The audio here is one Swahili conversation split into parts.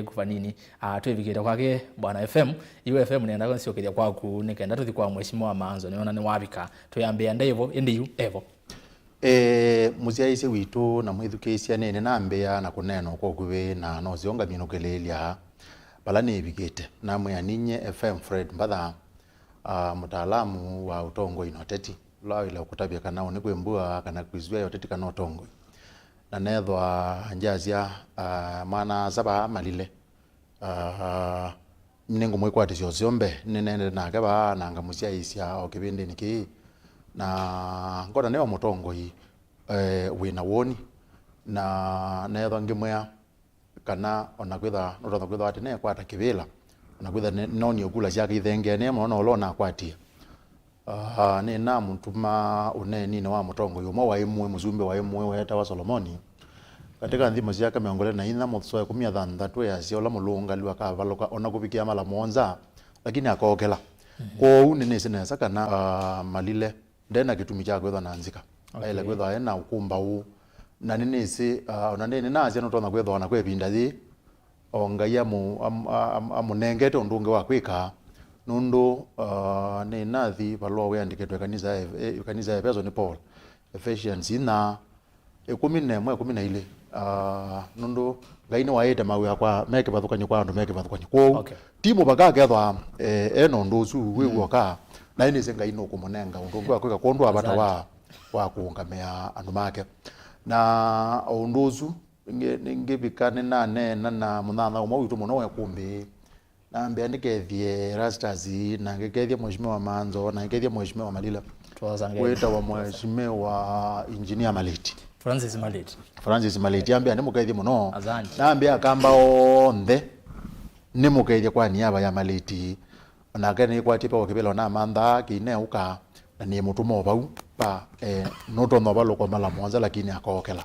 kufa nini twevikira kwake bwana FM iwe FM nenda konsiokeria kwaku nikenda tuthi kwa mheshimiwa MAANZO niona ni wabika tuyambia ndevo indi evo muziaise witu na mwithukeisia nene na mbea na kuneno kwa kuwe na no zionga minokelelia balani bigete na mwaninye FM Fred mbadha mutaalamu wa utongo inoteti lao ila kutabia kanao ni kwembua kana kwizwa yoteti kana utongo na nethwa njazia mana zaba malile mnengo mwekwati ziombe nene na kaba na ngamusia isia okibindi niki na ngona newa mutongo yi wina woni na nethwa ngimwea kana onakwitha notongo kwitha ati ne kwata kibila onakwitha noni ogula jaka ithenge ne mona olona kwatia ni na mutuma uneni na wa mutongo yumo wa imwe muzumbe wa imwe weta wa Solomoni katika ndimo ziaka miongole na ina mutso ya 13 ya siola mulunga liwa ka valoka ona kubikia mala monza lakini akokela ko unene sene saka na malile ndena kitumi chako etha nanzika ile kwetha ena ukumba u na nene isi ona nene na azia notona kwetha ona kwebinda thi onga ya mu amunengete undunge wa kwika nundu ne nathi balwa we andiketwe kanisa Efeso ni Paul Ephesians ina 11:12 nundu ngaine waite mawe kwa meke bathukanye kwa ndo meke bathukanye ko timo bagagethwa eno nduzu wigwoka na ine senga ino kumonenga undungu akwika kondo abata wa kuungamea andu make na unduzu ngibikane na nena na munana umwitu muno we kumbi na mbia nikethie rastas na ngekethie mheshimiwa MAANZO na ngekethie mheshimiwa MALILE weta wa mheshimiwa engineer Maliti Francis Maliti ambia ni mukethie muno na ambia kamba onthe ni mukethie kwa niaba ya Maliti na kene kwa tipa wakibela na manda kine uka na ni mutumo bau pa noto no balo kwa mala mwanza lakini akokela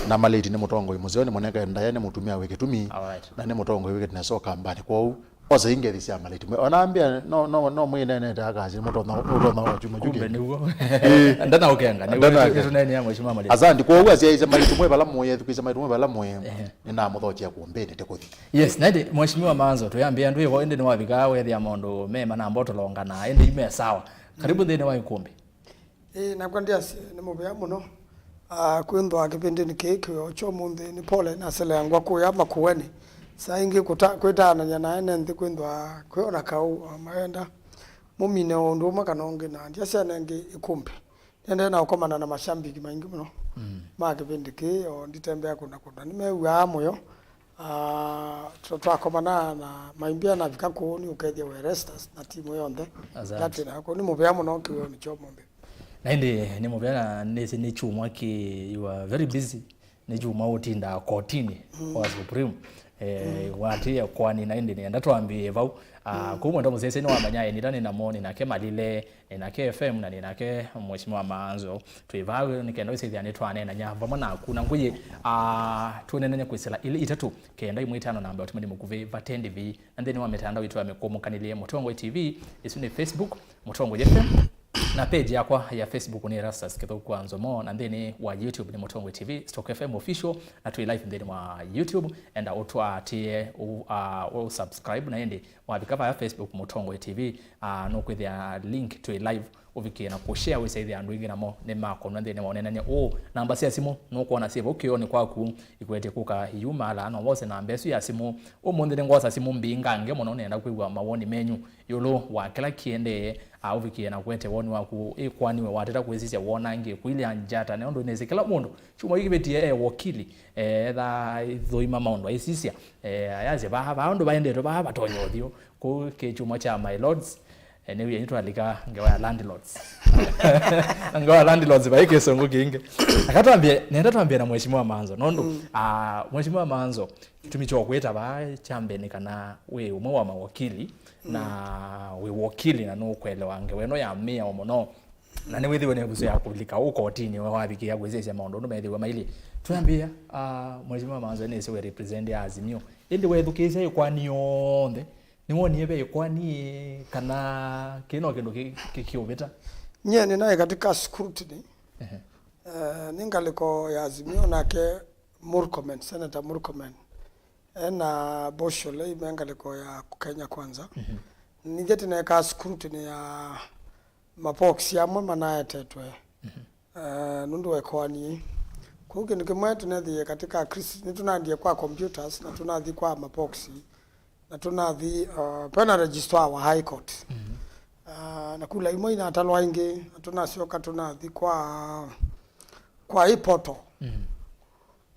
na Maliti ni mutongo imuzioni moneka ndayane mutumia weketumi na ni mutongo weke na soka mbani kwa oza ingeri sia Maliti onaambia no mwine nene akazi muto na chuma kumbe niwo ndana okenga niwo nene ya mheshimiwa Maliti azandi kwa uwa sia Maliti mwe bala moye tukisa Maliti mwe bala moye nina muthochia kuombeni tekothi yes nende mheshimiwa MAANZO tuyambia ndu ivo ende ni wabika we thia mondo mema na mboto longa na ende ime sawa karibu thene wa Ikumbi nakwandia ni mubya muno kwindwa kipindi ni kiki ocho munde ni pole na sele angwa kuya MAKUENI saingi kwitana nyana ene nthi kwindwa kwiona kau maenda mumine undu makanonge na ndiasa nengi Ikumbi nende na ukomana na mashambiki maingi muno ma kipindi ki o nditembea kuna nimeua moyo twakomana na maimbia na vikako ni ukethia we restas na timu yonthe latina ko ni mubya muno kiwe ni chomombe na indi ni mubya ni chumwa ki you are very busy ni chumwa utinda kotini kwa supreme watia kwani na indi ni ndatwambie vau kumwe ndo muzese ni wamanyaye nitani na moni na ke MALILE na ke FM na na ke mheshimiwa MAANZO tuivawe nikenda wisithia ni twane na nyamba mana kuna nguye tunenenya kwisela ili itatu kenda imwitano namba otumeni mukuve vatendi vi and then wa mitandao itu amekomukanilie Mutongo TV isuni Facebook Mutongo FM na page yakwa ya Facebook ni Rastas Kithuku Anzomo na then wa YouTube ni Mutongo TV Stock FM official na tu live then wa YouTube and otwa tie subscribe na ende wa bikapa ya Facebook Mutongo TV no kwithia link to live uvikie na kushare wese andu ingi namo ne mako na then waonenanya namba cia simu no kuona save ukioni kwaku ikwete kuka yuma ala no wose na mbesu ya simu omonde ngosa simu mbinga nge mono nenda kwigwa mawoni menyu yolo wa kila kiende uvikie na kwete woni waku kwani we wateta kwesisia wona nge kwili anjata ne ndo neze kila mundu chuma ikibetie wakili tha thoima maondo isisia ayaze ba ndo baende to ba batonyothio ko ke chuma cha my lords newe yitwa lika ngewa landlords ngewa landlords baike songo kinge akatwambia nenda twambia na mheshimiwa MAANZO nondo mheshimiwa MAANZO tumicho kweta ba chambeni kana we umwe wa mawakili na we wakili na no kwelewa ngewe no ya mia omono na ni withiwe ne buso ya kulika ukotini wa wabikia gwezesha maondo ndo methiwe maili twambia mheshimiwa MAANZO ne se we represent azimio ende we thukise kwani yonde niwoni ebe kwani kana kino kendo kikiobeta nyene naye katika scrutiny ningaliko ya azimio nake Murkomen Senator Murkomen na boshole imengaliko ya Kenya kwanza nigeti na ka scrutiny ya mabox yamwe manayetetwe nundu wekwani kuki nikimwe tunathie katika ni tunandie kwa computers na tunathi kwa mabox na tunathi pena registrar wa high court na kula imwe ina atalwa ingi na tunasioka tunathi kwa ipoto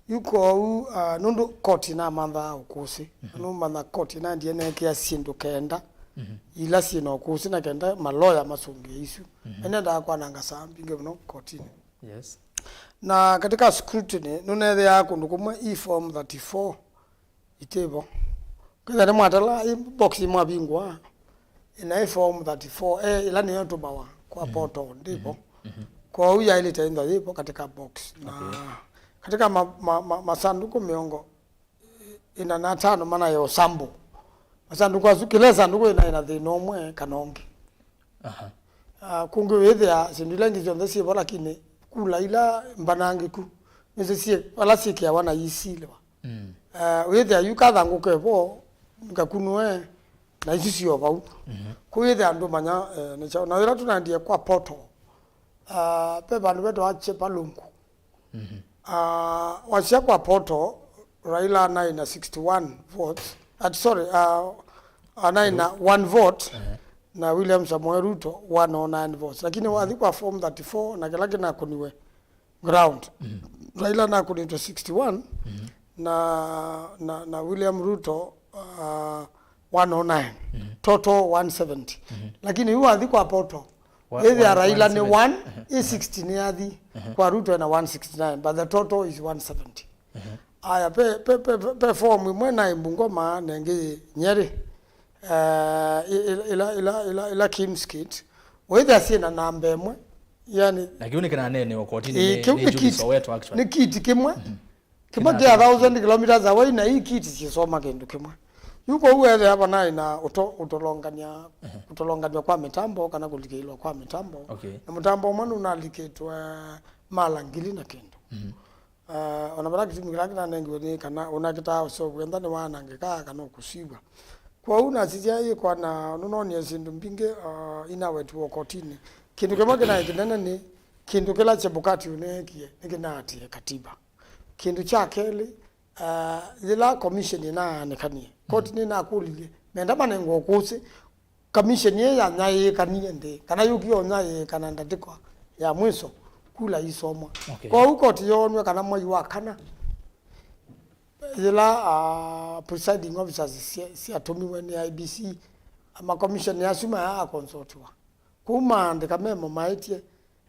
yuko nundu court na mantha ukusi no mantha court na ndie ne kia sindu kenda ila sino ukusi na kenda maloya masungi isu ene nda kwa nanga sambinge no court yes na katika scrutiny nunethe ya kundu kumwe e-form 34 itebo kwa ni mwatala box mwa bingwa ina e-form 34 ila ni yoto bawa kwa portal ndipo kwa uya ile taenda ndipo katika box na katika masanduku miongo ina na tano maana yo sambo masanduku azukile sanduku ina thinomwe kanongi kungu wethia sindulengi zonde sibo lakini kula ila mbanangiku nise wala sikia wana yisilewa wethia yukathanguke bo ngakunwe na isisio bau kuwethia andu manya na wira tunandie kwa portal pe bandu beto ache palungu wasia kwa portal Raila na 61 votes na 1 vote na William Samoei Ruto 109 votes lakini wathi kwa form 34 na kila kina kuniwe ground Raila na kuni 61 na William Ruto 109 total 170 lakini huwa wathi kwa portal hivi Raila ni 160 ni adhi kwa Ruto na 169 but the total is 170 aya pe form imwe na imbungoma nenge Nyeri ila Kimskit whether sina namba imwe yani lakini kana nene okotini ni juliso wetu actually ni kiti kimwe kimwe kia 1000 kilometers away na hii kiti sisoma kindu kimwe yuko uwele hapa na ina utolonganya kwa mitambo kana kulikilwa kwa mitambo na mitambo mwana unalikitwa malangili na kindu onabara kitu ngiragina nengwe kana unakita so wenda ni wana ngeka kana kusiwa kwa una sija hii kwa na nunoni sindu mbinge ina wetu okotini kindu kama kina kinene ni kindu kila chebukati unekie nikinati katiba kindu cha keli zila commission ina nekanie koti ni nakulile menda manengo kusi commission ye ya nyaye kanie ndi kana yuki onyaye kana ndadikwa ya mwiso kula isomwa kwa huko tiyonwe kana mwa wakana zila presiding officers si atomiwe ni IBC ama commission ya suma ya consultwa kuma ndika memo maitie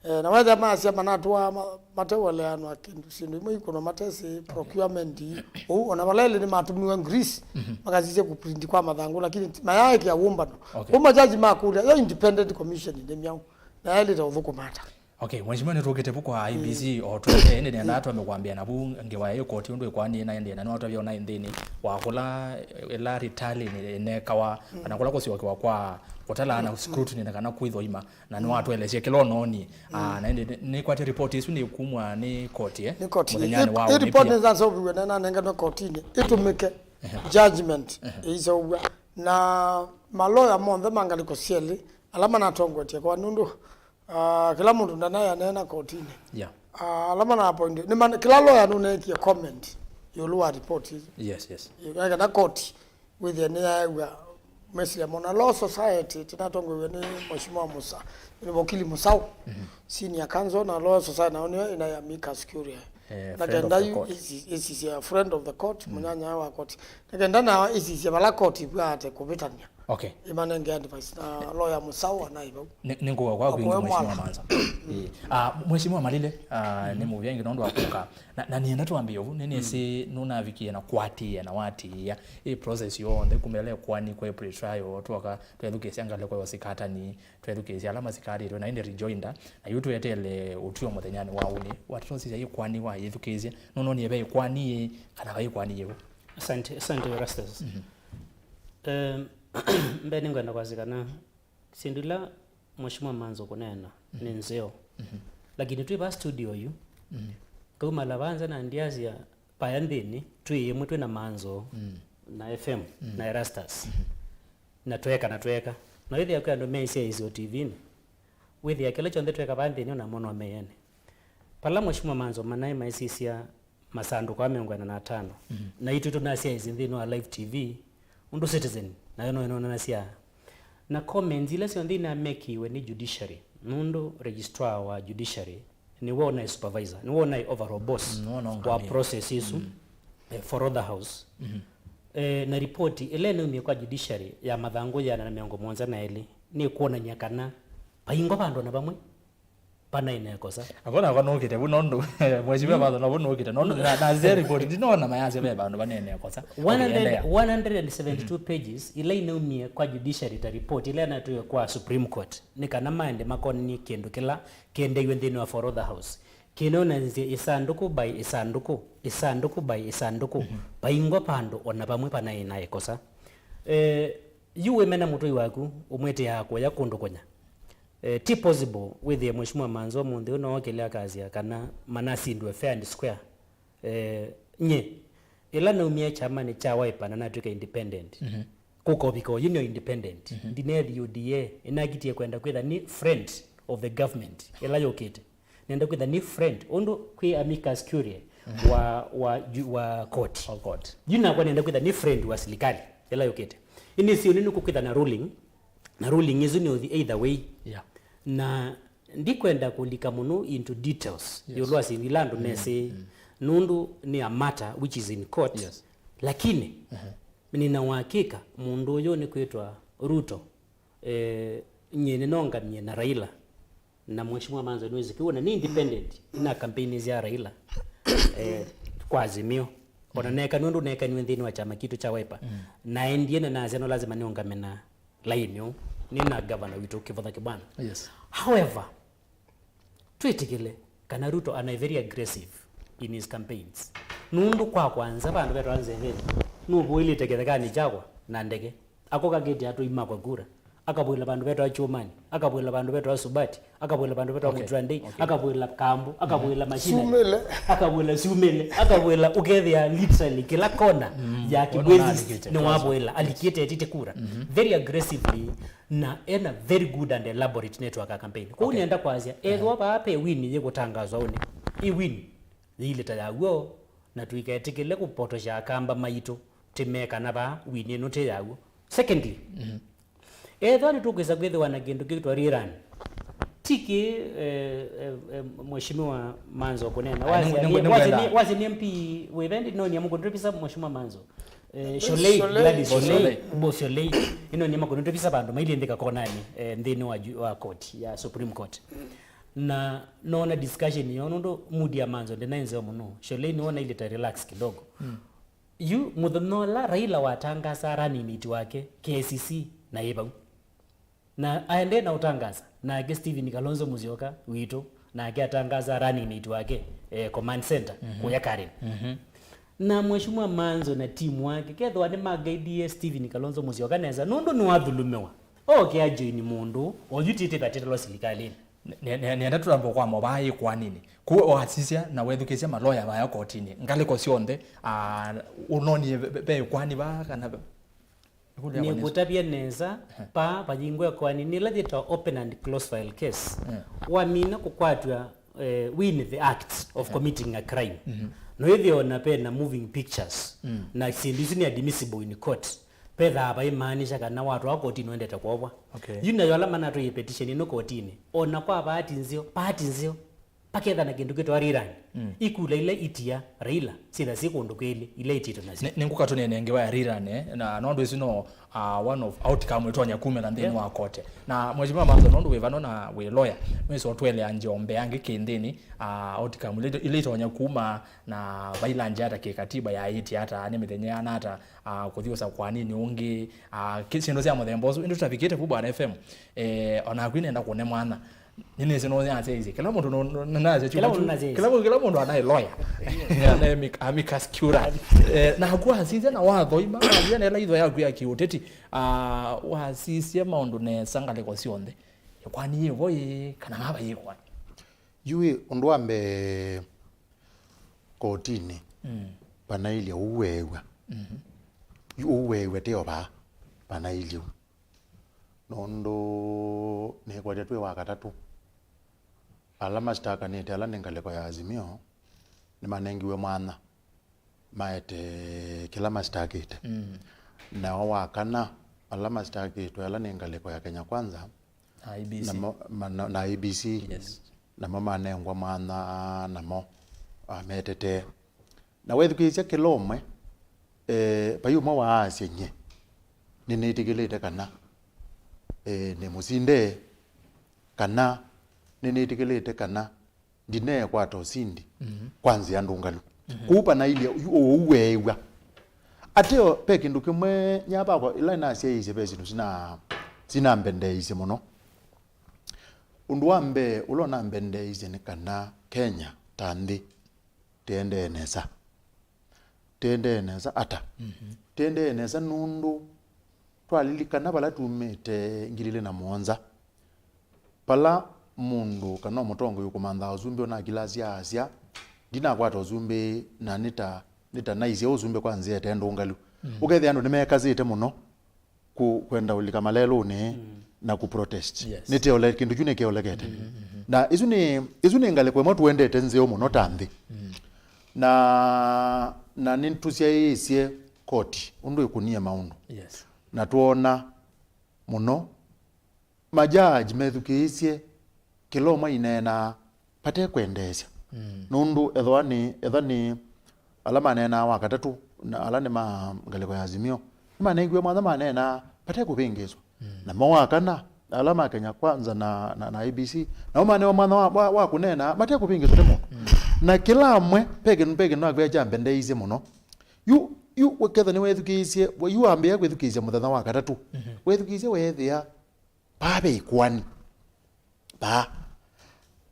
na waza masi ama natwa matewale anwa kindu sindu mwe ikono matesi procurement ona balele ni matumiwa Greece magazize kuprint kwa madhangu lakini mayake ya wumba kuma jaji makuli yo independent commission ndemyao na ile tavuko mata mheshimiwa nirogete kwa IBC otoke ende na watu wamekwambia nabu ngewa hiyo koti ndo kwani na ende na watu wao na ndini wakula ela ritali ne kawa anakula ko siwa kwa kotala na scrutiny na kana kuitho ima na ni watu eleshe kilo noni na ende ni kwati report isu ni kumwa ni koti ni koti ni report ni zanzo biwe na nenga no koti ni itumike judgment izo na maloya monde mangaliko sieli alama na tongwetie kwa nundu kila mtu ndanaye anena kotini alama na hapo ndio ni kila lawyer nunekie comment yoluwa report hizo yes yukaga na court with the near Messi Mona Law Society tinatongwe ni mheshimiwa Musa ni wakili Musau senior counsel na Law Society na ina ya Mika Security na kenda is a friend of the court munyanya wa court na kenda na is bala court bwate kubitania imanenge advice na lawyer Musau na hivyo ningo kwa kuingia mheshimiwa Manza mheshimiwa Malile ni muvyengi nondo akuka na nienda tuambie uvu nene si nuna vikie na kwati na wati ya hii process yo nde kumele kwani kwa pre-trial tuaka tueduke siangale kwa wasikata ni tueduke si alama sikari na inde rejoinda na yutu yetele utio muthenyani wauni watu sisi hii kwani wa education nono ni ebe kwani kana bai kwani yevo asante Rastas mbeni ngwenda kwazikana sindula mheshimiwa Manzo kunena ni nzeo lakini tu ba studio yu kama lavanza na ndiazia payandini tui mtu na MAANZO na FM na Erastus na tweka na hithi yakwa ndo meisia hizo TV ni withi yakele chonde tweka pandini na mono meyene pala mheshimiwa MAANZO manai maisisia masandu kwa 45 na itu tunasia hizi ndino wa live TV undu Citizen na yono nasia na comments ile sio ndina mekiwe ni judiciary mundu registrar wa judiciary ni wona supervisor ni wona overall boss wa process isu for other house na ripoti ile ni kwa judiciary ya mathangu ya na miongo mwanza na eli ni kuona nyakana paingo bando na bamwe pana inekosa akona kwa nokite bunondo mheshimiwa MAANZO na bunokite nondo na zero report ndinona mayase beba ndo banene kosa 172 pages ile inaumia kwa judiciary ta report ile na tuyo kwa Supreme Court nikana mande makoni kendo kila kende yendeni wa for other house kinona nzi isanduku by isanduku by isanduku paingo pando ona pamwe pana inaikosa yuwe mena mutoi waku umwete yako ya kundukonya ti possible with the mheshimiwa MAANZO munde uno okelea kazi kana manasi ndo fair and square nye ila na umia chama ni cha Wiper na natuka independent kuko biko you know independent ndine the UDA inagitie kwenda kwenda ni friend of the government ila yokete nenda kwenda ni friend ondo kwi amicus curiae wa court yuna kwa nenda kwenda ni friend wa serikali ila yokete ini sio nini kukwenda na ruling is no the either way na ndikwenda kulika muno into details yolwa sinilando nese nundu ni a matter which is in court lakini nina uhakika mundu yo ni kwetwa Ruto nyene nonga mie na Raila na mheshimiwa MAANZO niwezi kiona ni independent na campaign za Raila kwa Azimio ona neka nundu neka ni wendini wa chama kitu cha Wiper na endiene na azeno lazima nionga mena line nina governor wito kivotha kibana however twetikile kana Ruto ana very aggressive in his campaigns nundu kwa kwanza bandu beto anze hili nubu ili tekethekani chakwa na ndege akoka geti atu ima kwa kura akabwila bandu beto achumani akabwila bandu beto asubati akabwila bandu beto mutwandei akabwila kambu akabwila mashine akabwila sumele akabwila ukethia literally kila kona ya KIBWEZI ni wabwila alikete tite kura very aggressively na ena very good and elaborate network campaign kwa unaenda kwazia edwa bape win ye gutangazwa one I win ile tayawo na tuikaetikile kupotosha kamba maito timeka na ba win no tayawo secondly edwa ni tukweza kwethwa na kindu kitwa rerun tiki mheshimiwa MAANZO kunena wazi ni MP wevendi no ni amukundipisa mheshimiwa MAANZO Sholei Gladys Sholei Sholei ino ni amukundipisa bandu maili ndika konani ndini wa court ya Supreme Court na naona discussion yono ndo mood ya MAANZO ndenanze muno Sholei niona ile ta relax kidogo you mudhonola Raila watangaza running mate wake KCC na yeba na aende na utangaza na age Steven Kalonzo Musyoka wito na age atangaza running mate wake command center kwa Karen na mheshimiwa MAANZO na timu wake kethwa ni magaidie Steven Kalonzo Musyoka neza nundu ni wathulumewa okay ajoini mundu oyutite tatelo serikali nenda turambo kwa mobai kwa nini ku oasisia na wethukisia maloya ba kotini ngaliko sionde unoni be kwani ba kana ni kutabia neza pa bajingwe kwa nini lazita open and close file case wamina kukwatwa win the act of committing a crime no hivyo na pena moving pictures na sindisi ni admissible in court pedha aba imaanisha kana watu wa kotini wendeta kwobwa yuna yola manato ye petition ino kotini ona kwa bahati nzio paketha na kindu kitwa rirani ikula ile itia Raila sina sikundu kweli ile itito nazi ninguka to nenge wa rirane na nondo isino one of outcome etonya kumela ndeni wa kote na mheshimiwa MAANZO nondo wevano na we lawyer mweso twele anje ombe yange kindeni outcome ile etonya kuma na baila anje ata kikatiba ya iti hata nemethenya na hata kuthiosa kwa nini ungi kisindo cia muthembozo indo tafikite kubwa na FM ona kwinenda kuone mwana nini sino nyaze hizi kila mtu naze kila mtu anaye lawyer na amicus curiae na kwa sisi na watho ima yana ila idho ya kiuteti wasisi maundu ne sangale kwa sionde kwani hivyo kana ngaba yikwa yui undwambe kotini panailio uwewa uwewe teo ba panailio nondo ne kwa tetwe wakatatu alama staka ni tela nengaleko ya Azimio ni manengiwe mwana maete kila mastakite na wakana alama stakite ala nengaleko ya Kenya Kwanza IBC na IBC yes na mama nengwa mwana namo ametete na wewe kizia kilomwe payuma wa asenye ninitigilite kana ne musinde kana ninitigilite kana ndine kwa tosindi kwanza ndungalu kupa na ile uwewa ateo peke ndukimwe nyaba kwa ila na sia ise besi sina mbende ise mono undwambe ulona mbende ise ne kana Kenya tandi tende enesa ata tende enesa nundu twalilikana bala tumete ngilile na monza pala mundu kana mutongo yukumanda uzumbe ona gilasi ya Asia dina kwata uzumbe na nita naisi uzumbe kwanza etendo ungalu ukethe ando nimekazite muno kwenda ulika malelo ne na ku protest yes. nite ole kindu june ke olegete na izune ngale kwa mtu wende tenzeo muno tandi na nintusia isie koti undu ikunie maundu yes na tuona muno majaji methukiisie kiloma inena pate kwendesha nundu ethani alama nena wakatatu na alane mangaleko ya Azimio manengwe mwana manena pate kupingizwa na mawakana alama Kenya Kwanza na IBC na mane mwana wa kunena pate kupingizwa demo na kila amwe pege no agwe jambe ndeize muno yu waketha ni wethukiisie yu ambia kwethukisia muthatha wakatatu wethukiisie wethia babe ikwani ba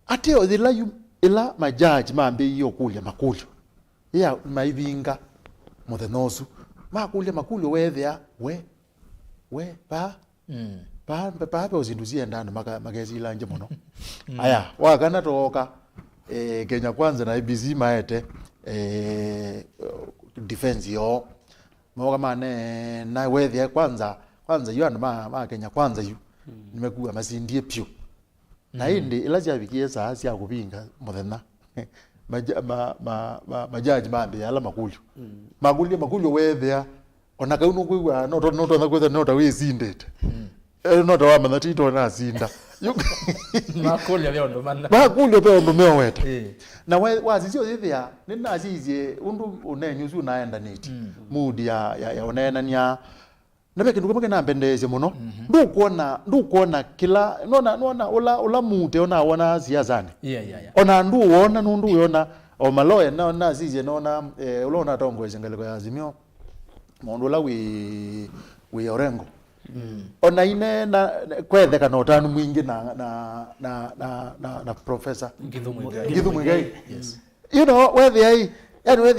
ateo thila ila majaji mambe iyo kulia makulio ya maivinga muthenosu makulia makulio wethia we pa pa uzinduzie ndano magezi ilanje muno aya wakana toka Kenya Kwanza na IBC maete defense yo moga mane na wethia kwanza yu ando ma Kenya Kwanza yu nimekuwa masindie pio na indi ilaja bikie saa sia kupinga muthena majaji mambe ala makulio wethia ona kaunu kuigwa no na kwetha no ta wizindete no ta wama tito na sinda makulio bya ndo manna makulio bya ndo meweta na wazizio thithia nina azizie undu unenyuzu naenda niti mood ya onenania na beke nduko na mbendeze muno ndukuona kila nona ula mute ona siasa yeah ona nduona nundu yona o maloya na zije nona ulona tongo ezengaleko ya Azimio mundu la wi orengo ona ine na kwetheka no tanu mwingi na professor Ngithu Muigai yes you know whether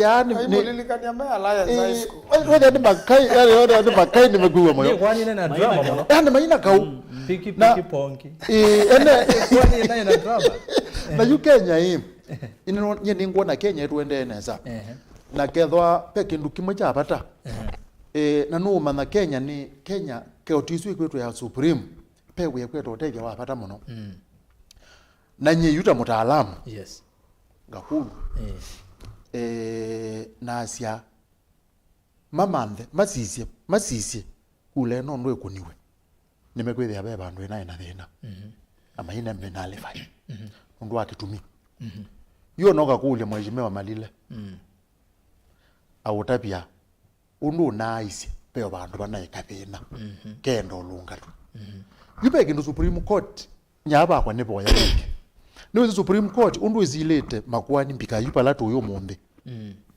yani Mulilikania maya alliance high school. Whether ni makai nimegua moyo. Kwani na drama mono. Yani maina kau. Piki ponki. Kwani na drama. Na yu Kenya hii. Ino nyeni ngona Kenya tuende neza. Na kethwa peke ndukimwe cha pata. Na numa na Kenya ni Kenya ke otiswi kwetu ya Supreme. Pewe kwetu oteje wa pata mono. Na nyi yuta mutaalamu. Yes. Gahulu. Nasia mamanthe masisye ule no ndo ekuniwe nimekwithia abe bandu ina thina amaina mbenale fai ndo akitumi yo noga kulia mheshimiwa Malile awutapia undu naisi pe bandu banaika thina kendo lunga tu yupe kindu Supreme Court nyaba kwa nebo ya yake niwe Supreme Court undu izilete makuani mbika yupa latu uyo monde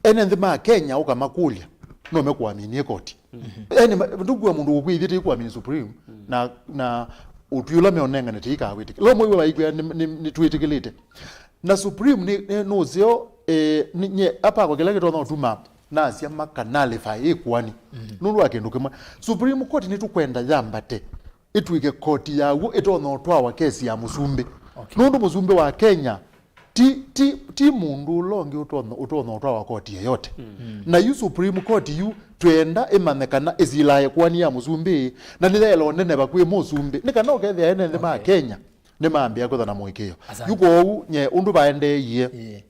ene ndima Kenya uka makulia no mekuamini court ene ndugu wa mundu ukwithite kuamini Supreme na utuyula meonenga netika awitike lo mwe waigwa ni twetikilite na Supreme ni nozio nye apa kwa kila kitu na utuma na sia makanale fa ikuani nundu akendukema Supreme Court ni tukwenda yambate itwike court yawo etono twa wa kesi ya Musumbi nundu Musumbi wa Kenya ti mundu longi utono wa koti yote na yu Supreme Court yu twenda imanekana izilaye kwani ya Muzumbi na nilelo nene bakwe Muzumbi nikana okethia ene ne ma Kenya ne maambia kuthana mwikio yuko u nye undu baende ye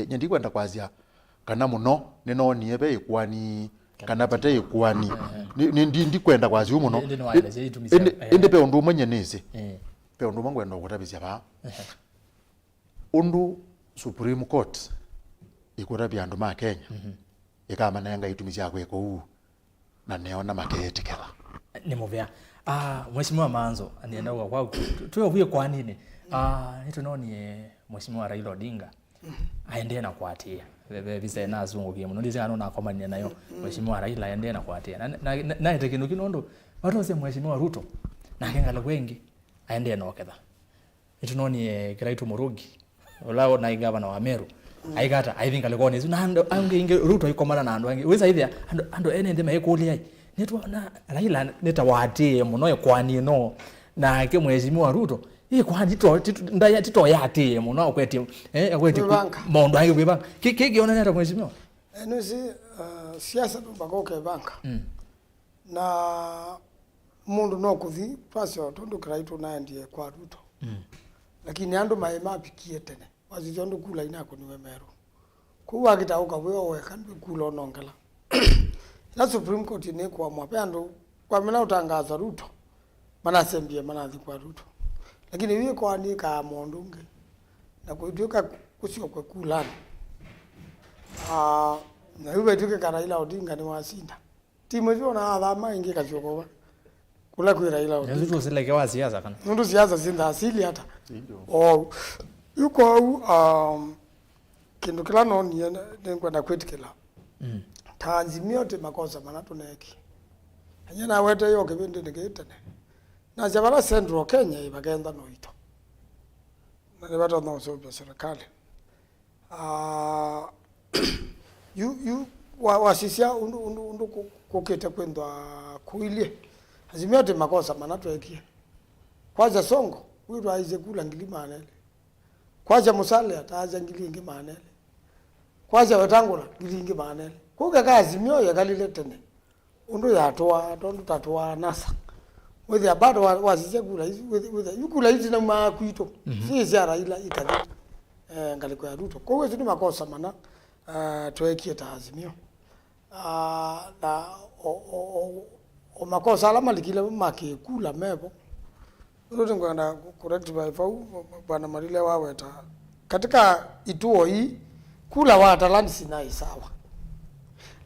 nyendi kwenda kwazia kana muno ninoni ebe ikwani kana pate ikwani ndi kwenda kwazia muno ende pe undu mwenye nisi pe undu mangwenda okutabizia ba undu Supreme Court ikurabia andu ma Kenya ikama nenga itumizia kweko u na neona maketikela ni muvya mheshimiwa MAANZO anienda kwa tuwe kwa nini nitunoni mheshimiwa Raila Odinga aende na kwatia visa na zungu kimu ndize anona komania nayo mheshimiwa Raila aende na kwatia na itekino kinondo watu wase mheshimiwa Ruto na kengala wengi aende na oketha nitunoni kiraitu Murugi ulao na igavana wa Meru aigata I think alikuwa nizo na ando ange Ruto ikomana na ando ange weza ithia ando ene ndema ekulia netwa na Raila netawatie muno ekwani no na ke mheshimiwa Ruto kwani ndaya tito yate muno akweti akweti mondo ange beba kiki ona neta mheshimiwa enosi siasa ndo bagoke banka na mundu no kuthi pasio tondu kraito na ndiye kwa Ruto lakini ando maema pikie tene wazizondo kula inako niwe Meru kuwa kitauka wewe kandu kula onongela na Supreme Court ne kwa mwapendo kwa mina utangaza Ruto mana sembie mana kwa Ruto lakini wiye kwa ni ka mondunge na kuituka kusio kwa kula na yube tuke ka Raila Odinga ni wasinda timu hiyo na adhama ingi kashokoba kula kwa Raila Odinga ndio zile kwa siasa kana ndio siasa zinda asili hata yuko kindu kila no ni kwenda kwetikela Tanzimio te makosa manato neki anyana wete yo kebende neketene na jabala Central Kenya ibagenda no ito na bato no so bya serikali you wasisia undu koketa kwenda kuilie azimio te makosa manato eki kwaza songo wiru aize kula ngilima anele kwaza musale ataza ngilingi manele kwaza watangula ngilingi manele kuka kazi myo yakalile tene undu yatoa tondu tatoa nasa wewe bado wasije kula with yukula hizi na makuito si ziara ila ikadi ngaliko ya Ruto kwa hiyo ni makosa mana tuwekie taazimio na o makosa alama likile makikula mebo Ruto ngwana correct by bwana Malile waweta katika ituo hii kula wa Atalanta sinai sawa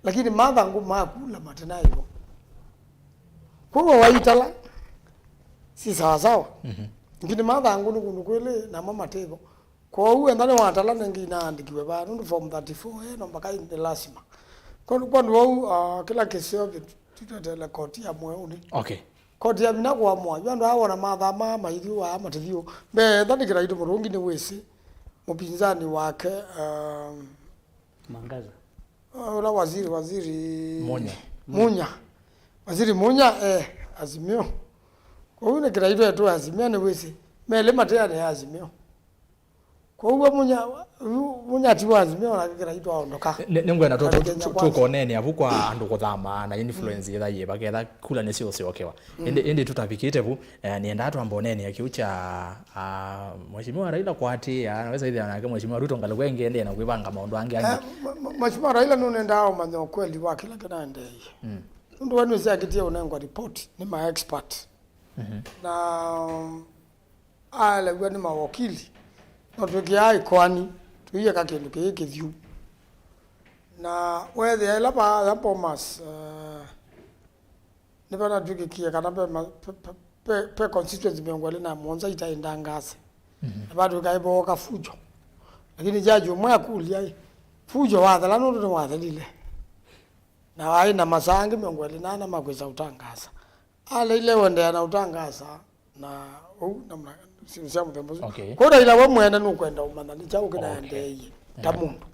lakini madha nguma kula matena hivyo kwa waitala si sawa sawa ngini madha ngunu kwele na mama tebo kwa huwe ndani wa Atalanta ngina andikiwe ba ndu form 34 no mpaka ni lazima kwa ndio kila kesi yote tutatela koti ya mweuni okay koti ya mina kwa mwa yandu awona madha mama iliwa matithio be ndani kira itu murungi ni wesi mpinzani wake Mangaza ula waziri Munya waziri Munya azimio kwa hiyo kira itu yetu azimio ni wesi mele matea ni azimio kwa hiyo Munya tiwa azimio na kira itu aondoka nengwe na tuko nene abukwa andu kuthama na influence ida ye baketha kula ne sio okewa ende tutapikite bu nienda atu ambonene akiucha mheshimiwa Raila kwati anaweza idha na mheshimiwa Ruto ngalwenge ende na kuibanga maondo ange mheshimiwa Raila nunenda au manyo kweli wa kila kana ende ndio wanu siakitia unengwa report ni ma expert na ala wani mawakili notukia ikwani tuiye kakindu kikithiu na wethe ela ba hapo mas ni bana tukikia kana pe constituency miongole na Monza itaenda ngase bado kaibo ka fujo lakini jaji umwe akulia fujo wathala ndo wathalile na wai na masangi miongole na makweza utangaza ala ile wende na utangaza na namna simshamu tembozo koda ila wamwenda nukwenda umana lichao kinaende yi tamundu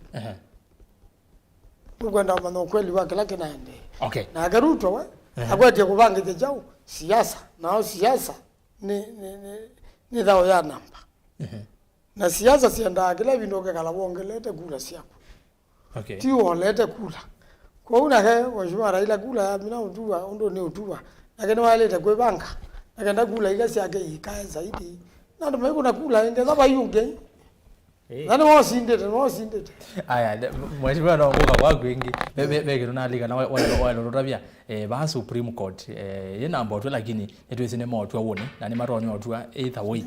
nukwenda umana kweli wake lake naende na Ruto we akwete kubanga kijao siasa na siasa ni dhao ya namba na siasa sienda kila vindoke kala wongelete kula siako Okay. ti wolete kula kwa una he wajua Raila kula mina utua ndo ni utua lakini walete kwe banka lakini kula ile siake ikae zaidi na ndo kuna kula ende baba yunge nani wosinde aya mheshimiwa naongoka kwa kwingi beke tunalika na wale rotabia ba Supreme Court yena mboto lakini etwese ne moto wone na ni maronyo otwa either way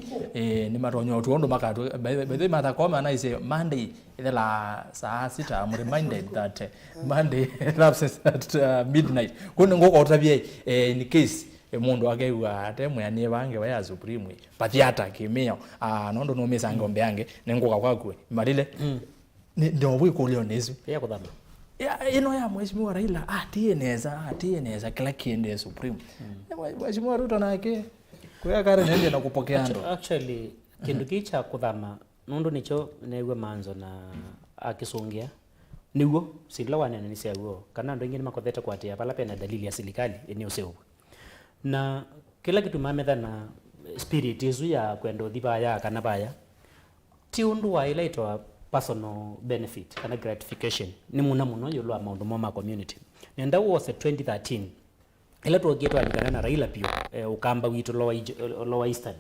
ni maronyo otwa ndo makatu bethe mata koma na ise Monday la saa 6 I'm reminded that Monday lapses at midnight kuno ngoko otabia in case mundu akaiwa ate mwani bange baya Supreme pathiata kimeo nondo no mesa ngombe yange nengoka kwakwe malile ndio wiko leo nezu ya kudhama ino ya mheshimiwa Raila atieneza kila kiende Supreme mheshimiwa Ruto nake kwa kare nende na kupokea ndo actually kindu kicha kudhama nondo nicho newe MAANZO na akisongia niwo silawana ni siago kana ndo ingine makotheta kwa tia pala pena dalili ya serikali eneo seo na kila kitu mametha na spirit izu ya kwenda thibaya kana baya ti undu wa ile itwa personal benefit kana gratification ni muno yolo amount mo community nenda was 2013 ile tuogeto alikana na Raila pio ukamba witu lower eastern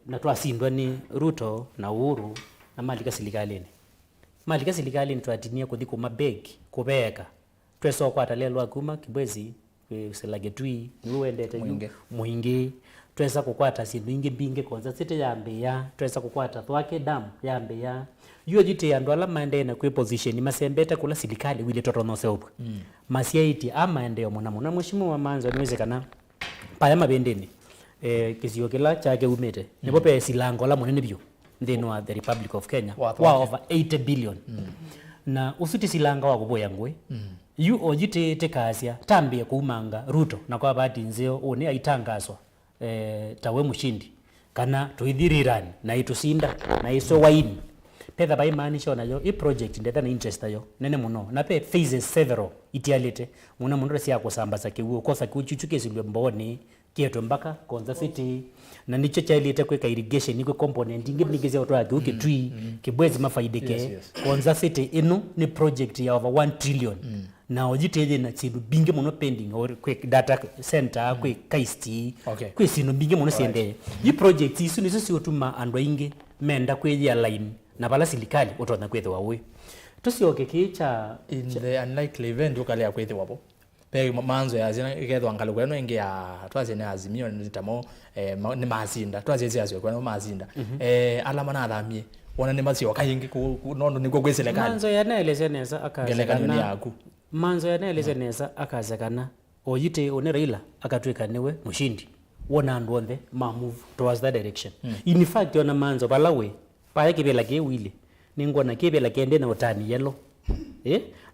na twasindwa ni Ruto na Uhuru na malika silikalini twatinia kuthiko mabeg kubeka tweso kwa talelo akuma KIBWEZI uselagetui niwendete muingi twesa kukwata sindu ingi binge konza site yambe ya twesa kukwata twake dam yambe ya yo jite yandu ala mande na kwe position masembeta kula silikali wile toto no seobu masiaiti ama endeo mona mheshimiwa MAANZO niwezekana paya mabendeni kisio kila chake umete nebo pe silango la monene bio ndeno the Republic of Kenya wa over 80 billion na usiti silanga wa kuboya ngwe yu ojite tekasia tambie kuumanga Ruto na kwa bahati nzeo one aitangazwa tawe mushindi kana tuithirirani na itusinda na iso waini petha bai maanisha nayo i project ndetha na interest nayo nene muno na pe phases several itialite muno sia kusambaza kiwu kosa kuchuchuke silwe mboni kieto mbaka konza city na nicho chailite kweka irrigation niko component ingi bnigize otwa uke tree KIBWEZI mafaidike konza city inu ni project ya over 1 trillion na ojiteje na chibu binge muno pending or quick data center quick kaisti kwe sino binge muno siende yi project isu niso si otuma andwa ingi menda kwe ya line na bala silikali otona kwethe wawe tusioke kicha in the unlikely event ukale kwethe wapo pe MAANZO ya zina ikethwa ngalo kweno ingi ya twaze ne azimio nitamo ni mazinda twaze ziazwe kweno mazinda alama na athamie wona ni masio kayingi nondo niko kweselekali MAANZO yanaeleze neza akazekana MAANZO yanaeleze neza akazekana oyite one Raila akatweka newe mushindi wona andonde ma move towards that direction in fact yona MAANZO balawe paya kibela ke WILLIE ningona kibela kende na utani yellow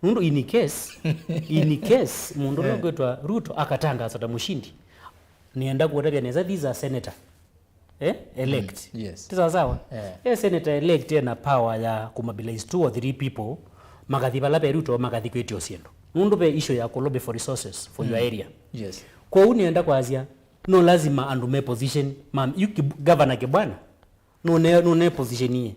mundu in case mundu logotwa Ruto akatangaza ta mushindi nienda kuotabia neza these are senator elect yes sawa senator elect na power ya kumobilize 2 or 3 people magathi bala be Ruto magathi kwetio siendo mundu be issue ya kolobe for resources for your area yes kwa unienda kwa Asia no lazima andume position mam you governor ke bwana no ne position hii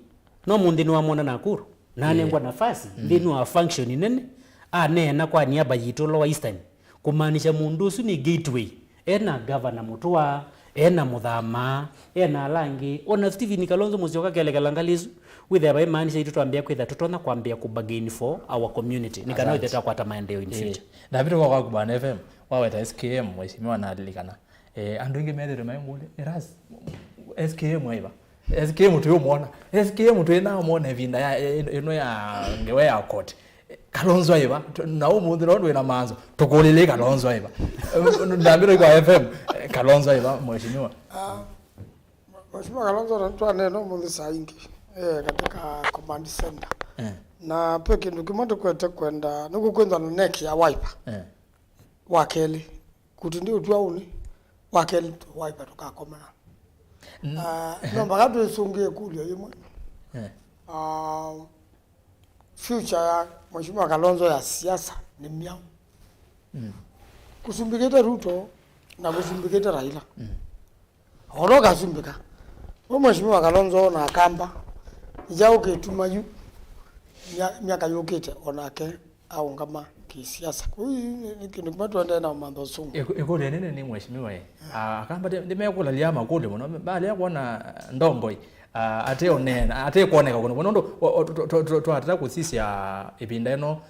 no mundi no amona nakuru nane ngwa nafasi ndinu wa function nene na kwa niaba yitu lower eastern kumaanisha mundu usu ni gateway ena governor mutwa ena muthama ena langi ona Stephen Kalonzo muzioka kelekalangalizu with the maanisha yitu tuambia kwetha tutona kwambia kubagain for our community nikana weteta kwa maendeleo in future David kwa kubana FM waweta SKM mheshimiwa na alikana andu ingi methere maingule eras SKM waiba SKM tu yomona SKM tu ina mona vinda ya ino ya ngewe ya court Kalonzo aiba na umundu ndo ina MAANZO tukolele Kalonzo aiba ndambiro kwa FM Kalonzo aiba mheshimiwa mheshimiwa Kalonzo ndo neno mundu saingi katika command center na peke ndo kimoto kwenda nukukwenda na neck ya wiper wakeli kuti ndio twauni wakeli wiper tukakomana no mbagatu isungie kulio yimwe future ya mheshimiwa Kalonzo ya siasa ni miao kusumbiketa Ruto na kusumbiketa Raila oroka sumbika Mheshimiwa Kalonzo na Kamba ijao ketumayu miaka yokete onake au ngama kisiasa. Kwa hiyo ni kumatuenda na mambo sungu. Eko nene ni mheshimiwa Kamba ndimekula liama kule muno bali yakona ndongo ate onena ate kuoneka kuno muno twatata kusisia ibinda eno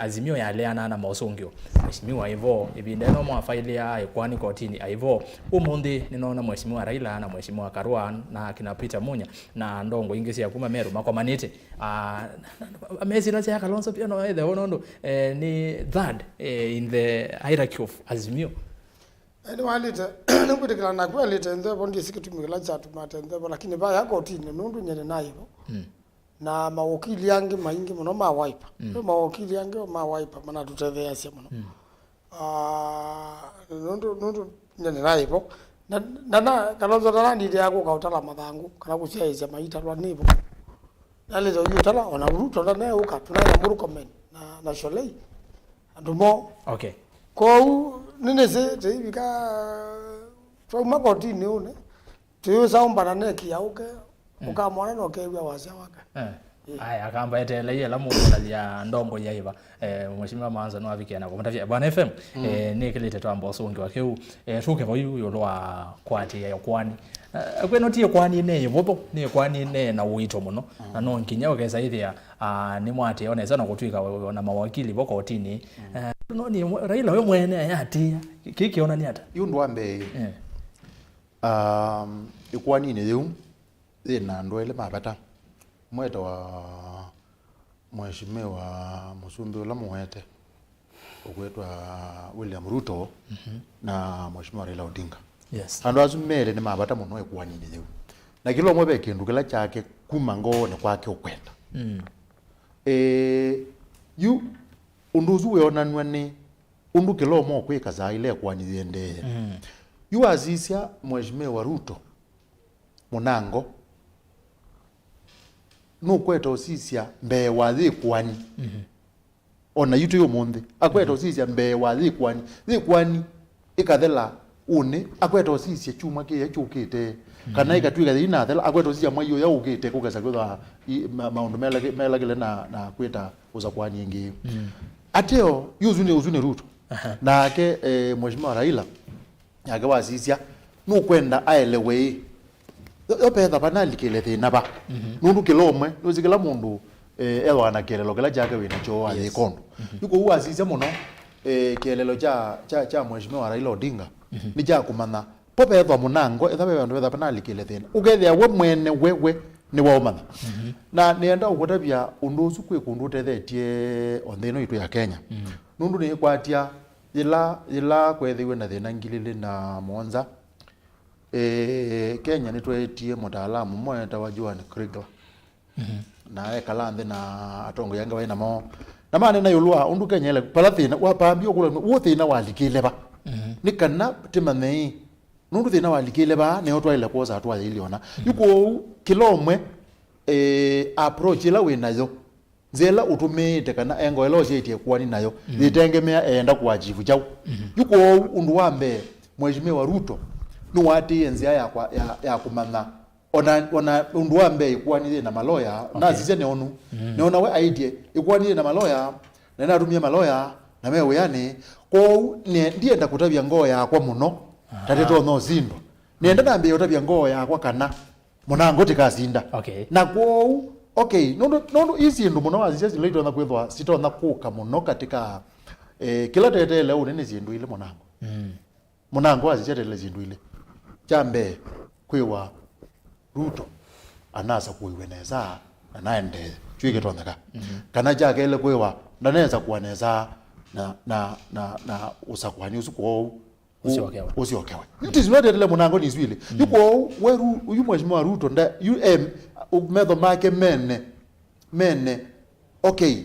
azimio ya leana na mausungio mheshimiwa hivyo ibinda eno mwafaili ya ekwani kotini hivyo umundi ninaona mheshimiwa Raila na mheshimiwa Karua na kina Peter Munya na ndongo ingisi ya kuma meru makomanite amezi na ya Kalonzo pia no either onondo ni third in the hierarchy of azimio walita nukutikila na kwalita ndio bondi sikitumikila chatu matende lakini ba yako tini nundu nyene nayo na mawakili yange maingi muno mawaipa mawakili yange mawaipa mana tutethea sia muno nundu nyene nayo na Kalonzo dala ndi yako kautala mathangu kana kusiaizia maita lwa nibo nale zo yutala ona Ruto na uka tunaya muru comment na sholei andumo okay ko nene se tibika trauma kotini une tuyo saumba na kiauke ukamwana no kewa wasia waka aya Kamba etele yela mu ya ndongo yaiba mheshimiwa MAANZO no abikiana ko mtafia bwana FM ni kilete twamba osongi wakeu tuke boyu yolwa kwati ya kwani kweno tie kwani ne bobo ne kwani ne na uito muno na no nkinya okeza ithia ni mwate oneza no kutwika na mawakili boko otini no ni Raila we mwene ayatia kikiona ni hata yundu ambe ikwani ne yu ina ndwele mabata mweta wa mheshimiwa Musumbi ula mwete okwetwa William Ruto na mheshimiwa Raila Odinga yes ando azumele ni mabata muno ekwani ne yu na kilo mwe bekindu kila chake kuma ngone kwake okwenda yu unduzu weonanwa ni undu kilo mo kwika za ile kwani ziende yu azisia mheshimiwa Ruto munango no kweta osisia mbe wathi kwani ona yuto yo monde akweta osisia mbe wathi kwani ikathela une akweta osisia chuma ke yachukite kana ikatwika thina thela akweta osisia mwayo ya ukite kugeza kwetha maundu melagile na kweta uza kwani ingi ateo uzune Ruto na ke mheshimiwa Raila yake wasisia no kwenda aelewe opetha banali kile thina ba nundu kilomwe nuzikila mundu elwana kelelo kila jake wina cho ali kondo yuko uasisia muno kelelo cha mheshimiwa Raila Odinga ni ja kumana popetha munango ethabe bandu betha banali kile thina ugethia we mwene wewe ni waumana na nienda ugutabia undu usu kwi kundu tethetie onthino itu ya Kenya nundu ni kwatia ila kwethiwe na thina ngilili na monza Kenya ni twetie mutaalamu mweta wa Joan Krigla na ekalandhe na atongo yanga waina mo na mane na yulwa undu Kenya ile palathina wapambio kula wothina walikile ba nikana timanei nundu thina walikile ba ne otwa ile koza atwa iliona yuko kilomwe approach ila winayo zela utumite kana engo elo jetie kwani nayo zitengemea enda kwa jivu jau yuko undu wambe mheshimiwa Ruto no wati enzia ya kumana ona undu wambe ikwani na maloya na zije ne onu ne ona we idea ikwani na maloya na natumia maloya na mewe yani ko ne ndienda kutabia ngoo yakwa muno tateto no zindo nienda nambe yotabia ngoo yakwa kana munango tikazinda na ko okay no easy ndo muno azije zileto na kwethwa sitona kuka muno katika kila tete leo nene zindu ile munango munango azije tele zindu ile chambe kwiwa Ruto anasa kuiweneza na naende chwike tonaka kana jake ile kwiwa ndaneza kuaneza na usakwani usuko usiokewe mtizimete ile munango ni zwile yuko weru uyu mheshimiwa Ruto nda medho make mene okay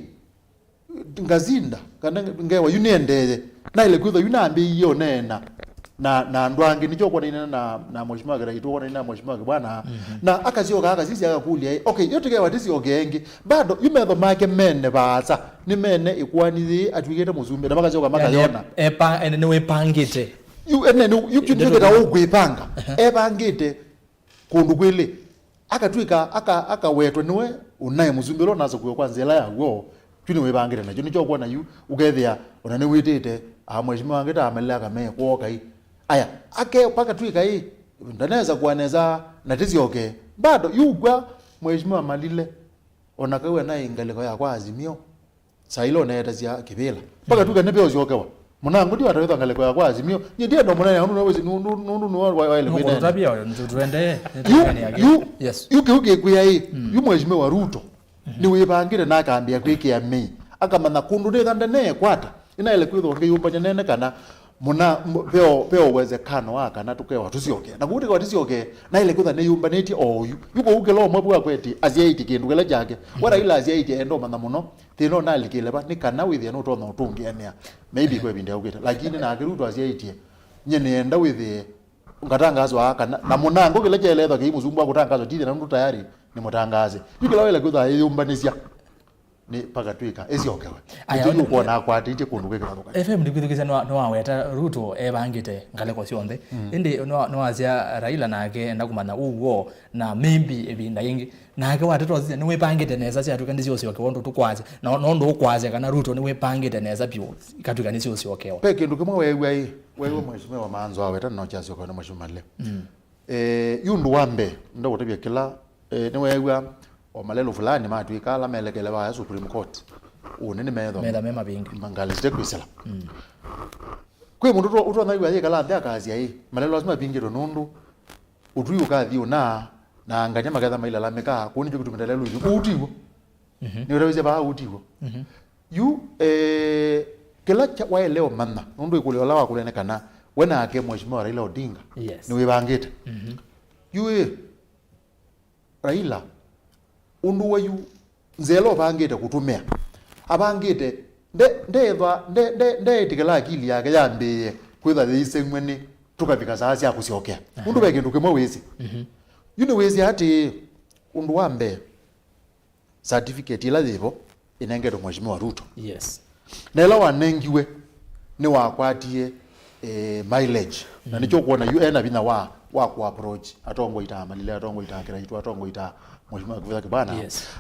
ngazinda kana ngewa yuniendeze na ile kwitho yunambi iyo nena na ndwangi nicho kwa nina na mheshimiwa Garaito kwa nina mheshimiwa bwana na akazioka akazisi akakulia okay yote kwa watisi ogengi bado yumedho make mene baza ni mene ikwani atwigete muzumbe na makazioka makayona ene we pangite you kujuketa ogwepanga ebangite kundu kwile akatwika akawetwa niwe unaye muzumbiro nazo kuyo kwanza ela yawo twini webangire nacho nicho kuona yu ugethia onane witite mheshimiwa wangeta ameleka me kuoka hii aya ake paka twika hii ndaneza kuaneza natizioke bado yugwa mheshimiwa Malile onakawe naye ingaleko ya kwa Azimio sailo neta cia kibila paka twika ne peo ziokewa munangu ndi watawetha ngaleko ya kwa Azimio nyindie ndo munene anu nawezi nunu waile kwenda tabia tuende yes yuke kuya hii yu mheshimiwa wa Ruto ni webangire na akaambia kwikia mei akamana kundu ne thande ne kwata ina ile kwitho ngiyumba nene kana muna peo uwezekano waka na tukewa tusioke na kuti kwa tusioke na ile kwitha ne yumba neti oyu yuko ukelo mwe bwa kweti aziaiti kindu kele jake wala ila aziaiti endo mana muno thino na likile ba ni kana withia no tona utungi enia maybe kwe binde ukita lakini na akiruto aziaiti nyene enda withie ngatangazo aka na munango kile jeletho ke muzumbu akutangazo tithia na mtu tayari ni mutangaze yukilo ile kwitha yumba nisia ni paka twika eziokewe ndio kuona kwa ati kundu kwekera ruka FM ndikuthikisa no waweta Ruto ebangite ngaleko cionthe indi no azia Raila nake enda kumana uwo na maybe ebinda ingi nake watatothia ni wepangite neza cia tuka ndicio cio kewondo tukwaze no ndo ukwaze kana Ruto ni wepangite neza bio ikatuka ndicio cio kewo peke ndu kimwe wewe mheshimiwa wa MAANZO aweta no chacio kwa mheshimiwa Malile yundu wambe ndo gutebia kila ni wewe o malelo fulani matwika la melekele ba Supreme Court unene medho mema bingi mangaliste kwisela kwe mundu utwa iwa ye kala ndia kazi ai malelo lazima bingi nundu utuyu kathi una na anganya magatha maila la meka kuni biku tumendele lu utiwo ni ureweze ba utiwo yu kila cha waeleo manna nundu ikulio la wakulene kana wena ake mheshimiwa Raila Odinga ni webangite yu Raila undu wayu nzelo bangite kutumia abangite nde tikela akili yake yambe kwitha thisengweni tukafika sasa ya kusiokea undu beke ndu kimwe wezi yune wezi ati undu wambe certificate ila thivo inengero mheshimiwa Ruto yes nela wanengiwe ni wakwatie mileage na nicho kuona UN bina wa ku approach atongo ita Malile atongo ita Kiraitu atongo ita mheshimiwa kivutha kibana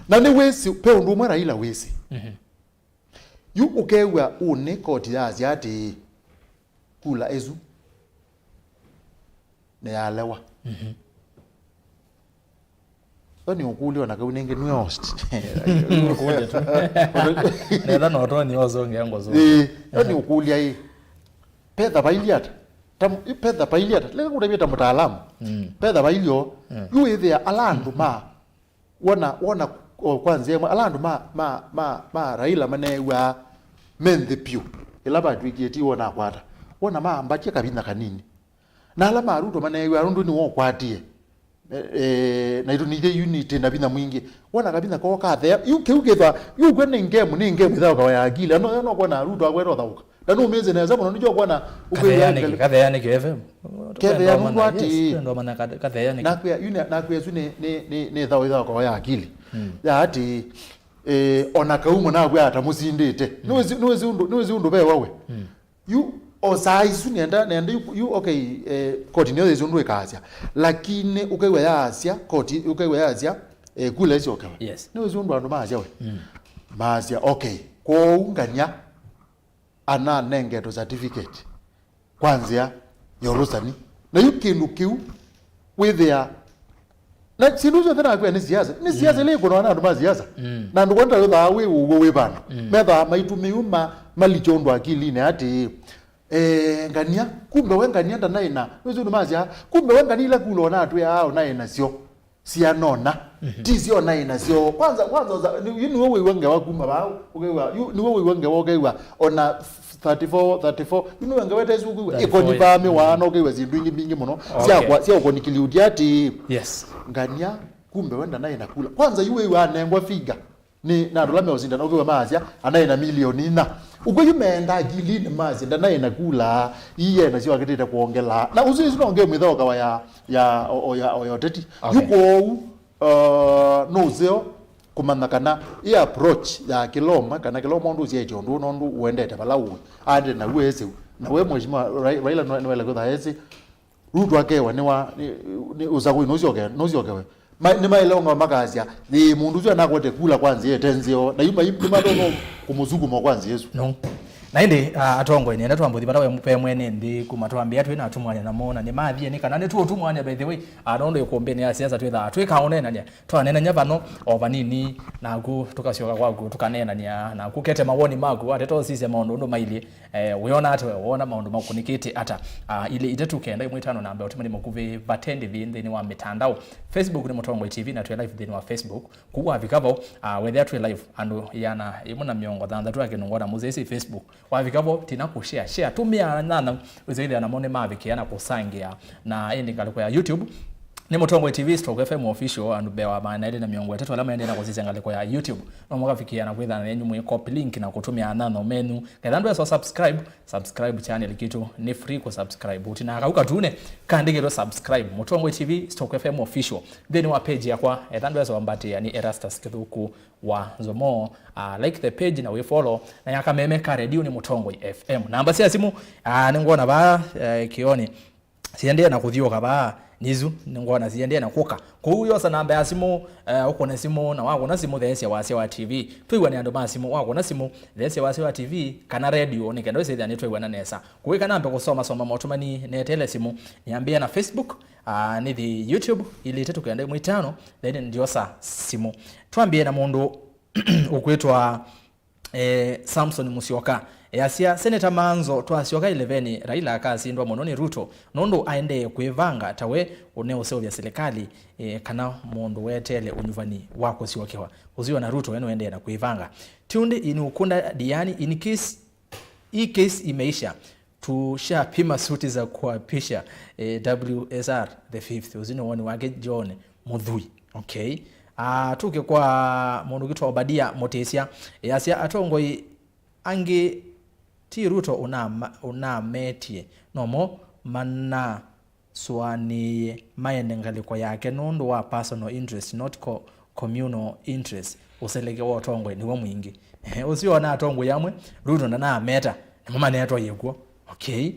na ni wesi pe undu mwe Raila wesi yu ukewa une koti ya ati kula ezu ne yalewa oni ukuli ona kaunenge ni host ukuli tu neda no to ni ozonge ngozo oni ukuli ai pedha bailiata pedha bailiata leka kutabia mutaalamu pedha bailio yu ithia alandu ma wona kwanza alandu ma Raila manewa menthi piu ila batwikieti wona kwata wona ma ambache kabina kanini na ala Ruto manewa rundu ni wo kwatie na ito nije unity na bina mwingi wona kabina ko kathe uketha kwene ngemu itha kwa ya agili no kwa Ruto agwero thauka danu meze na zamu nijo kwa ukwe kathe yani KFM kathe ya mundu ati ndo maana kathe yani na kwa yesu ni itha kwa ya agili ya ati ona kaumo na gwa atamusindite nuwezi undu be wawe you osaisu nenda you okay koti niyo zundu ikasia lakini ukewe ya asia koti ukewe ya asia kula hizo kawa yes nuwezi undu andu maasia we maasia okay ko unganya ana nengeto certificate kwanza yorusani na yukindu kiu with their na sinuzo thana kwa ni siasa ile kuna wana nduma siasa na ndo kwenda wetha we bana metha maitumiyuma malichondo akili ne ati ngania kumbe wengania ndana ina wezo nduma sia kumbe wenganile kulo na atu yao na ina sio sia nona tizio na ina sio kwanza ni wewe wenge wakuma bao ukewa ni wewe wenge wokewa ona 34 wenge wete zuku ikoni ba me wana ukewa zindwingi bingi muno sia ukonikiliudi ati yes ngania kumbe wenda naye nakula kwanza yuwe anengwa figa ni na dolame ozinda na ukewa mazia anaye na milioni na uko yumeenda agilini mazia naye nakula iye na sio akitete kuongela na uzizi nonge mwitho kawa ya UTETI yuko nozeo kumana kana i approach ya kiloma kana kiloma ndu zie jondu nondu uendete balawu ande na wese na we mheshimiwa Raila no wela kutha hezi Ruto akewa ni usagu nozioke we ni mailonga makazia ni mundu zwa nakote kula kwanza yetenzio na yuma madono kumuzugu mo kwanza Yesu no na indi atongo ine ndatwambuthi bata we mupe mwene ndi kumatwambia twi na tumwanya na mona ni mathie ni kana ni tu tumwanya by the way anondo ikombe ni asiasa twitha twikaonena nya twanena nya bano obanini na ku tukacioka kwaku tukanena nya na kukete mawoni maku ateto sisi maondo ndo mailie wiona atwe wona maondo makunikiti ata ile itetu kenda imwe tano namba utimani mukuve batendi thini wa mitandao Facebook ni Mutongo TV na twe live thini wa Facebook kuwa vikavo whether twe live ando yana imuna miongo thanda tu akinongora muzesi Facebook wavikavo tina kushare tumia nana uzaidi anamone mavikiana kusangia na endi ngaliko ya YouTube ni Mutongo TV /FM official and bewa maana ile na miongo tatu alama ende na kuzisa ngaliko ya YouTube no mwakafikiana kwitha na yenyu mwe copy link na kutumia nano menu kadando so subscribe channel kitu ni free ku subscribe utina akauka tune kandike to subscribe Mutongo TV /FM official then wa page yakwa edando so ambati yani Erastus Kithuku wa Zomo like the page na we follow na yakameme ka radio ni Mutongo FM namba cia simu ningona ba kioni siendea na kuthioka ba nizu ngona ziendea na kuka kwa huyo sana namba ya simu uko na simu na wako na simu thesi ya wase wa TV tuigwa ni ando ba simu wako na simu thesi ya wase wa TV kana radio ni kendo sasa ni tuigwa na nesa kuweka namba kusoma motumani ne tele simu niambia na Facebook ni the YouTube ili tetu kenda mwitano then ndio sa simu tuambie na mundu ukwetwa Samson Musyoka yasia Senator MAANZO twasioka 11 Raila akasindwa mononi Ruto nondo aende kuivanga tawe uneo sio vya serikali kana mundu wetele unyuvani wako siokewa uziwa na Ruto wenu ende na kuivanga tunde ini ukunda diani in case case imeisha tushapima suti za kuapisha WSR the 5th uzino woni wake John Mudhui okay tuke kwa mundu kitwa Obadia Motesia yasia atongoi ange ti Ruto una metie nomo mana swani maende ngaliko yake nondo wa personal interest not communal interest useleke wa tongwe ni wa mwingi usiona atongwe yamwe Ruto na meta mama neto yego okay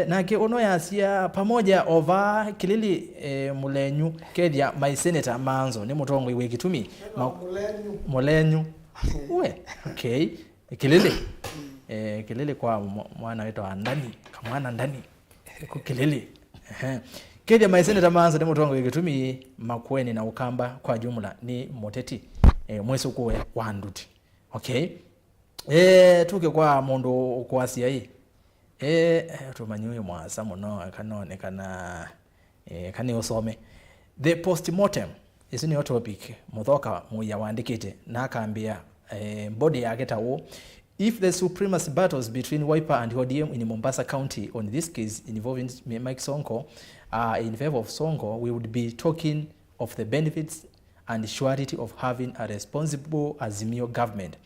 nake ono yasia pamoja over kilili mulenyu kedia my senator MAANZO ni Mutongo iwe kitumi mulenyu we okay kilili kilili kwa mwana wetu ndani kama ndani kilili kedia my senator MAANZO ni Mutongo iwe kitumi MAKUENI na Ukamba kwa jumla ni MUTETI mwesu kuwe wanduti okay tuke kwa mundu kwasia hii tumanyiwe mwasa muno akanone kana kani usome the postmortem is new topic muthoka muya wandikite na akambia body yake tawo if the supremacy battles between Wiper and ODM in Mombasa County on this case involving Mike Sonko in favor of Sonko, we would be talking of the benefits and surety of having a responsible Azimio government.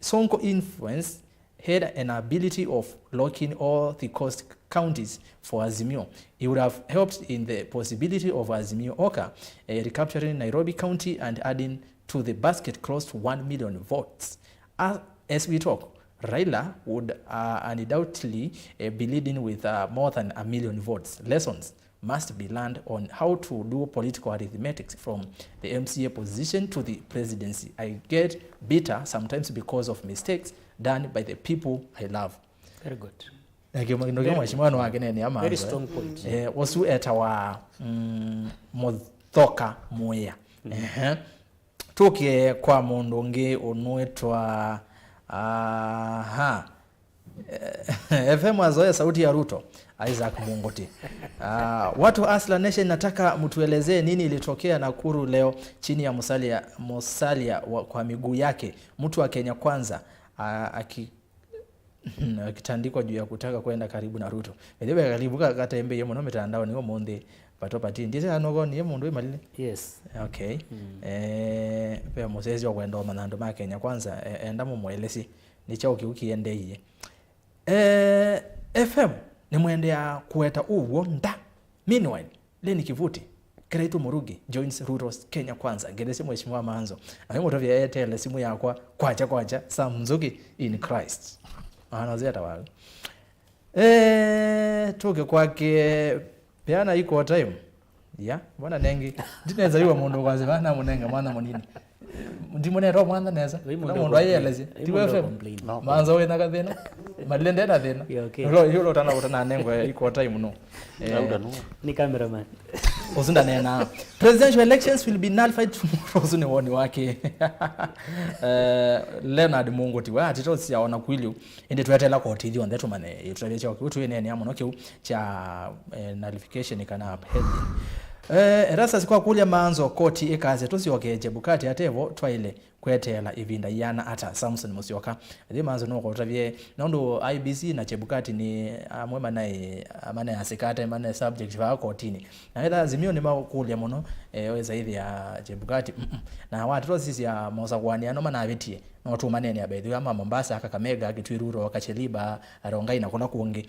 Sonko influence had an ability of locking all the coast counties for Azimio. It would have helped in the possibility of Azimio Oka recapturing Nairobi County and adding to the basket close to 1 million votes. As we talk, Raila would undoubtedly be leading with more than 1 million votes. Lessons must be learned on how to do political arithmetic from the MCA position to the presidency. I get bitter sometimes because of mistakes done by the people I love. Very good. Very strong point. Wasu etawa muthoka muya. Tuke kwa mundu ngi unuetwa FM azoea sauti ya Ruto Isaac Mungoti. Watu Asla Nation nataka mtuelezee nini ilitokea Nakuru leo chini ya Musalia kwa miguu yake mtu wa Kenya kwanza akitandikwa juu ya kutaka kwenda karibu na Ruto. Bebe karibu kata embe yemo no mitandao ni monde patopati ndiye anogo ni mundu Malile. Yes. Okay. Pe Moses wa kwenda manando ma Kenya kwanza enda mu mwelesi nicha ukiende iye. FM ni mwende ya kueta uwo nda. Meanwhile, Leni Kivuti Kretu Murugi joins Ruto's Kenya kwanza. Gedesi mheshimiwa MAANZO. Ayo tovya Airtel simu yakwa kwacha Samzuki in Christ. Anazeta wale. Tuke kwake peana iko time ya bwana nengi ndineza iwa mundu kwaze bana munenga mwana munini ndimone ro mwana neza mundu ayeleze tiwe FM manzo wena kathena malile ndena thena lo tana nengwa iko time no ni cameraman Osunda nena presidential elections will be nullified tomorrow zune woni wake Leonard Mungoti wa atitosi yaona kwilio ende twetela ko TV on that man itwele cha kutu ene amono ke cha nullification kana heading rasa sikwa kulya manzo koti ekaze tusiokeje bukati atevo twaile kwetela ivinda yana ata Samson Musyoka the manzo no ko tavye nondo IBC na chebukati ni amwema naye amana asikata amana subject va kotini na ila azimio ni makulya muno weza hivi ya chebukati na watu sisi ya moza kwani ano mana avitie no tu manene ya bedhi ama Mombasa Kakamega Kitwiruro wakacheliba Rongai na kuna kuonge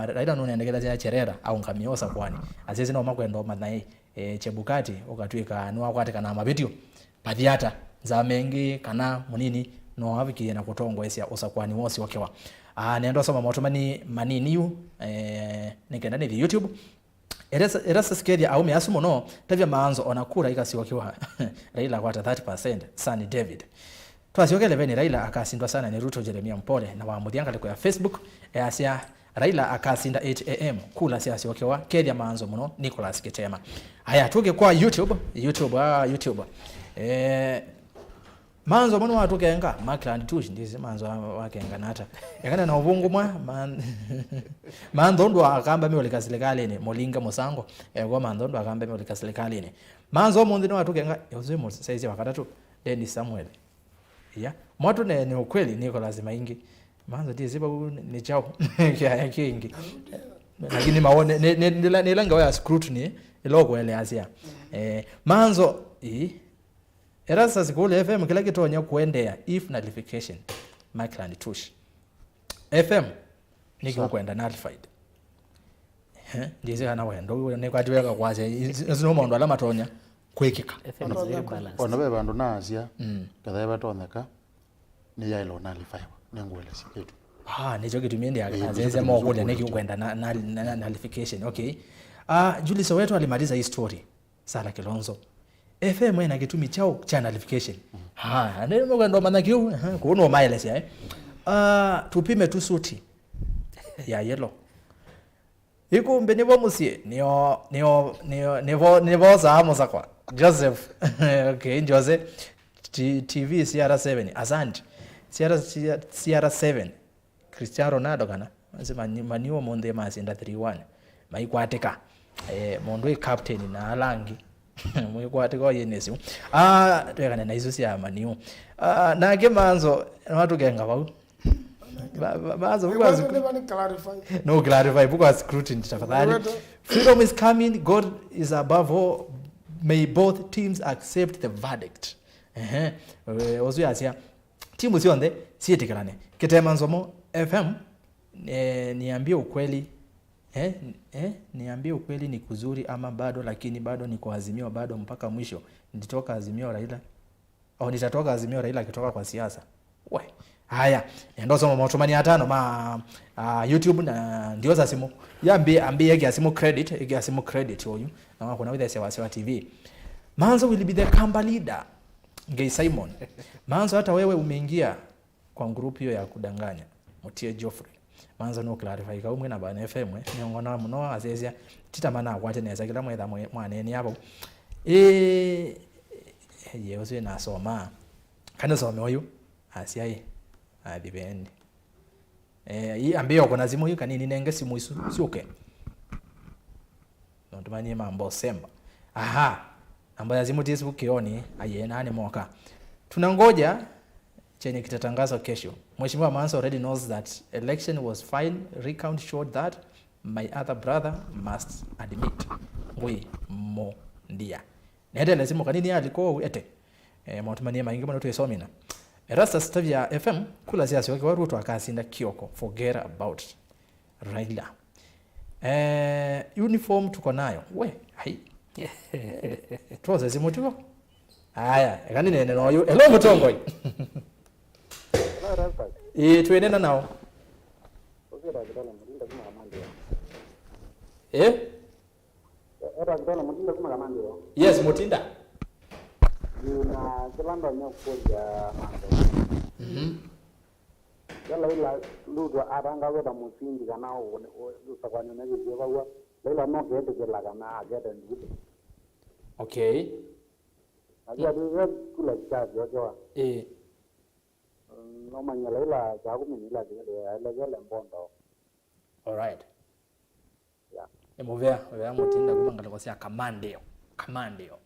Raila no nendekeza ya cherera au ngamiosa kwani azezi no makwendo manai chebukati ukatwika no akwateka na mavideo padhiata za mengi kana munini no haviki na kutongo esi ya osakwani wosi wakewa nendo soma motomani maniniu nikenda ni YouTube erasa skedia au measumo no tavya maanzo onakura ikasi wakewa Raila kwata 30% Sunny David twasiokele veni Raila akasindwa sana ni Ruto Jeremia Mpole na waamudhianga liko ya Facebook asia Raila akasinda 8 am kula siasi wakewa kedia maanzo muno Nicholas Kitema haya tuge kwa YouTube manzo muno watukenga Markland tush ndize manzo wakenga nata yakana na ubungu mwa manzo ndo akamba mi olikasilikali ni molinga musango kwa manzo ndo akamba mi olikasilikali ni manzo mundi no watukenga yozemo saizi wakatatu Dennis Samuel ya mwatu ni ukweli niko lazima ingi manzo ndiziba ni chao ya kingi lakini maone nilanga wa scrutiny iloko ele asia manzo erasa sikule FM kila kitu onya kuendea if nullification Markland tush FM niki kwenda nullified ndize kana wendo ne kwatiweka kwaze zino mondo ala matonya kwekika FM is very balanced ono be bandu na asia kadha batoneka ni yailo nullified nengwele sikitu nicho kitumie ndia azeze mo kule niki kwenda na nullification okay Julie Soweto alimaliza hii story Sala Kilonzo FM ina kitumi chao cha nullification ndio kwenda maana kiu kuono miles ya tupime tu suti ya yellow Ikumbi nibo musie nibo za kwa Joseph okay Jose TV CR7 asante CR7 Cristiano Ronaldo kana anasema maniwa monde masinda 3-1 maikwateka mondo captain na alangi mwikwateka yenesi twekana na izo ya maniwa na ke manzo watu genga bau bazo because no clarify because scrutiny tafadhali freedom is coming God is above all may both teams accept the verdict ozu asia timu sionde sietikalane kitema nzomo FM niambie ukweli niambie ukweli ni kuzuri ama bado lakini bado ni kwa Azimio bado mpaka mwisho nitatoka Azimio Raila au nitatoka Azimio Raila kitoka kwa siasa haya ndio somo motomani 5 YouTube na ndio za simu ambie yake asimu credit huyu na kuna with Siasa TV Manzo will be the Kamba leader Gay Simon Manzo hata wewe umeingia kwa group hiyo ya kudanganya Mutie Geoffrey Manzo no clarify ka umwe na bana FM niongona muno azezia titamana kwate neza kila mwetha mwaneni hapo yezo na soma kana soma huyu asiai adibendi hii ambio kuna zimu hiyo kanini nenge simu isuke ndo tumanie mambo semba ambayo zimu tisibu kioni ayena ni moka tunangoja chenye kitatangazwa kesho Mheshimiwa Manso already knows that election was fine recount showed that my other brother must admit we mo ndia nende lazima kanini alikuwa ete mwatumania maingi mwana tuesomina Rasta Stavia FM kula siasa wake wa Ruto akasinda Kioko forget about Raila uniform tuko nayo we hai tuoze zimotiko haya kani nene no yo hello mutongoi tuenena nao kwa kitona mutinda kuma kamande yo. Yes, Mutinda. Na kilando nyokuja mando. Yala ila ludo aranga weda musindi kana o usakwani na jiwa wa. Ila no gete kila kana agete ndito. Okay. Ajua ni kula chaji yote. No manyala ila chagu minila ile mbondo. All right. Yeah. Emovea Mutinda kumangala kwa sia kamande yo.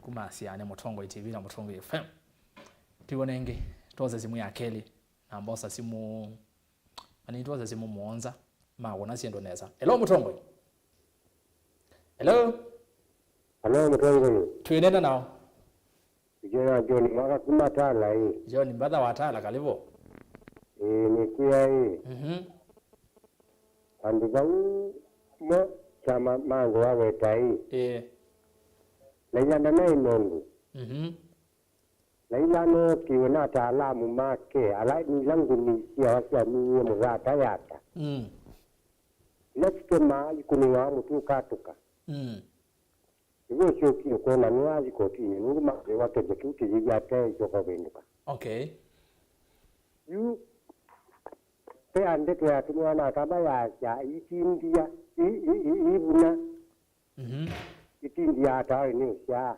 Kuma sia ne Mutongo TV na Mutongo FM. Tiwonenge toza simu ya Kelly na mbosa simu ani toza simu muonza ma wona siendo neza. Hello Mutongo. Hello Mutongo. Tuenenda nao. Joni mara kumatala hii. Joni mbadha watala kalivo. Nikia hii. Andiga mo chama mango wawe tai. Leila na inongu. Leila no kiwena wataalamu make ala ni langu ni sia wasia ni mugata yata. Let's kema ikuniwa mutu katuka. Iwo shoki ko na nwazi ko tini nungu ma wake jekuti jigate joko benduka. Okay. You pe ande ke atumwa na kama ya itindia ibuna. Itindia ta ni sha.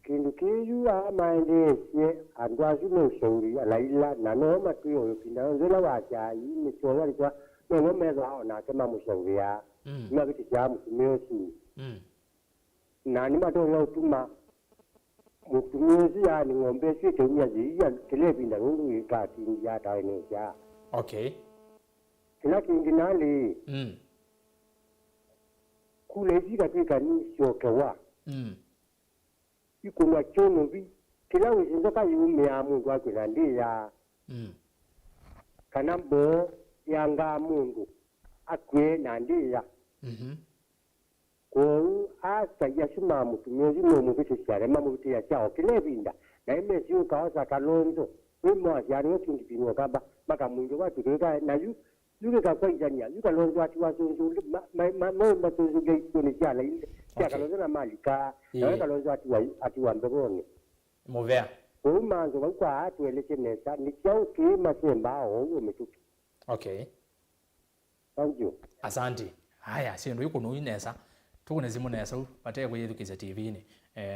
Kindu kiyu amaende sie andwazi no shori alaila na no matuyo kinda nzela wacha ni chowa kwa no meza na kama mushauri na vitu vya mtumiosi na ni matongo utuma mtumiosi ni ngombe sio nyaji ya kelebi na ngungu ikati ya tawenesha. Okay. Kila kinginali kule jika tika ni shokewa ikuna chono bi kila wizindoka yume ya mungu akilandia kanambo yanga mungu akwe nandia ko asa yashuma mutumezi no mubiti share mamuti ya chao kilebinda na imezi ukaosa kalondo wimo asyari okingi pinwa kaba maka mungu watu kika na yuke kakwa ijania yuka londo ati wasunzu masunzu geitoni jala ile kia kalondo na malika na weka londo ati wambegoni Movea MAANZO wakwa atu eleke nesa ni chao kima semba owo metuki. Okay. Thank you. Asante. Haya sindu yuko no inesa tukunezimu nesa pate kwa yethukiza TV ni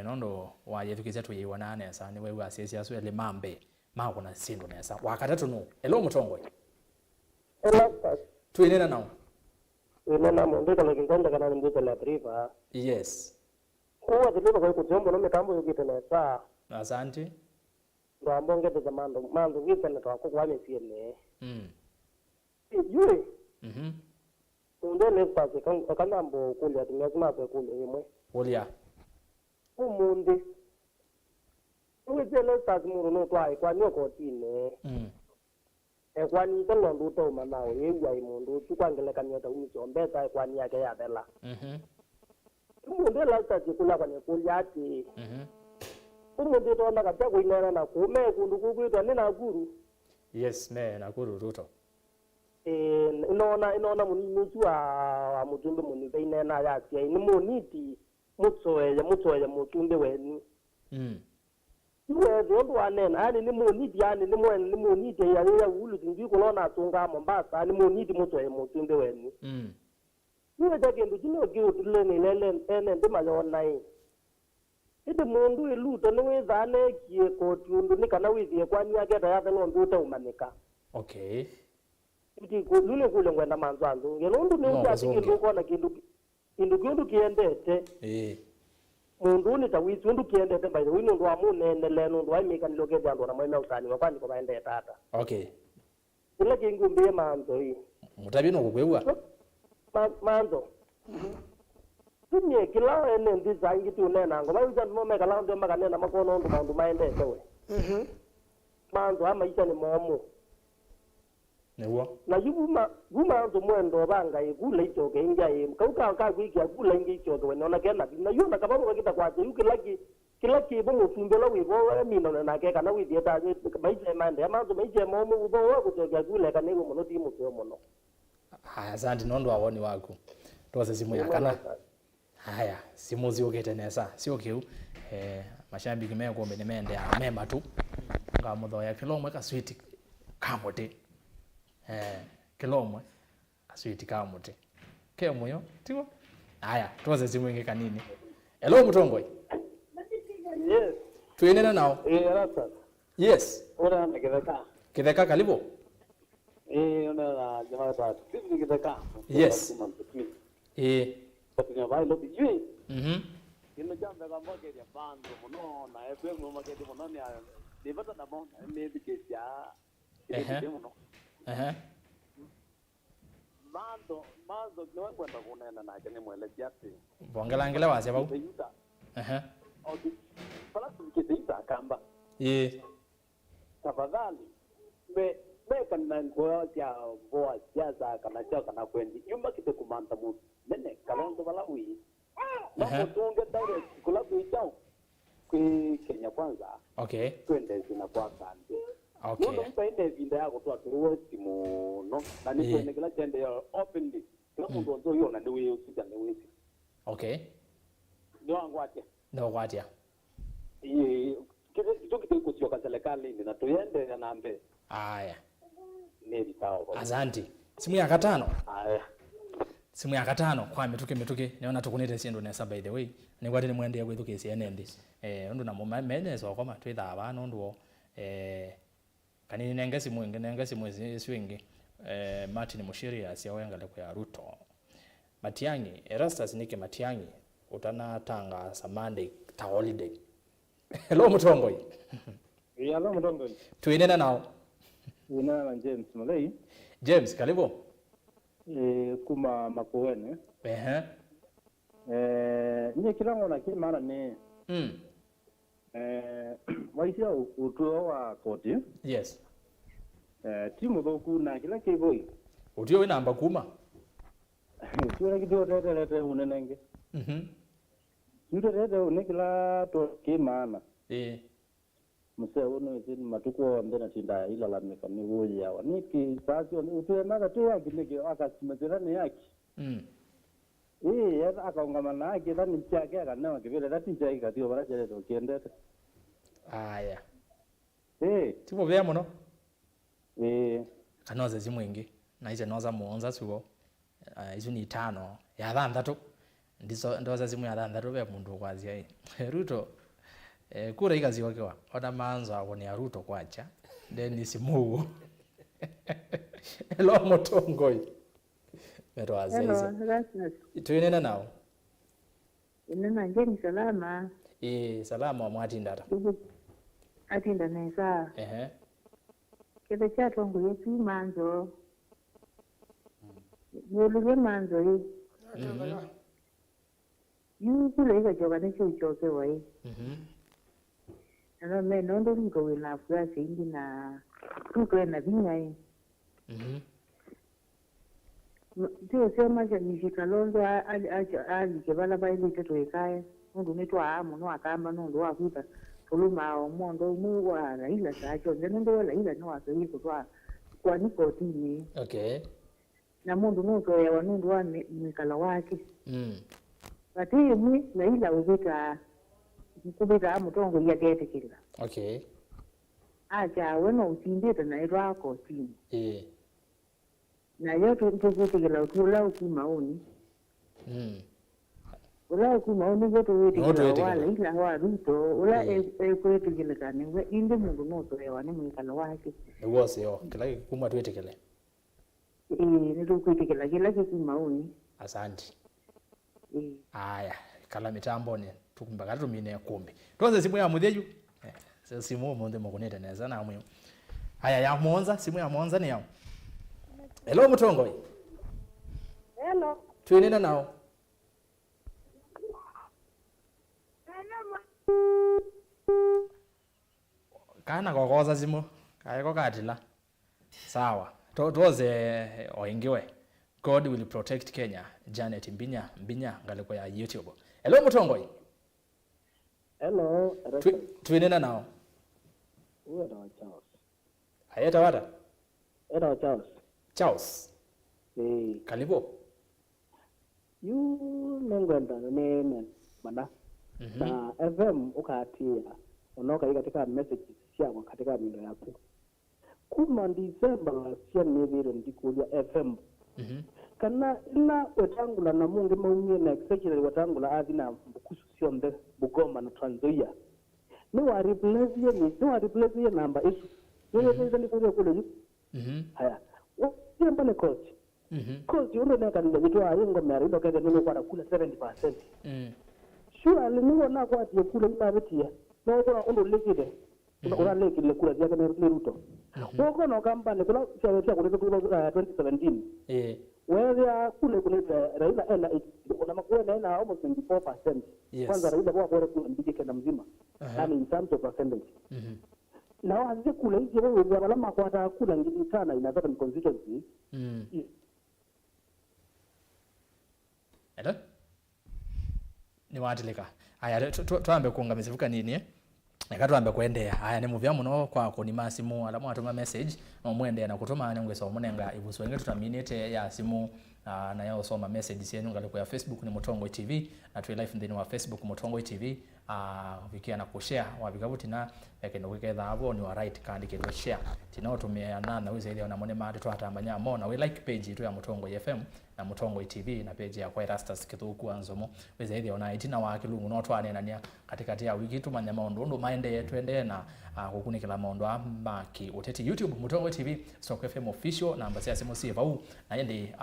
nondo wa yethukiza tuyiwana nesa ni wewe asesi aso ele mambe makona sindu nesa wakatatu no. Hello Mutongo. Hello. Tuinena nao. Inena mundu kana kingonda kana mbuto la priva. Yes. Kwa zilipo kwa kutombo no mekambo yukite nesa. Asante. Ndo ambonge de mando ngita na kwa kwa mesiene. Yule. Unde nepase kana mbo kulia tumezima kwa kulia yemwe. Kulia. Umundi. Uwezele pase muru no twa kwa nyoko tine. Kwani tolo Ruto manao yewa imundu tukwangele kanyota umichombeta kwani yake yadela. Umunde la tati kula kwa kulia ati. Umunde to na kaja kuinana na kume kundu kukwitwa ni na guru. Yes me na guru Ruto. Inona munitu wa mutumbe munibe inena yake ni moniti mutsoye mutumbe weni. Iwe ndo anena ani ni moniti yani ni moniti ya ulu tingi kolona tunga Mombasa ni moniti mutsoye mutumbe weni. Iwe dagendo jino giutule ni lele ene ndima yona ite mundu iluto niwe zane kie ko tundu nikana wizie kwani yake tayari no nduta umanika. Okay. Iti kulule kule ngwenda manzwanzo ngelondu ni ukwati kinduko na kindu kiendete mundu ni tawisi undu kiendete by the way ndu amunene leno ndu aimika niloke byandu na mweme usani wakwani ko baende tata. Okay. Ile kingumbe MAANZO hii mutabino kukwewa MAANZO tunye kila ene ndiza ingi tunena ngo bayuza nome kala ndo makanena makono ndo mandu maende tewe. MAANZO ama icha ni momo. Newo. Na MAANZO mwendo banga ikule ichoke ingia kauka kuikia kula ingi ichoke wenona kena na yona kababu kakita kwache kila kibo mutumbe la wibo mino na keka na widi eta baije mande MAANZO baije momo ubo wako choke kule kanego mono timu sio mono. Asante nondo awoni wako. tuwase simu ya kana haya simu ziokete nesa sio kiu mashabiki meko kombe ni mende mema tu ngamuthoya kilomwe ka sweet kamote kilomwe ka sweet kamote kemoyo tiwo haya tuwase simu ingi kanini hello mutongoi Yes. tuenena nao Rasa. yes Ora na kitheka karibu ona na jamaa ta. Sisi kideka. Yes. Patinga vai lo bijui. Ino jambe ka moke ya bando muno na efe mu maketi muno ni debata na bon me bikesya. Mando no kwenda kunena na kene mwele jati. bongela ngela wase bau Okay. Pala tukita kamba. Tafadhali. Me kana ngoa ya boa siasa kana cha kana kwendi. Yumba kite kumanta mu. Nene kalondo bala wi. Na kutunga tare kula kuitao. Kenya kwanza. Okay. Twende zina kwa kande. Okay. Ndio mpende vinda yako tu atuwe simu no. Na ni kwende kila chende ya openly. Kila mtu ndio yona ndio wewe usijane wewe. Okay. Ndio angwatia. No kwatia. Kitu kuchoka serikali na tuende na nambe. Aya. Ni bitao. Asante. Simu ya katano. Aya. Simu ya katano kwa mituke niona tukunete siendo nesa by the way. Ni kwati ni mwende ya kwithuke CNN undu na mene so koma twitha abana undu kanini nenga simu swingi Martin Mushiri asiawengale kwa Ruto. Matiangi Erastus nike Matiangi utana tanga Monday ta holiday. Hello mutongoi. Hello mutongoi. Tuinena nao. Ina na James Malay. James karibu. Kuma MAKUENI. Nye kilango na kimana ni. Waisia utuo wa koti. Yes. Timu doku na kila kiboi. Utio ina amba kuma. Utio kidio tete unenenge. Ndio tete unekila to kimana. Mse uno isi matuko ndena tinda ila la mekani uji yawa. Niki sasio utio naga tu yaki niki akasimezirani yaki. Akaungamana yaki dhani mchake yaka newa kivile dhati chaki katio barajere to kiendete. Aya. Tipo vya mono? Kanoza zimu ingi. Na hize noza muonza sugo. Isu ni tano. Ya dhandatu. Ndoza zimu ya dhandatu vya mundu kwa zia Ruto. Kura ikazi wakiwa. Ona MAANZO wako ni ya Ruto kwacha. Then simu. Hello mutongoi. Meto azeze. Hello, tuinena nao. Inena njeni salama. Salama wa mwatindata. Atinda nesa. Kede chatongo yesu MAANZO. Nuluge MAANZO hii. Kule ika joga nesho uchoke wa hii. Ano me nondo niko wina fuasi hindi na kuko na Vinya hii. Tio sema cha nishikalondo ali kebala baili teto ikae. Mundu netwa amu no akamba nondo wakuta. Tuluma omondo muwa Raila sacho. Nendo Raila no asoyi kutwa kwa niko tini. Okay. Na mundu nuto ya wanundu wa mikala wake. Bati mwi Raila uzita kubita mutongo ya gete kila. Okay. Acha weno utindete na irwa ko tini. Na yote tukutikila utula ukimaoni. Ula ukimaoni yote wetikila wala ila wa Ruto. Ula kwetikila kani we indi mundu nuto ya wani mikala wake. Uwasi yo. Kila kuma tuwetikile. Nitu kwetikila kila kimaoni. Asante. Aya. Kala mitambo ni tukumbaka tumine kumbi. Tuanze simu ya mutheju. Simu mwonde mwakunete neza na mwiyo. Aya ya mwonza. Simu ya mwonza ni yao. Hello mutongoi. Hello. Tuinena nao. Kana kokoza simu. Kaya kokatila. Sawa. Tuoze oingiwe. God will protect Kenya. Janet Mbinya ngaliko ya YouTube. Hello mutongoi. Hello. Tuinena nao. Uwe na Charles. Hayata wata? Era Charles. Charles. Kalibo. yu nengwenda ne mana na FM ukatia unoka katika messages yako katika mindo yako kuma December sia nevire ndikulia FM kana ina wetangula na mungi maumie na executive wetangula adina bukusu siombe Bugoma na Trans Nzoia ni wa replace ye number isu ni kule haya yamba ne coach coach yule na kanisa jitu ayingo mari ndo kende nilo kwa kula 70% sure aliniwa na kwa ati kula ina betia no kwa ndo lekide una lekide kula zake na Ruto woko no kampani kula cha kule 2017 wewe kule Raila ela kuna MAKUENI na almost 24%. Kwanza Raila kwa kule mbike na mzima. Yani in terms of percentage. Na waanze kule hivi wewe alama kwa atakula ngini sana inazata ni constituency. Ela? Ni watilika. Aya tuambe kuungamizivuka nini Ekatuambe kuendea haya ni muvya muno kwa kunima simu alamu atuma message omwende na kutuma nyongwe so munenga ibuswenge tutaminete ya simu na yao soma message yenu ngale kwa Facebook ni Mutongo TV na tu live ndini wa Facebook Mutongo TV vikia na kushare wabikabuti na ekeno kweketha abo ni wa right kandi ke share tinao tumia na wize ile na mone mate twatambanya mo na we like page tu ya Mutongo FM na Mutongo TV na page ya kwa Rastas kithuku anzomo wize ile ona itina wa kilungu no twanenania katikati ya wiki tumanya maondo ndo maende twende na kukunikila maondo ambaki uteti YouTube Mutongo TV Stock FM official na mbasi ya simu siva na yende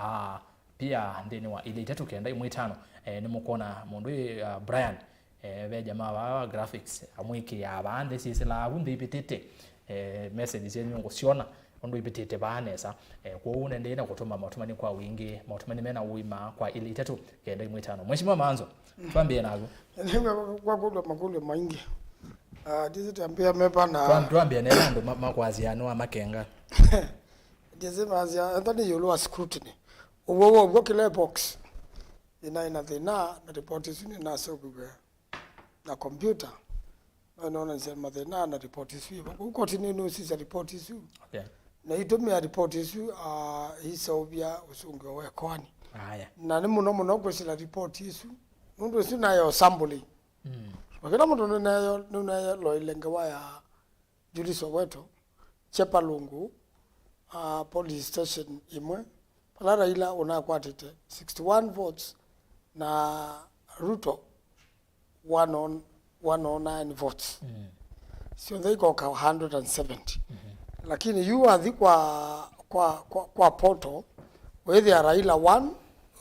pia ndeni wa ile itatu kenda imwitano ni mukona mundu Brian be jamaa wa graphics amwiki ya bande sisi la bundi bitete message yenu ngosiona ndo ibitete banesa kwa unende na kutuma matumani kwa wingi matumani mena uima kwa ile itatu kenda imwitano mheshimiwa MAANZO tuambie nago kwa kula makule maingi dizi tambia mepa na tuambie nendo makwaziano amakenga dizi mazia ndani yolo scrutiny uwo kile box ina thina na report isini na sokuwe na computer naona nisema thina na report isini uko tineno sisi report isini na itumia report isini hisobia usunge we kwani haya na ni muno kwesila report isini ndo sina yo sample wakina mtu nayo loilenga waya juliso wetu Chepalungu police station imwe pala Raila unakwatite 61 votes na Ruto 109 votes so they go 170 lakini you are kwa poto whether Raila 1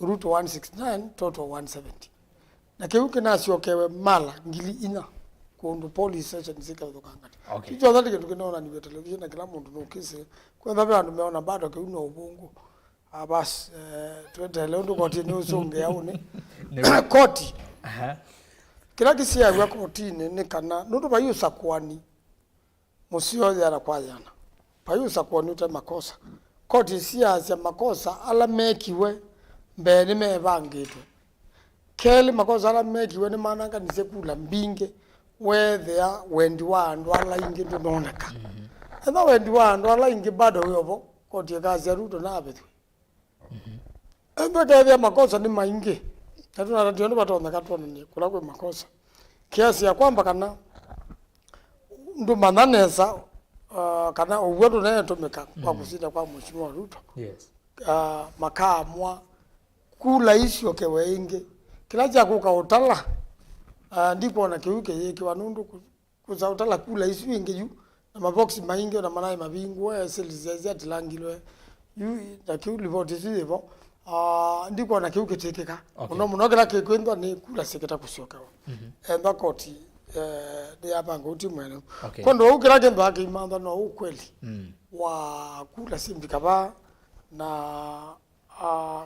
Ruto 169 total 170 na kiuke nasio kewe mala ngili ina kundu police station zika dokangati kitu adali kitu kinaona ni television na kila mtu nokise kwa sababu andu meona bado kiuno ubungu bas twende leo ndo koti ni usonge au ni koti kila kisia ya kotini ni kana ndo bayusa kwani musio ya kwayana bayusa kwani uta makosa koti siasa makosa ala mekiwe mbele mebangitwe kele makosa ala mekiwe ni mananga nisekula mbinge whether wendi wandu ala ingi ndo noneka eba wendi wandu ala ingi bado yobo koti kazi ya Ruto na abetwe ebe kaya makosa ni maingi tatuna radio ndo batonda katona ni kula kwa makosa kiasi ya kwamba kana ndo mananeza kana uwedo naye tumeka kwa kusida kwa mheshimiwa Ruto makamwa kula isio kewe ingi kila cha kuka utala ndipo na kiuke yeke wanundu kuza utala kula isio ingi yu na maboksi maingi na manai mabingu selizia tilangilwe yu na kiuli vote zivo ndiko na kiuke tekeka muno kila kekwendwa ni kula seketa kusioka enda koti de abango timwene kondo ukira kendo akimanda no ukweli wa kula simbikaba na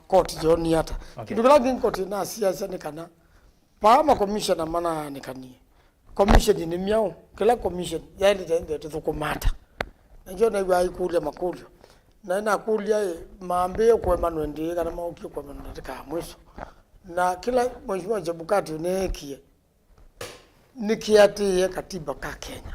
koti joni hata kitu kila koti na siasa ni kana pa commission mana ni kani commission ni miao kila commission yaende tende tukumata njo na iwa ikule makulio na ina kulia maambie kwa manwende kana mauki kwa manwende ka mwisho na kila mheshimiwa Chebukati unekie nikiati katiba ka Kenya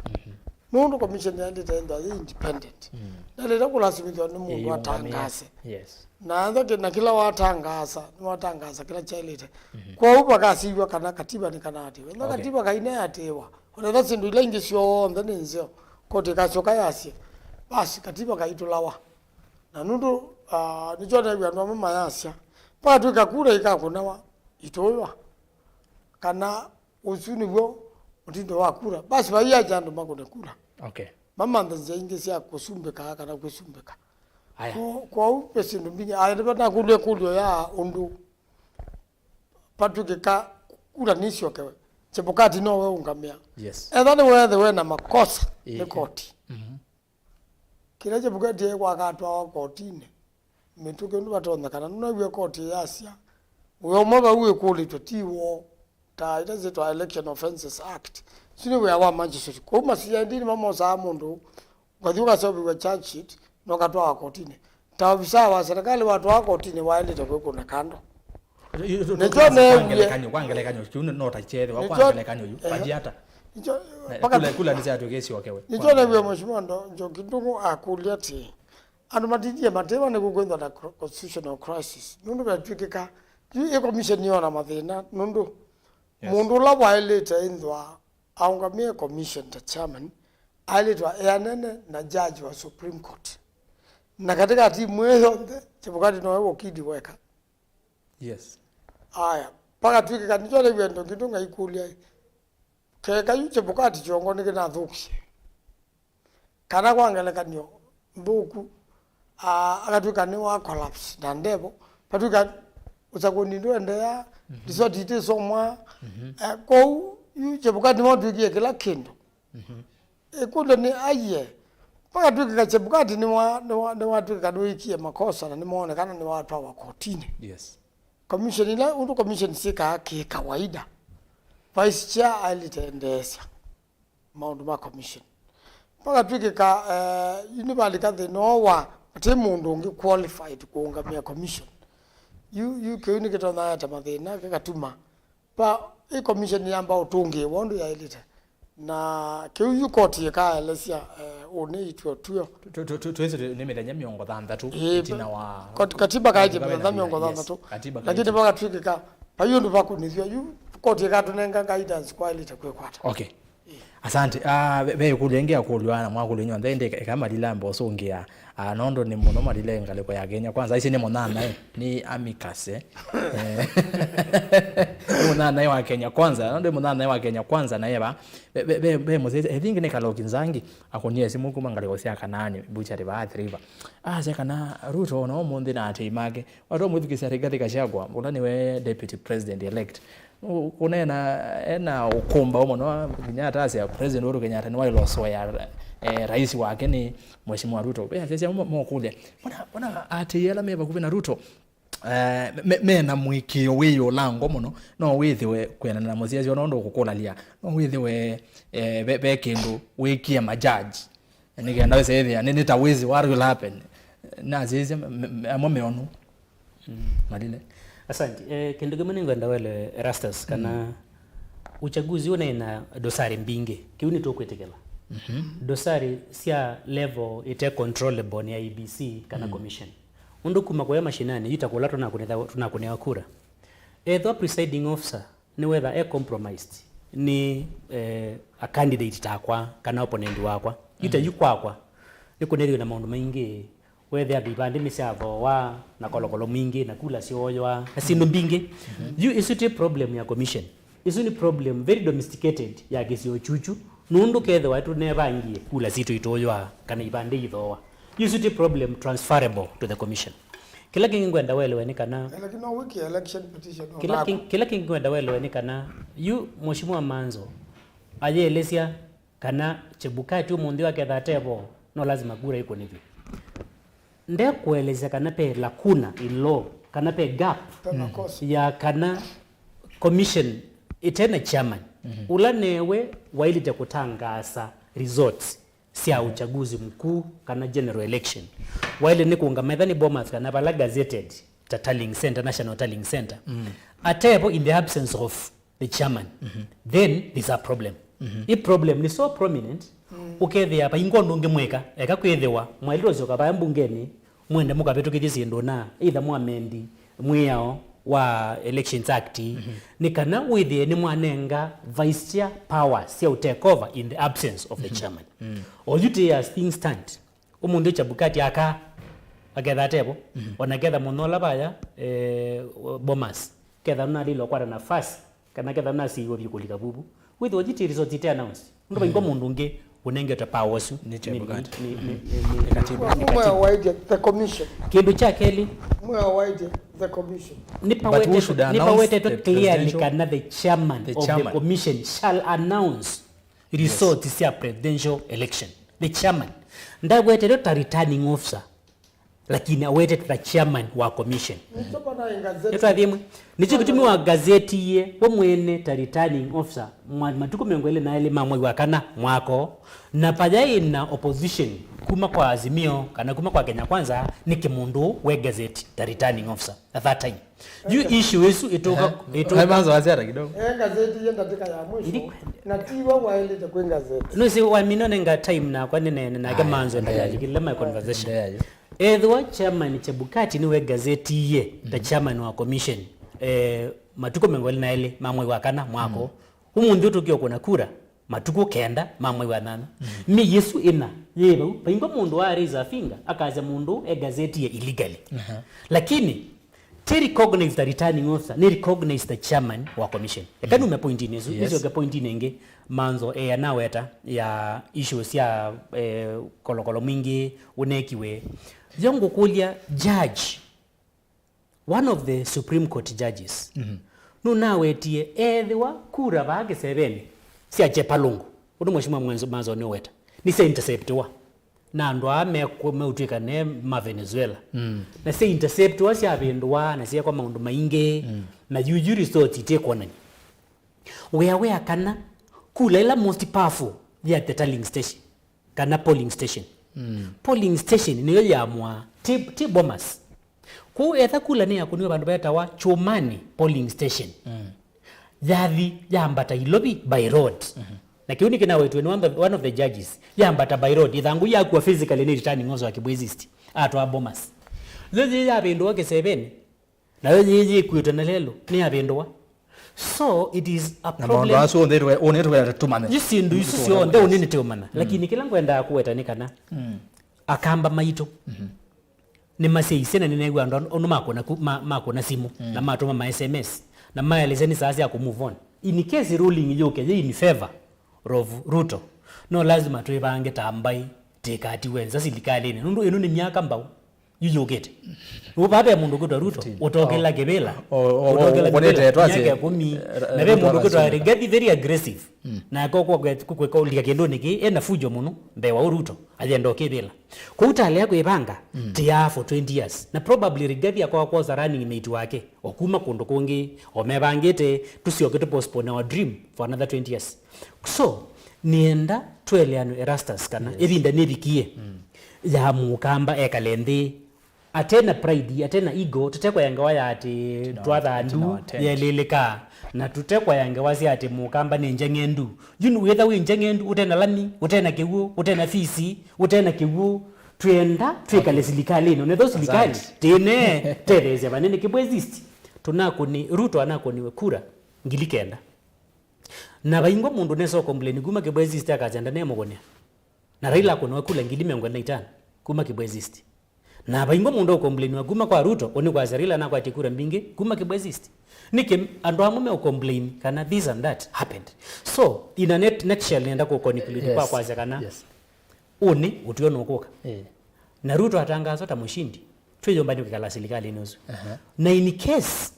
nundu commission yalitaenda independent na leta kulasimithwa ni mundu atangase yes na ndoke na kila watangaza kila chailete kwa upa kasiwa kana katiba ni kanati na katiba kaine yatewa ona sindu ile ingi sio ndani nzio kote kachoka yasi basi katiba kaitulawa na nundu nichona bya ndo mama yasya pa tu kakura ikakunawa itoywa kana usuni bwo mutindo wa kura basi baiya jandu makone kura okay mama ndanze ingi sia kusumbeka kana kusumbeka aya kwa upesindu mbingi ayana kulio ya undu patuke ka kura nisio kewe chepokati no we ungamia yes ethane we na makosa ni koti kila chepokati kwa katwa kotine mituke ndu batonda kana nunabye koti yasia we omoba uwe kulitwa tiwo ta ita zeto Election Offences Act sini we awa magistrate ko masiya ndini mamosa amundu ngathuka sobi wa charge sheet no katwa kotine ta ofisa wa serikali watu wa kotine waende kuna kando kwangelekanyo kiuno nota chere wa kwangelekanyo yu pajiata kula nisi atogesi wakewe nichone byo mheshimiwa ndo njo kitungu akuliati anu matidie matema ne kukwenda na constitutional crisis nundu batwikika yu commission yona mathina nundu mundu la waileta indwa aungamie commission the chairman ailitwa yanene na judge wa Supreme Court na katika timu hiyo chepokati no wewe kidi weka yes aya paka twike kanijole bwendo kitunga ikulia keka yu chepokati chongo nikina thuki kana kwangele kanyo thuku akatwika ni wa collapse na ndebo patwika usakoni ndo ya disodite somwa ko yu chepokati mo twikie kila kindu ekulo ni aye paka twika chepokati ni wa twika doikie makosa na nimeona kana ni watu wa kotini yes commission ila undu commission sika kawaida vice chair alitaendesha maundu ma commission paka twike ka unibalika the nowa ate mundu ngi qualified kuungamia commission you keuni kitona ya tamathina kakatuma pa i commission yamba utungi wondu ya elite na keu yu koti ka elesia one itwa tuyo tuweze nemedanya miongo thanthatu tina wa katiba kaje miongo miongo thanthatu lakini paka twike ka payundu pako nithio yu koti ka tunenga guidance kwa elite kwekwata okay asante be kulengea kulwana mwakulu nyo ndende kama lilambo songia nondo ni muno malile ngaleko ya Kenya kwanza isi ni monana ni amikase monana wa Kenya kwanza nondo monana wa Kenya kwanza na yeba be muzeze ethingi ne kaloki nzangi akonie simu kuma ngaleko sia kanani buchari ba river ase kana Ruto no mundi na atimage watu muthikisa Rigathi Gachagua ulani we deputy president elect kuna ukomba umono Vinya atase president Uhuru Kenyatta ni wale soya rais wake ni mheshimiwa Ruto sasa mokule bona atiyela meba kubena Ruto mena mwikio weyo lango muno no withiwe kwena na muziazi onondo kukulalia no withiwe bekindu wikia majaji nigenda wese ethia nini tawizi what will happen na zizi amomeonu malile asante kindu gimani ngenda wele Erastus kana uchaguzi una ina dosari mbinge kiuni to kwetekela dosari sia level ite controllable ni IBC kana commission undu kuma kwa mashinani yitakola tunakunea kura the presiding officer ni whether compromised ni a candidate takwa kana opponent wakwa yukwakwa nikunelio na maundu maingi whether abibande misavo wa na kolokolo mingi na kula sioywa asino mbingi you isute problem ya commission isuni problem very domesticated ya gesio chuchu nundu kethe watu ne bangie kula zito itoywa kana ibande ithowa isute problem transferable to the commission kila kingwenda welewe ni kana lakini no wiki election petition kila kingwenda welewe ni kana yu mheshimiwa MAANZO ayeelesia kana chebukati umundi wake thatebo no lazima kura iko nivyo nde kueleza kana pe lacuna in law kana pe gap ya kana commission itene chairman ulanewe wailite kutangasa results sia uchaguzi mkuu kana general election waile ni kuungamethani Bomas kana bala gazetted Tallying Center National Tallying Center atebo in the absence of the chairman then there's a problem I problem ni so prominent ukethia apa ingondo ngemweka eka kwethiwa mwaliro cio kaba mbungeni mwende mukabetu kithindo na either mwamendi mwiyao wa Elections Act ni kana withie ni mwanenga vice chair power cia take over in the absence of the chairman. Or you as things stand umundu chabukati aka agetha tebo onaketha munola baya bomas ketha nalilo kwa nafasi kana ketha nasi iwo bikulika bubu with ojiti result ite announce ndo ingo mundu nge unengeta powers ni chabukati the commission kindu cha keli the commission nipa wete to clearly kana the chairman of the commission shall announce results ya presidential election. The chairman ndawete to returning officer lakini awete the chairman wa commission. Nicho bitumi wa gazeti ye omwene ta returning officer matuko mengwele na ile mamwe wakana mwako na pajai na opposition kuma kwa Azimio kana kuma kwa Kenya Kwanza ni kimundu we gazeti ta returning officer at that time. You issue isu itoka MAANZO wazera kidogo. Gazeti yenda tika ya mwisho na tiwa waende kwa gazeti. No si wa minonenga time na kwa nene na MAANZO ndayaji kile my conversation. Edwa chairman Chebukati ni we gazeti ye the chairman wa commission matuko mengwele na ile mamwe wakana mwako umundu tukio kuna kura matuko kenda mamwe wanana mi yesu ina yeba paingo mundu wa raise finger akaza mundu gazeti ye illegally lakini te recognize the returning officer ni recognize the chairman wa commission yakani umepoint in hizo ga point nenge MAANZO anaweta ya issues ya kolokolo mingi unekiwe yangu kulia judge one of the Supreme Court judges nuna wetie edhiwa kura bage 7 sia chepalungu udu mheshimiwa MAANZO ni weta ni se interceptwa na ndo ameutika ne ma Venezuela na se interceptwa sia bindwa na sia kwa maundu mainge na juju resort itekwa nani we kana kula ila most powerful ya the tallying station kana polling station polling station niyo yamwa ti bomas ku etha kula ni yakuniwa bandu beta wa Chumani polling station yathi yambata ilobi by road na kiuni kina wetu ni one of the judges yambata by road ithangu yakuwa physically ni returning officer wa KIBWEZI atwa bomas zozi ya bindu ke 7 na yoji kuitana lelo ni abindwa. So it is a problem. Na so they were tumana. Yisindu yisio ndio nini teomana. Lakini kila ngwenda kuweta kana. Akamba maito. Ni maseisena ninegwa ndo ono mako na simu na matoma ma SMS na maelezeni sasa ya ku move on. In case ruling yoke ye in favor of Ruto. No lazima tuibange tambai tekati wenza silikali ni ndo eno ni miaka mbao. You get it. Ubabe mundu kutwa Ruto utokela kebela utokela kebela yake kumi na be mundu kutwa get very aggressive na kwa ulia kendo niki ena fujo muno mbe wa Ruto agenda kebela kwa utale yako ibanga tia for 20 years na probably regadi kwa running mate wake okuma kondo konge omebangete tusioke to postpone our dream for another 20 years so nienda tweliano Erastus kana ebinda nebikie ya mukamba ekalende atena pride atena ego tutekwa yangawa ya ati twatha andu yeleleka na tutekwa yangawa si ati mukamba nenjengendu yunu wetha we njengendu utena lami utena kiwu utena fisi utena kiwu twenda twekale silikali no nedo silikali tene tereze banene KIBWEZI tunako ni Ruto anako ni kura ngilikenda na bayingo mundu neso complain guma KIBWEZI akajanda ne mogonya na Raila kono kula ngilime ngwenda itana kuma KIBWEZI na bayingo mundu complain guma kwa Ruto oni kwa Raila na kwa tikura mbinge kuma KIBWEZI nike ando amume complain kana this and that happened so in a nutshell nenda ko conclude kwa kana oni utiona ukoka na Ruto atangazo tamushindi twejo mbani kala serikali nusu na in case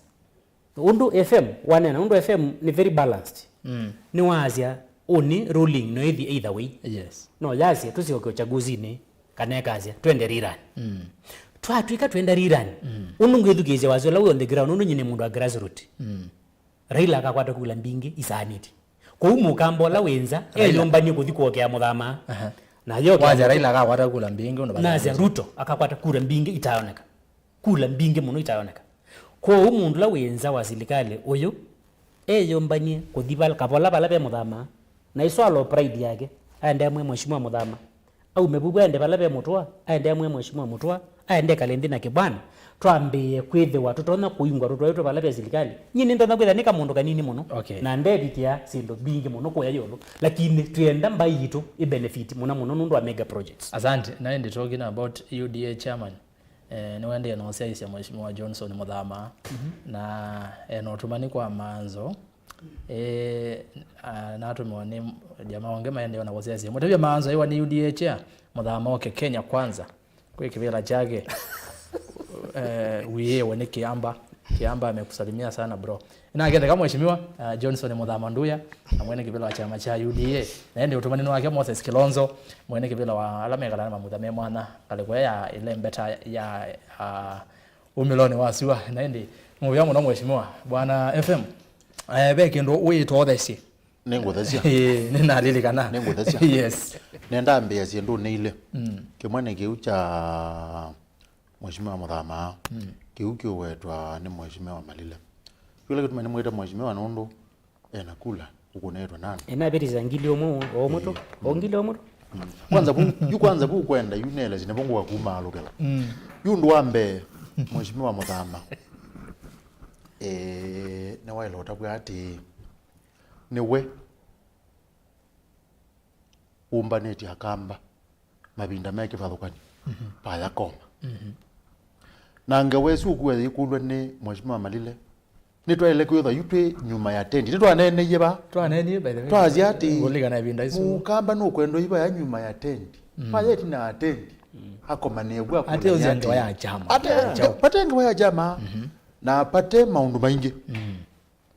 Undu FM wanena Undu FM ni very balanced ni wazia oni ruling no either way no lazia tusio uchaguzi ni kana kazi twende rirani twatwika twenda rirani unungethukeze wazo lawo on the ground ununyine mundu wa grassroots Raila akakwata kula mbingi isaniti ko umukambo la wenza eyombani kuthiko kya muthama na yoke waza Raila akakwata kula mbingi ndo na Ruto akakwata kula mbingi itaoneka kula mbingi muno itaoneka ko umundu la wenza wa serikali oyo eyombani kuthibal kabola bala be muthama na iswalo pride yake aende amwe mheshimiwa Muthama au mebubu aende balabe mutwa aende amwe mheshimiwa mutwa aende Kalendi na Kibwana twambie kwithe watu tona kuingwa ruto yetu balabe serikali nyini ndo nakwitha nika mundu kanini muno na ndebitia sindo bingi muno kwa yolo lakini tuenda mbai yitu i benefit muno nundu wa mega projects. Asante. Na ndi talking about UDA chairman ni wende no siasa mheshimiwa Johnson Muthama na no tumani kwa MAANZO na tumone jamaa wange maende na siasa mutavya MAANZO iwa ni UDA chair Muthama oke Kenya kwanza kwa kivela chake wiye wene Kiamba amekusalimia sana bro. Na kete kama mheshimiwa Johnson Muthama Nduya na mwene kivela wa chama cha UDA na ndio utumani wake Moses Kilonzo mwene kivela wa alameka na Muthame mwana kale kwa ya ile mbeta ya umiloni wasiwa na ndi mubya muno mheshimiwa bwana FM beke ndo wito thesi nengothesia nina lilikana nengothesia yes nenda mbia sindu neile kimwane kiucha mheshimiwa Muthama kiukio wetwa ni mheshimiwa Malile yule kitu mwita mheshimiwa Nundu nakula ukunetwa nani enabiri zangili omoto ongili omoto kwanza kwenda yunele zinebongo wa kumalo kala yundu wambe mheshimiwa Muthama na wailota bwati niwe umbaneti akamba mabinda meke fathukani paya koma na ngawesi ukuwe ikulwe ni mheshimiwa Malile nitwaile kuyotha yutwe nyuma ya tendi nitwanene yeba twanene by the way twaziati uligana binda isu mukamba no kwendo iba ya nyuma ya tendi paya tina tendi akoma negwa ate uzendo ya chama ate ngwa ya jama na pate maundu maingi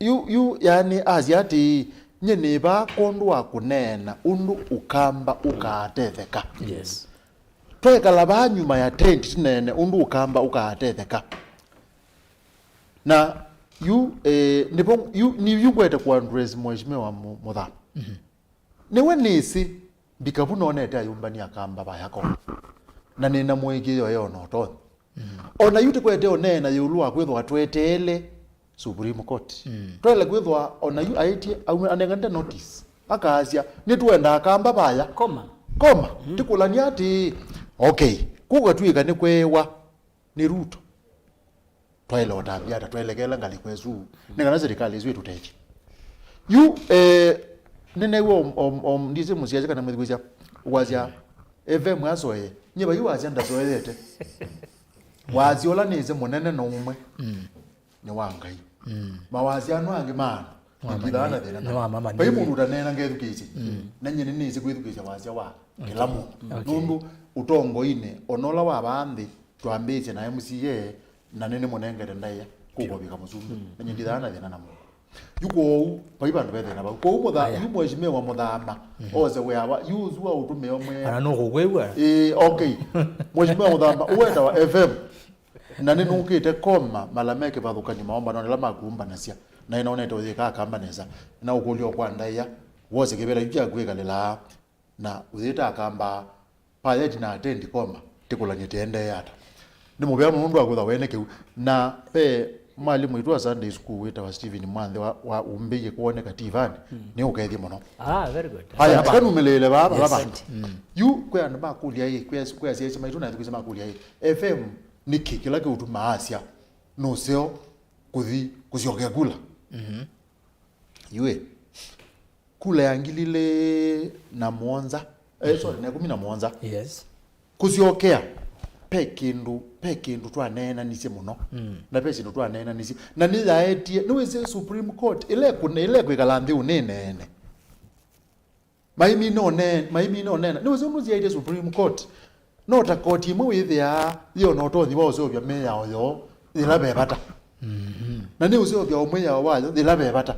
you yani aziati nyene ba kondo akunena undu ukamba ukatetheka yes twekala ba nyuma ya tendi tinene undu ukamba ukatetheka na ni yugwete kwa address mheshimiwa Muthama niwe nisi bikabu nonete ayumbani akamba ba yako na nina mwegi yo no to ona yuti kwete onena yulu akwethwa twetele Supreme Court twele kwethwa ona yu aiti anenganda notice akasia nitwenda akamba baya koma tikulani ati okay kuga twika ni kwewa ni Ruto twele otambia twelekela ngali kwezu ningana serikali zwe tuteje yu nene wo ndize musiaje kana mwezi wazia eve mwasoye nyeba yu wazia ndasoyete wazi ola nize munene no umwe ni wangai mawazi anu ange mana ngidana thena no mama pai mundu tanena ngethukici na nyene nize kwithukica wazi wa kila mundu nundu utongo ine onola wa bandi twambice na MCA na nene munengere ndaya kugobika muzungu na nyindi thana thena namo yuko pai bandu bethena ba ko umutha yu mheshimiwa Muthama oze we aba yuzu wa utume omwe ana no kugwewa okay mheshimiwa Muthama uwenda wa FM na nene ukite koma malameke bathukani maomba no la makumba nasia na inaoneta uthika akamba neza na ukulio kwa ndaya wose kibela yuja gwekalela na uthita akamba payeti na atendi koma tikulanye tende yata ni mubya mundu akutha wene kiu na pe mwalimu itwa Sunday school wita wa Stephen Mwanthe wa umbige kuoneka tivani ni ukethi muno very good aya kanu melele baba yu kwa ndo makulia hii kwa siasa maitu na tukisema makulia hii FM ni kikila ke utuma asia no seo kuziokea kula yue kula yangilile na Mwanza sorry na 10 na Mwanza yes kuziokea pekindu twanena nisi muno na pesi ndo twanena nisi na nizaetie niwese Supreme Court ile kwikala nthi unene maimi no nena niwese unuziaite Supreme Court no ta court imwe withia yo no to thi bozo bya meya oyo ilabe bata na ni usio bya omweya wayo ilabe bata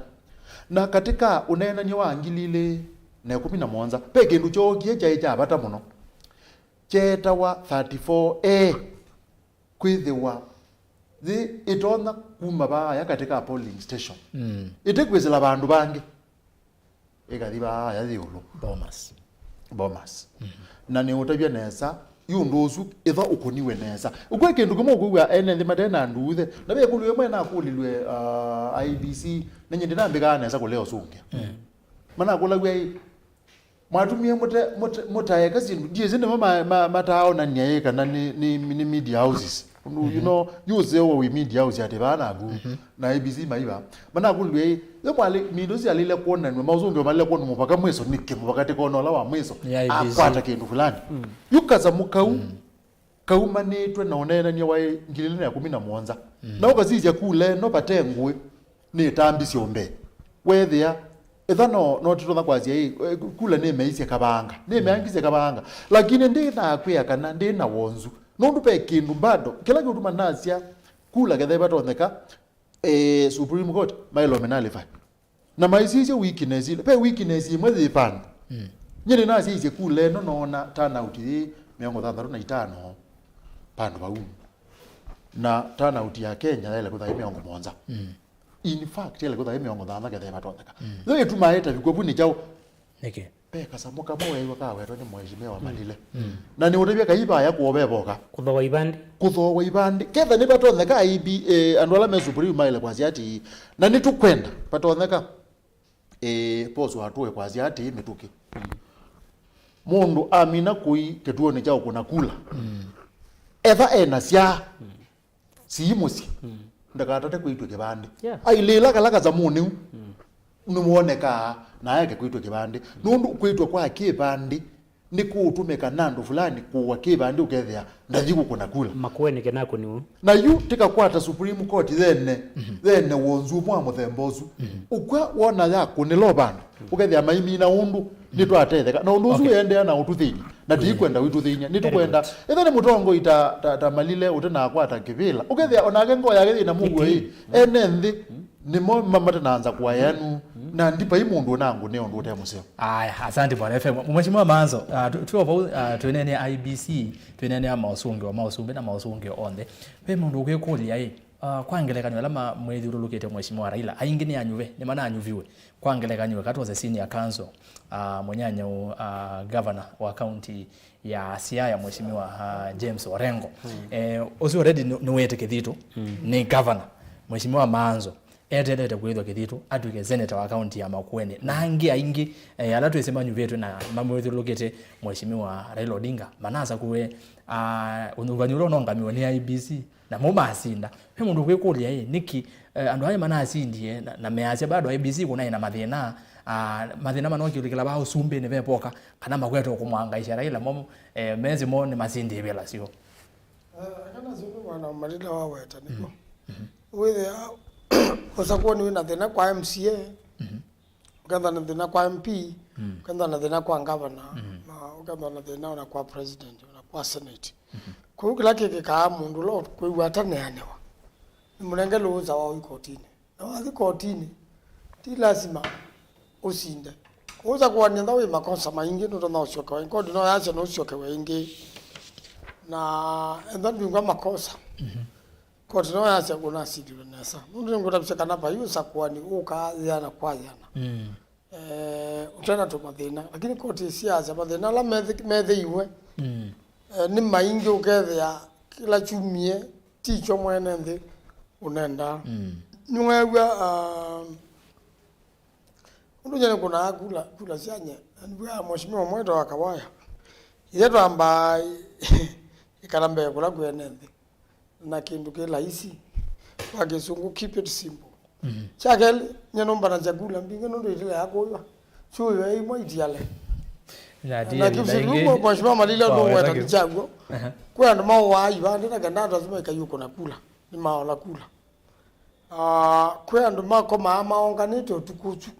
na katika unena nyo wangilile na 10 na Mwanza pekindu chokie cha bata muno cheta wa 34A kwithiwa itona kuma baya katika polling station itekwezela bandu bangi ikathi baya thiulu bomas na ni utabya nesa yunduzu itha ukoniwe nesa ukwe kindu kimo kuwa ene matena nduthe na be kulwe mwena kulilwe IBC na nyindi nambe kana nesa kuleo sungia mana kula gwe mwatumie mutae kazindu ndiye zinde mataona nyaye kana ni media houses you know use we media house ate bana gu na ABC maiba mana kulwe yomale midozi alile kuona nwe mazungu malile kuona mupaka mweso nike mupakate kono la wa mweso akwata kindu fulani yukaza mukau kaumanetwe naonena ni wa ngilile ya 17 na ukazija kule no patengwe ni tambisi ombe whether ethano no titona kwazia hii kula ne meisia kabanga ne meangize kabanga lakini ndina akwe kana ndina wonzu nondu pe kindu bado kila kitu manasia kula kethe batoneka Supreme Court mailo menalify na maisije weakness ile pe weakness imwe thipanda nyene nasi ise kule no nona turnout hii 35 pando bau na turnout ya Kenya ile kutha 70 in fact ile kutha 70 kethe batoneka leo tumaeta vikobuni chao neke peka samuka moyo iwa kawe to ni mheshimiwa Malile na ni utebia kaiba ya kuobeboka kuthowa ibandi ketha ni batoneka ibi andola me Supreme maile kwazi ati na ni tukwenda batoneka pozo atue kwazi ati mituki mundu amina kui ketuone chao kuna kula eva enasia siimusi ndakatate kuitwe kibandi ailela kalaka za muni numuoneka na yake kuitwa kibandi nundu kuitwa kwa kibandi ni kutumeka nando fulani kuwa kibandi ukethia ndajigu kuna kula MAKUENI kenako ni na yu tika kwata Supreme Court then wonzu mwa muthembozu ukwa wona yako ni lobana ukethia maimi na undu nitwatetheka na undu uzu ende na ututhinya na tikwenda wituthinya nitukwenda ethane mutongo ita Malile utena kwata kivila ukethia onake ngo yake na Mungu hii ene nthi nimo mamata naanza kwa yanu na ndipa imundu nangu ne ondu temuseo aya asante bwana FM mheshimiwa MAANZO tuopo tuenene IBC tuenene amausungwe na mausungwe onde pe mundu ukekulia kwangelekanywa lama mwezi urulukete mheshimiwa Raila aingine anyuve ni maana anyuviwe kwangelekanywa katoze senior council mwenyanyo governor wa county ya Siaya mheshimiwa James Orengo osi already ni wete kithitu ni governor mheshimiwa MAANZO etete kwithwa kithitu atuike senator wa county ya MAKUENI na aingi alatu isema nyuvetu na mamwethi lokete mheshimiwa Raila Odinga manasa kuwe unuganyulo nongamiwa ni IBC na moma asinda he mundu kwikulia niki andu aye manasindie na measia bado IBC kuna ina mathina manoki ulikila ba usumbe ne vepoka kana makweto kumwangaisha Raila mom mezi mo ni masindi bela sio kana zungu wana Malile waweta niko with usakuwa ni wina thina kwa MCA ukenda na thina kwa MP ukenda na thina kwa governor na ukenda na thina na kwa president na kwa senate kwa hiyo kila kika mundu lo kwa ataneanewa ni mlenge luza wa ikotini na wa ikotini ti lazima usinde uza kuwa ni ndawe makosa maingi ndo na ushoka wa ikodi no yache no ushoka wengi na ndo ndingwa makosa koti no yache kuna sidilo nesa ndo ngotabisha kana pa yusa kuwa ni uka yana kwa yana utana to mathina lakini koti siasa mathina la methe iwe ni maingi ukethia kila chumie ticho mwene nthi unenda nywewa undu jene kuna kula sianye ndwa mheshimiwa mweto wa Kawaya yetu amba ikalambe kula kwene nthi na kindu kila isi kwa kisungu keep it simple chakeli nyenomba na chakula mbinge ndo ile yako yo chuyo imo itiale na kifurumo mheshimiwa Malile ndo weta kichago kwa ndo mao wa ibande na ganda lazima ikayuko na kula ni mao la kula kwa ndo mako mama onganito tukuchu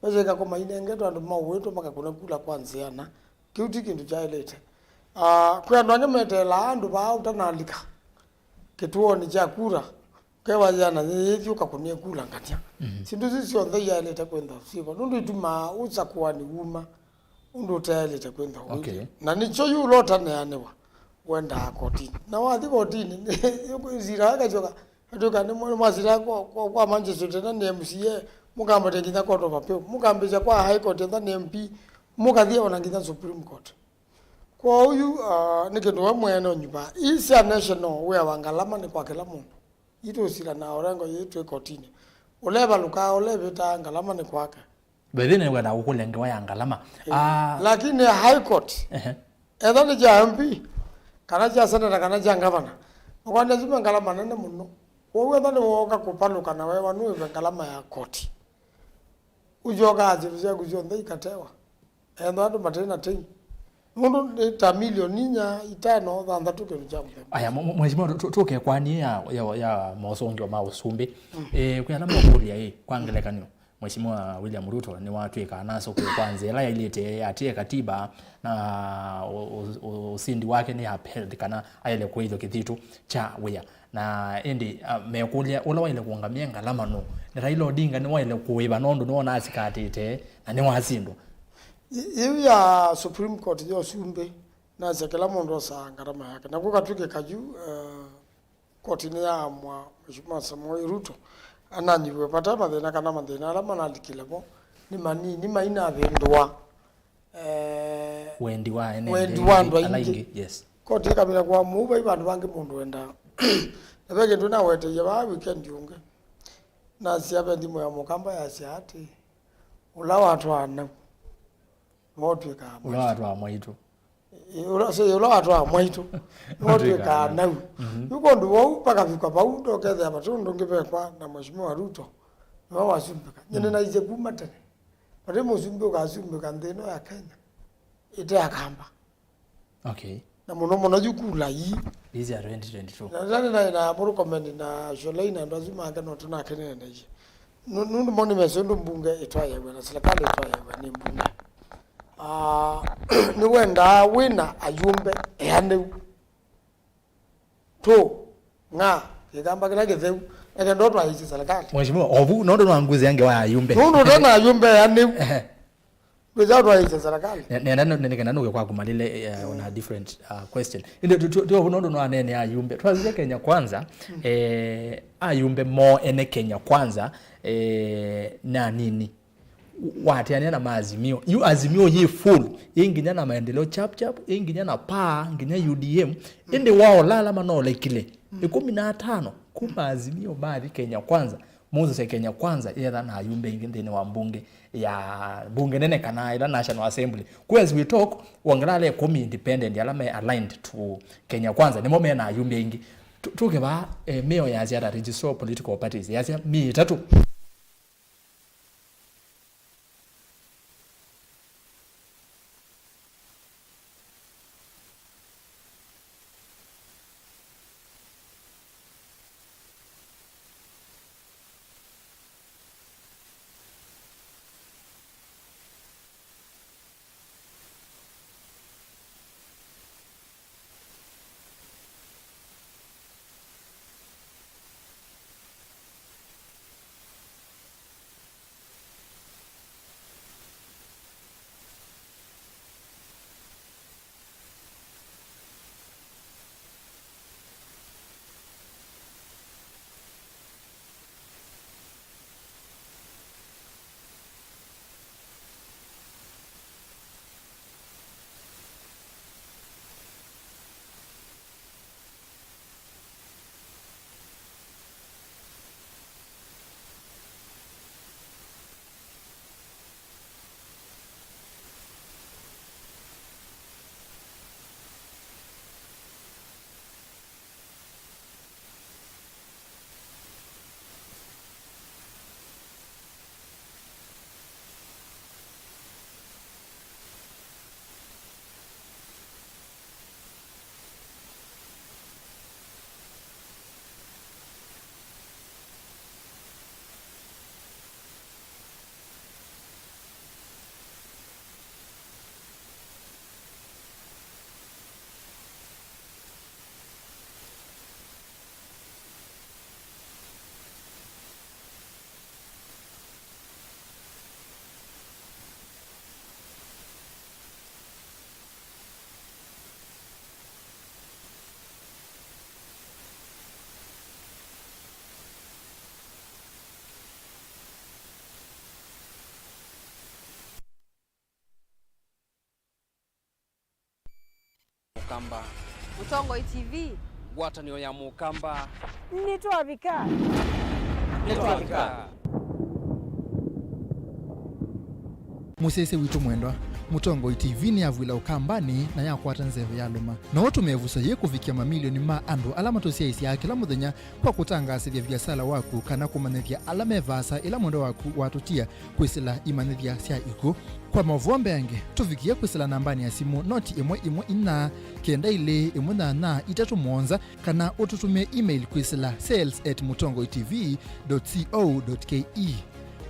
bese ka koma inengeto ndo mao wetu maka kuna kula kwanziana kiuti kindu cha ilete kwa ndo angemetela ndo ba utanalika kituoni cha kura kwa jana hivi ukakunie kula ngatia sindu sisi ondhe ya ilete kwenda sipo ndo ituma uza kuwa ni uma ndo tayari takwenda okay. Na nicho yulo taneanewa wenda kotini na wathi kotini yuko zira joka atoka ni mwana mazira kwa Manchester tena ni MCA mukamba tengina court of appeal mukambisha kwa high court tena ni MP mukathia wanangitha Supreme Court kwa huyu nikindu wa mwene nyumba is a national where wangalama ni kwa kila mundu ito sila na Orengo yetu kotini uleba luka ulebita ngalama ni kwake Bedine wala ukulenge wayangalama. Lakini high court. Edani ja MP. Kana ja senator kana ja governor. Okwana zima ngalama nene muno. Wowe ndani woga kupanuka na wewe wanu ngalama ya court. Ujoga aziruza kujonde ikatewa. Endo ando matena tei. Mundu ta milioni nya itano thanda tukero jambo. Aya mheshimiwa tuke kwani ya mosongi wa mausumbi. Kwa namna kulia kwangelekanyo. Mheshimiwa William Ruto ni watu ekanaso kwa kwanza ela ilete atie katiba na usindi wake ni upheld kana ayele kwa hizo kithitu cha wea na endi mekulia ula waile kuangamia ngalama no ni Raila Odinga ni waile kuiba nondo no asikatite na ni wasindo hiyo ya Supreme Court yo sumbe na zekela mondo sa ngarama yake na kukatuke kaju kotini ya mwa Mheshimiwa Samuel Ruto ananyiwe pata mathina kana mathina ala manandikilemo ni manini maina vendwa wendi wa ene wendi wandu aingi yes koti kabila kwa muba ibandu bange mundu wenda nabege nduna wete yaba weekend yunge na siabe ndimo ya mukamba ya siati ula watu ana motu ka ula watu wa mwitu ula watu wa mwitu motu ka na yuko nduwo paka vikwa paundo keze abatundu ngibekwa na Mheshimiwa Ruto no wasumbika nyene na ize kuma tene pare muzumbuka asumbika ndeno ya Kenya ite akamba okay na muno jukula yi hizi ya 2022 na muru comment na Jolaina ndo azuma akano tuna Kenya na je nundu moni mesondo mbunge itwaye na serikali itwaye ni mbunge ni wenda wina ayumbe ehane to nga kigamba kila githeu ende ndo twahizi serikali mheshimiwa obu nondo nwanguze yange wa ayumbe nondo tena ayumbe ehane without twahizi serikali nene kwa kumalile on a different question inde tu nondo no anene ayumbe twazize Kenya kwanza ayumbe mo ene Kenya kwanza na nini watiania na maazimio yu azimio ye full inginya na maendeleo chap inginya na nginya UDM ende wao lala manola kile 15 kuma azimio bali Kenya kwanza muzo se Kenya kwanza yetha na ayumbe ingine wa mbunge ya bunge nene kana ila National Assembly as we talk wangalale komi independent alame aligned to Kenya kwanza ni mome na ayumbe ingi tuke ba meo ya ziada register political parties ya mi tatu Mukamba Mutongoi TV Gwatanio ya Mukamba Nitwa Vika musese witu mwendwa Mutongo TV ni avwila ukambani na yakwata nzeve ya luma na watu mevusa ye kufikia mamilioni ma andu alama tosiaisi ya kila muthenya kwa kutangasithia biasala waku kana kumanithia alama vasa ila mwendo waku watutia kwisila imanithia sia iku kwa mavuombe yange tufikia kwisila nambani ya simu noti imwe ina kenda ile imwe na itatu monza kana ututumie email kwisila sales@mutongoitv.co.ke.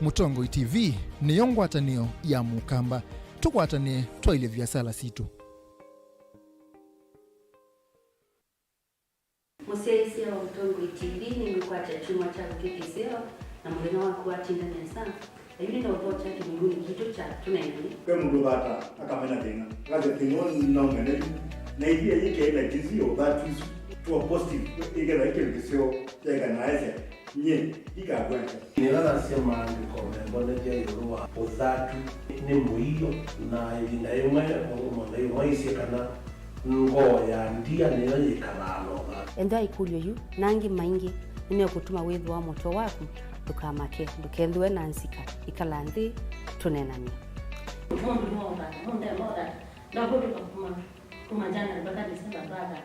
Mutongo TV ni yongwatanio ya mukamba tukwatane twaile vyasala situ. Museisi wa Mutongo TV nimekwata chuma cha kukiseo na mlema wako atinda nesa. Hivi ndio vocha kimunguni kitu cha tunaendele. Kwa mundu bata akamena tena. Kaza timoni na ngene. Na hivi yake ile kizio that is to a positive. Igera yake kisio ya kanaiza. Nye ikagweka. Nilala sema ndiko mbona je yorua ozatu ni muiyo na inda yomwe omonda yomwe isekana ngo ya ndia nile ikalalo. Enda ikulyo yu nangi maingi nimekutuma wewe wa moto wako tukamake ndukendwe nansika ikalandhi tunenani. Mundu moda na bodo kuma jana mpaka Desemba baada.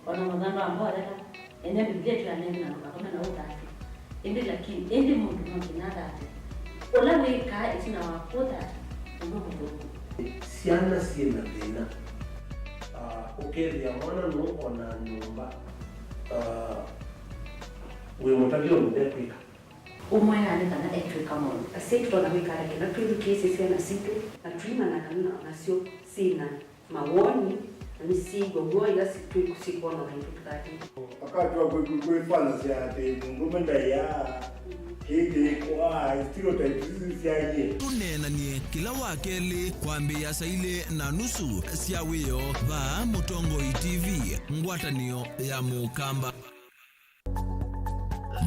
Ona mwanzo ambao ene bidete ya nene na kama na utaki. Ende lakini ende mundu mkinada ate ola weka itina wakoda ndugu siana sina tena ya mwana no ona nyumba we mutagio ndepika umaya ale kana electric amon aseto na weka yake na tudu kesi sina situ na trima na kana na sio sina mawoni ni sigo goya situ kusikona na tukati akati wa kuifanya siate ngomenda ya kile kwa stereotypes siaje tunena ni kila wakeli kwambia saile na nusu siawiyo ba Mutongo TV ngwatanio ya mukamba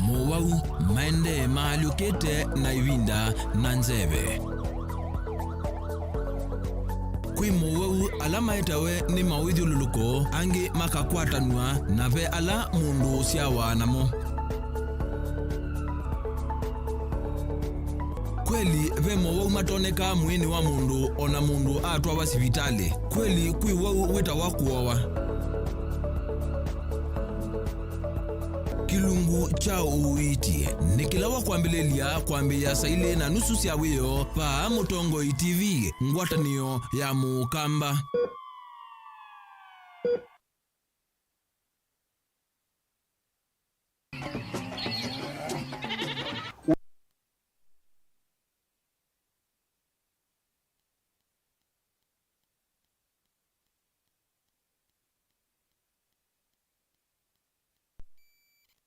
muwau maende maalukete na ivinda na nzeve kwi muwau alama etawe ni mawithululuko angi makakwatanwa na ve ala mundu siawa namo kweli ve muwau matoneka mwini wa mundu ona mundu atwa wa sivitali kweli kwi wau weta wakuowa kilungu cha uiti nikila wa kwambilelia kwambia saile na nusu siawiyo pa Mutongo TV ngwatanio ya mukamba.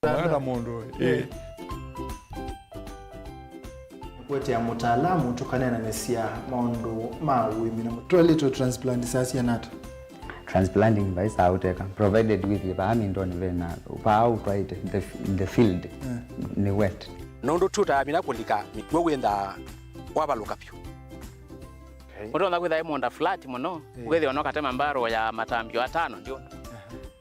Ana mundu wete ya mutaalamu tukanena nesia maundu mawimi na mutolito transplant sasi yanata transplanting by sauteka provided with bami ndoni vena pa out right in the field ni wet nondo tuta mina kulika mitwe wenda wabaluka pyo Mutonda kwitha imonda flat muno kwitha ono katema mbaro ya matambio 5 ndio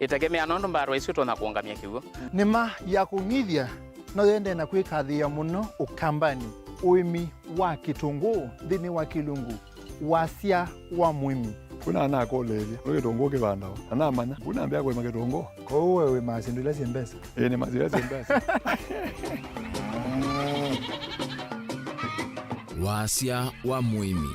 itegemea nondo mbaro isu tona kuongamia kigo nima ya kungithia no yende na kwikathia muno ukambani uimi wa kitungu thini wa kilungu wasia wa mwimi kuna ana kolelia wewe tongo ke banda ana manya kuna ambia kwa maketongo ko wewe masindula sembesa ni mazira sembesa wasia wa mwimi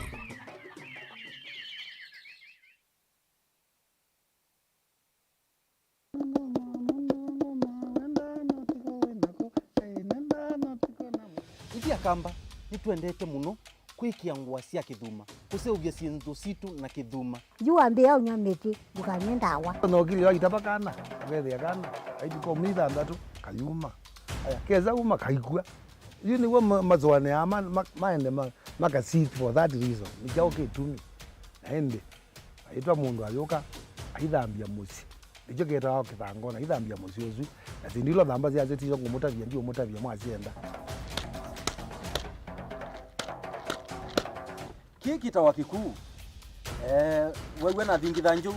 kamba nitwendete muno kwikia ngwa cia kithuma kuseugia cienzo situ na kithuma jua mbea unyameti dukanye ndawa no kili wa itabakana wethia kana aidi komida ndatu kayuma aya keza uma kaikua yuni wa mazwane ama maende maka seat for that reason nikao kitumi ende aitwa mundu ayoka aithambia musi ijo keta kitangona aithambia musi ozu na tindilo thamba cia zeti ngumutavia ndio mutavia mwacienda kiki tawa kikuu wewe na thingitha njuu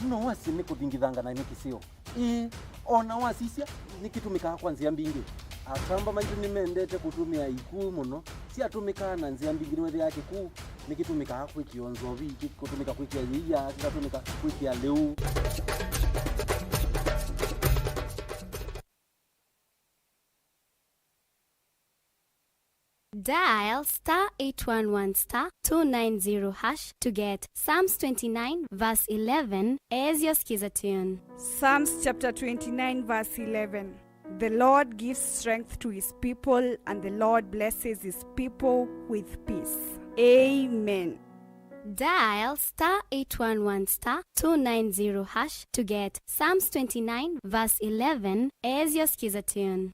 no wasi ni kuthingithanga na nikisio ona wasisia nikitumika kwanzia mbingi akamba maitu nimendete kutumia iku muno si atumika na nzia mbigiriwe yake ku nikitumika kwikionzo viki kutumika kwikia yia kikatumika kwikia leu. Dial *811*290# to get Psalms 29 verse 11 as your skiza tune. Psalms chapter 29 verse 11. The Lord gives strength to his people, and the Lord blesses his people with peace. Amen. Dial *811*290# to get Psalms 29 verse 11 as your skiza tune.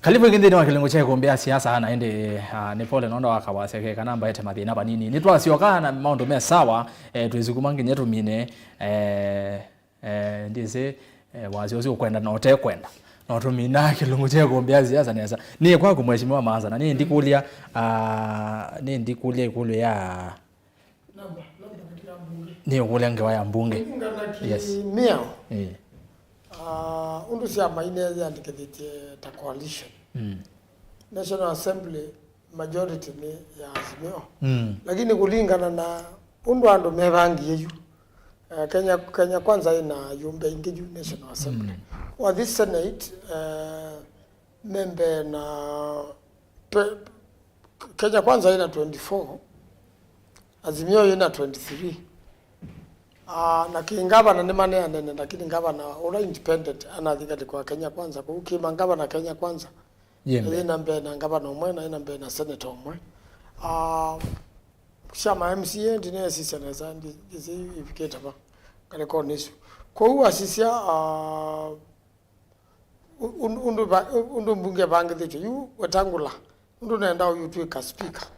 Kalibu ngindi wa kilengo cha kuombea siasa hana ende ni pole naonda wakawaseke kanamba yete mathina banini nitwa sioka na maundu me sawa twizikumangi nyetu mine ndize waziozi kwenda na ote kwenda na tumina kilengo cha kuombea siasa neza ni kwa kumheshimiwa Maanza na ni ndikulia ikulu ya ni ukule ya mbunge yes miao undu sia mainezi andikithite ta coalition National Assembly majority ni ya Azimio lakini kulingana na undu andu mevangi yeyu Kenya kwanza ina yumbe ingi National Assembly wa this Senate member na Kenya kwanza ina 24 Azimio ina 23 na kingaba ni mane anene lakini ngaba na ora independent anathika kwa Kenya kwanza kukima ngaba na Kenya kwanza yembe namba na ngaba na umwe na namba na senator umwe shama MCA ndine sisana zandi zizi ifiketa ba kale konesu kwa huwa sisia undu mbunge bange thicho yu watangula undu naenda uyutwika speaker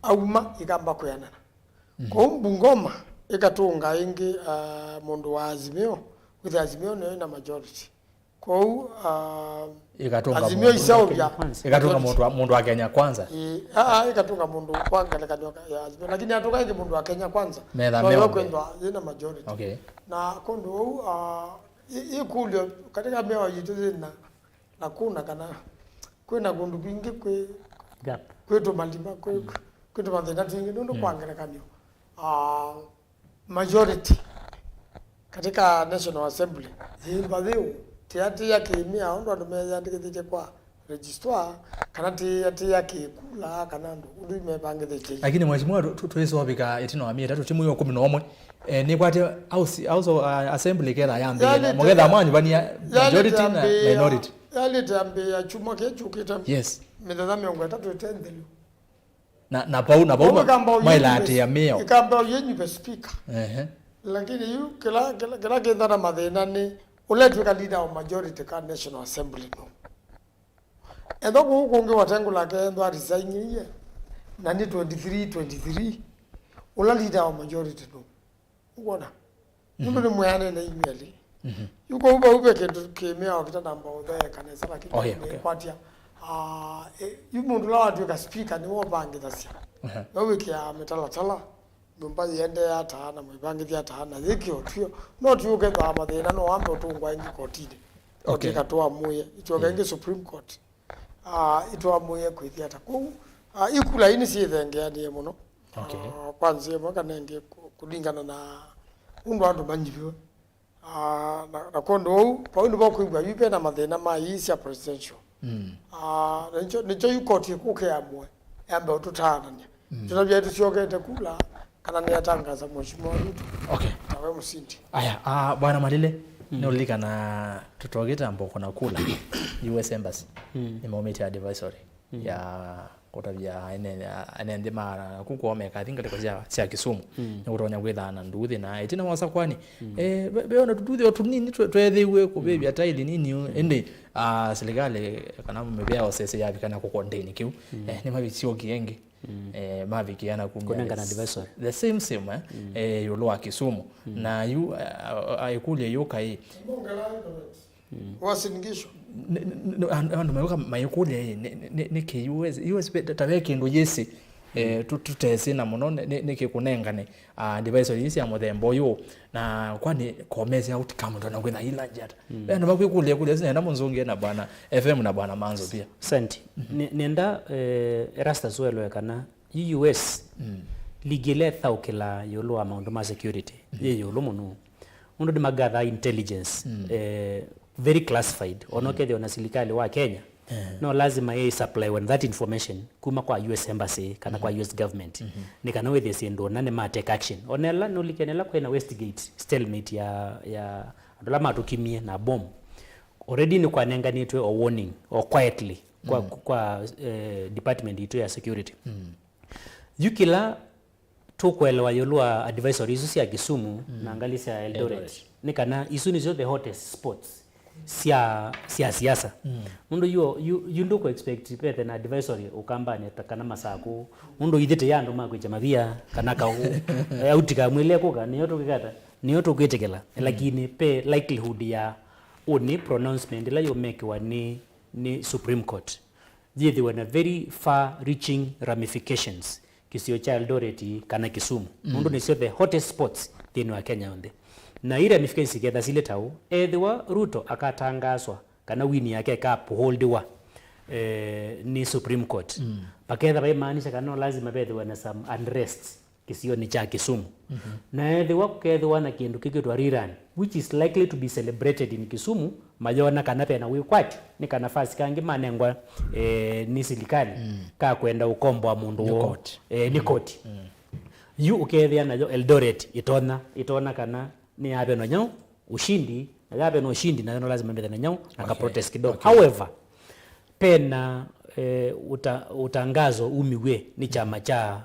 auma igamba kuyanana kwa mbungoma ikatunga ingi mundu wa Azimio with Azimio no ina majority kwa ikatunga Azimio isaobya ikatunga mundu wa Kenya kwanza ikatunga mundu kwanga ya Azimio lakini atoka ingi mundu wa Kenya kwanza kwa kwenda ina majority okay na kondo ikulio katika mewa yitu na kuna kana kwena gundu bingi gap kwetu malima kwetu mathina tingi nundu kwangelekanio majority katika National Assembly zimbadhiu tiati ya kimia ondo atumeza ndikithite kwa registrar kana tiati ya kikula kana ndu undu imepangithite lakini mheshimiwa tuwezo wabika etino amia tatu timu yo 11 ni kwate also assembly kera yambe mogetha mwanyu bani majority na minority yale tambe ya chuma kechu kita yes medha miongo 3 na bau mailate ya meo ikamba yenyu be speaker lakini yu kila kenda na mathina ni uletwe ka leader of majority ka National Assembly no endo kungi watengula ke ndo resign ye na ni 23 ula leader of majority no uona ndio mwana na email yuko ube kemea wakita namba odhe kanisa lakini kwatia yumundu la watu ka speaker ni wobangi dasia wewe kia metala numba yende ya taana mwibangi ya taana yikyo tio not you get amathina no ambe utungwa ingi kotini okay katoa muye itoga ingi Supreme Court itoa muye kwithia ta ku ikula ini si thengea ni muno okay kwanza mwaka nenge kulingana na undu andu manyibiwe na kondo paundi bokuigwa yupe na mathina ma isia presidential nicho yukoti kuke amwe ambe ututananya tunabya tusiogete kula kana ni atangaza mheshimiwa Ruto okay tawe msindi aya bwana Malile nolika na tutogeta amboko na kula US Embassy ni moment ya advisory ya kotabia ene ndima kuko me ka thinga kwa cia Kisumu uronya gwithana nduthi na itina wasa kwani beona tututhi otunini twethiwe kubebia taili nini ende serikali kana mebea osese yabi kana ko contain kiu ni mabicio kienge mavikiana kunenga na advisory the same yolo wa Kisumu na yu aikule yokai wasingisho ando mayoka mayokule ne KIBWEZI tabeke ndo yesi tutese na muno ne kikunengane advisory isi ya muthembo yo na kwani komeze outcome ndo na ila jata ndo makwikule kule sina munzungi na bwana FM na bwana MAANZO pia santi nenda rasta swelo kana US ligile thaukila yolo amount ma security yolo muno undo de magatha intelligence very classified onoke de serikali wa Kenya no lazima yeye supply when that information kuma kwa US embassy kana kwa US government nikana we the ndo nane ma take action onela no likenela kwa na Westgate stalemate ya dola matukimie na bomb already ni kwa nenga nitwe or warning or quietly kwa department itu ya security yukila tukwelewa yolua advisory isu ya Kisumu na angalisa Eldoret nikana isu ni the hottest spots siasa undo you ndo ko expect pete na advisory ukambane takana masako undo ithite yando makwicha mavia kana ka autika mwile ko niyoto kikata niyoto kwetekela lakini pe likelihood ya oni pronouncement la you make wa ni Supreme Court they were a very far reaching ramifications kisio cha Eldoret kana Kisumu undo ni the hottest spots wa Kenya onde na ile ramifications together zile tau edwa Ruto akatangazwa kana wini yake ka holdiwa ni Supreme Court paketha bai maanisha kana lazima bedwa na some unrest kisio ni cha Kisumu na edwa kedwa na kindu kikitwa rerun which is likely to be celebrated in Kisumu majona kana pena wikwati ni kana nafasi kangi manengwa ni serikali ka kwenda ukombo wa mundu wo ni court yu ukethia nayo Eldoret itona kana ni abe no nyao ushindi na abe no ushindi na lazima mbele na nyao na protest kidogo however pena utangazo umiwe ni chama cha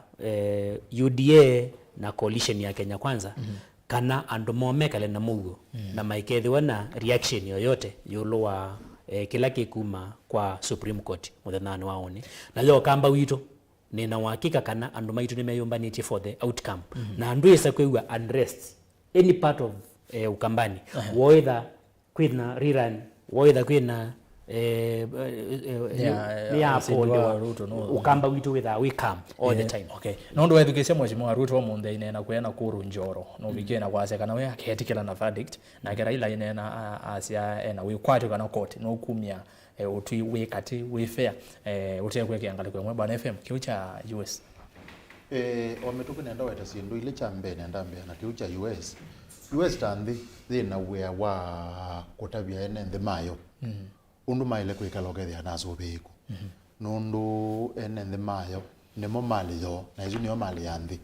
UDA na coalition ya Kenya Kwanza kana andomomeka na mugo na maikethiwa na reaction yoyote yolowa kila kikuma kwa Supreme Court muthanani waone na leo kamba wito nina uhakika kana andumaitu nimeyombaniti for the outcome na andu yesa kwewa unrest any part of ukambani whether kwina rerun whether kwina Ruto ukamba witu with we come all the time nondo education mheshimiwa Ruto munde inena kwena kuru njoro no bigena kwase kana we aketikela na verdict na Raila inena asia ena we kwatu kana court no kumia utwi we kati we fair utekwe kiangalia kwa bwana FM kiucha US wametuko nenda weta sindu ile chambe nenda mbea na kiucha US tandi thina we wa kotabia ene ndemayo undu maile kwikalogeria nazo beku nundu ene ndemayo nemo mali yo na izu niyo mali yandi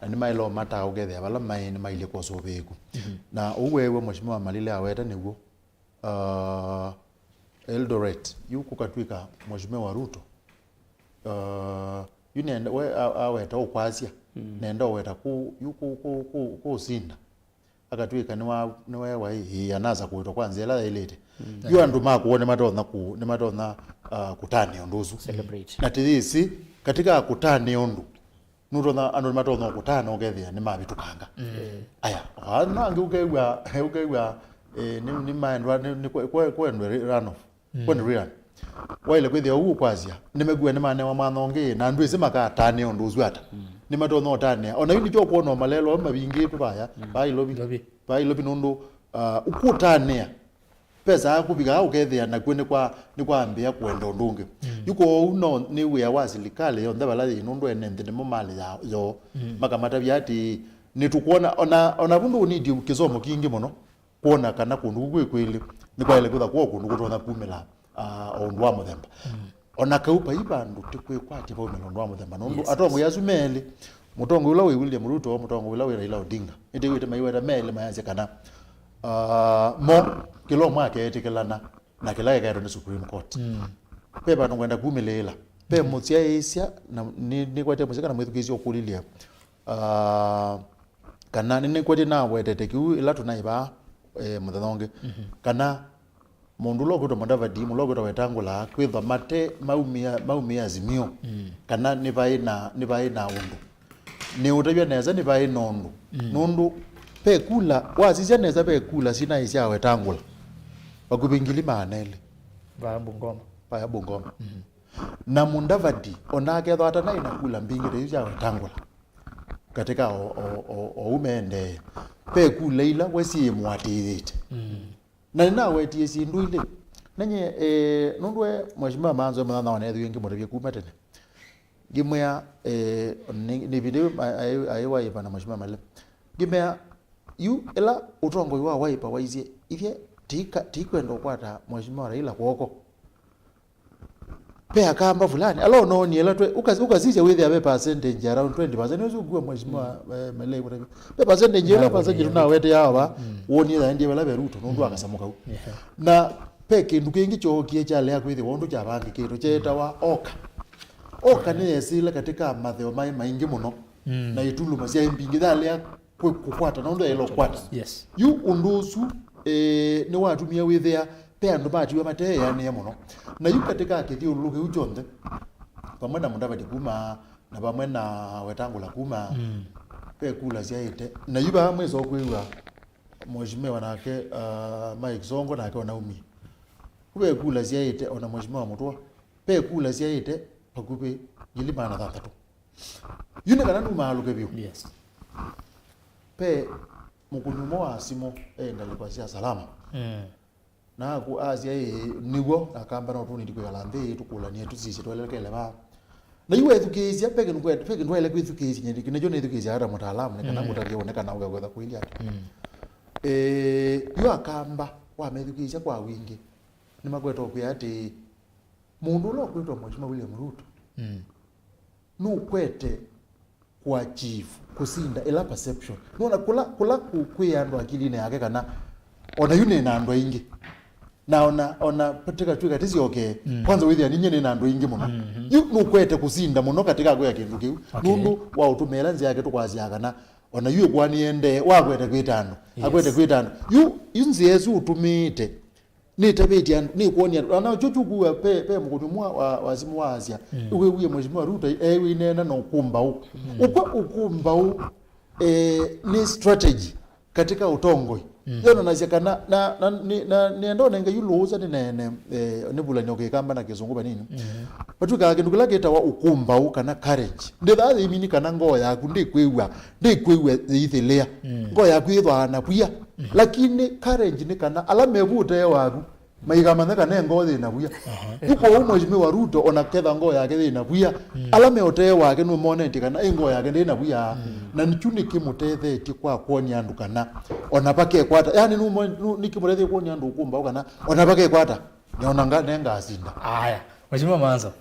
na ni mailo mata ugeria bala maine maile kwa so beku na uwewe mheshimiwa MALILE aweta niguo Eldoret yuko katwika mheshimiwa Ruto yune we aweta ukwasia nenda weta ku yuko sinda akatwika ni wewe hii yanaza kuitwa kwanza ila ilete yu andu makuone matona kutani onduzu celebrate na tithisi katika kutani ondu nurona andu matona kutana ogethia ni mabitukanga aya ana ngiukewa ni maendwa ni kwendwe rano kwendwe rano waile kwithia ugu kwazia nimegua ni mane wa manonge na ndu isema ka tani onduzu ata ni matona otane ona yuni jo kuona malelo mabingi pabaya bailobi nundu ukutania pesa akubiga ukethia na kwene ni kwambia kwenda ndungi yuko uno ni we wazilikale yo ndabala nundu enende ni mumali yo makamata byati nitukuona ona bundu ni di kizomo kingi muno kuona kana kundu kweli ni kwa ile kutha kwa kundu kutona kumela ondu wa muthemba ona kaupa ibandu tikwe kwati bo melo ondu wa muthemba nundu atongo yazumeli mutongo ula we William Ruto mutongo ula we Raila Odinga ite maiwera mele mayanze kana mo kilo mwake etekelana na kila gairo ni Supreme Court pepa ngwenda kumilela pe mutia isia na ni kwate musika na mwithukizio kulilia kana ni kwate na wetete kiu ila tunaiba muthanonge kana mundu lokuto Mudavadi mulokuto wetangula kwitha mate maumia azimio kana ni vai na undu ni utavya neza ni vai nondu nundu pe kula wasizia neza pe kula sina isia wetangula bakubingili maanele ba Bungoma na Mudavadi onake thata na inakula mbingire isia wetangula katika o umende pe kula ila wesi mwatithite na wetie sindu ile nanye nundwe mheshimiwa MAANZO mwana wana ethu ingi mutavye kuma tene gimya ni video aiwa ipa na mheshimiwa MALILE gimya yu ela utongo wa waipa waizie ivye tikwenda kwata mheshimiwa Raila kwoko pe akamba fulani alo no ni ela ukazije with a percentage around 20% uzugwe mheshimiwa MALILE mutavye pe percentage ela percentage tuna wete yawa woni da ndiye wala Ruto nundu akasamuka na peke ndukengi chokie chale yakwithi wondu cha bangi kito cheta wa oka ni yesile katika matheo maingi muno na ituluma cia imbingi thale kukwata na ndo elo kwata yu undusu ni watumia withia pe andu batiwe mate yani muno na yu katika kithio luke ujonde pamwe na Mudavadi kuma na pamwe na wetangula kuma pe kula ciaite na yu ba mwezo kwiwa mheshimiwa nake Mike Songo nake onaumi kube kula ciaite ona mheshimiwa Mutua pe kula ciaite pakupe gilimana thatatu yune kana numaluke bio pe mukunyumo asimo ndalikuwa cia salama na ku azia nigo akamba no tuni ndiko yalande tukulanie tusisi twelekele ba na yu education peke ndwele ku education ndiki nejo ne education ara mutaalamu ne kana mutalie oneka na ugaweza kuilia yu akamba wa medukisha kwa wingi ni magweto kuyati mundu lo kwetwa mheshimiwa William Ruto nukwete kwa chief kusinda ela perception nona kula kuyandwa akili yake kana ona yune na ndo ingi na ona patika twika tizi okay kwanza withia ninye ni na ndo ingi muno yu nukwete kusinda muno katika gwe kindu kiu nundu wa utumela nzi yake tukwazia kana ona yu kwani ende wakwete kwitano akwete kwitano yu Yesu utumite ni tabeti ni kuonia ana chuchuku pe mkutumwa wazimu wa Asia uwe mheshimiwa Ruto inena na ukumba ni strategy katika utongo yono nazikana na niendo nenga yuluza ni nene ne bulanya okekamba na kizunguba nini batuka kindu kila kita wa ukumba kana courage ndetha imini kana ngoya yaku ndikwewa ithelea ngoya yaku ithwana kuya lakini courage ni kana alamevute waku maigamana kana ngothi na buya yuko mheshimiwa Ruto ona ketha ngoya yake thina buya alame ote wake no monenti kana ngoya yake thina buya na nichuni kimutethetie kwa kuonia andu kana ona pake kwata yani nikimutethetie kuonia andu ukumba kana ona pake kwata niona nenga asinda aya mheshimiwa MAANZO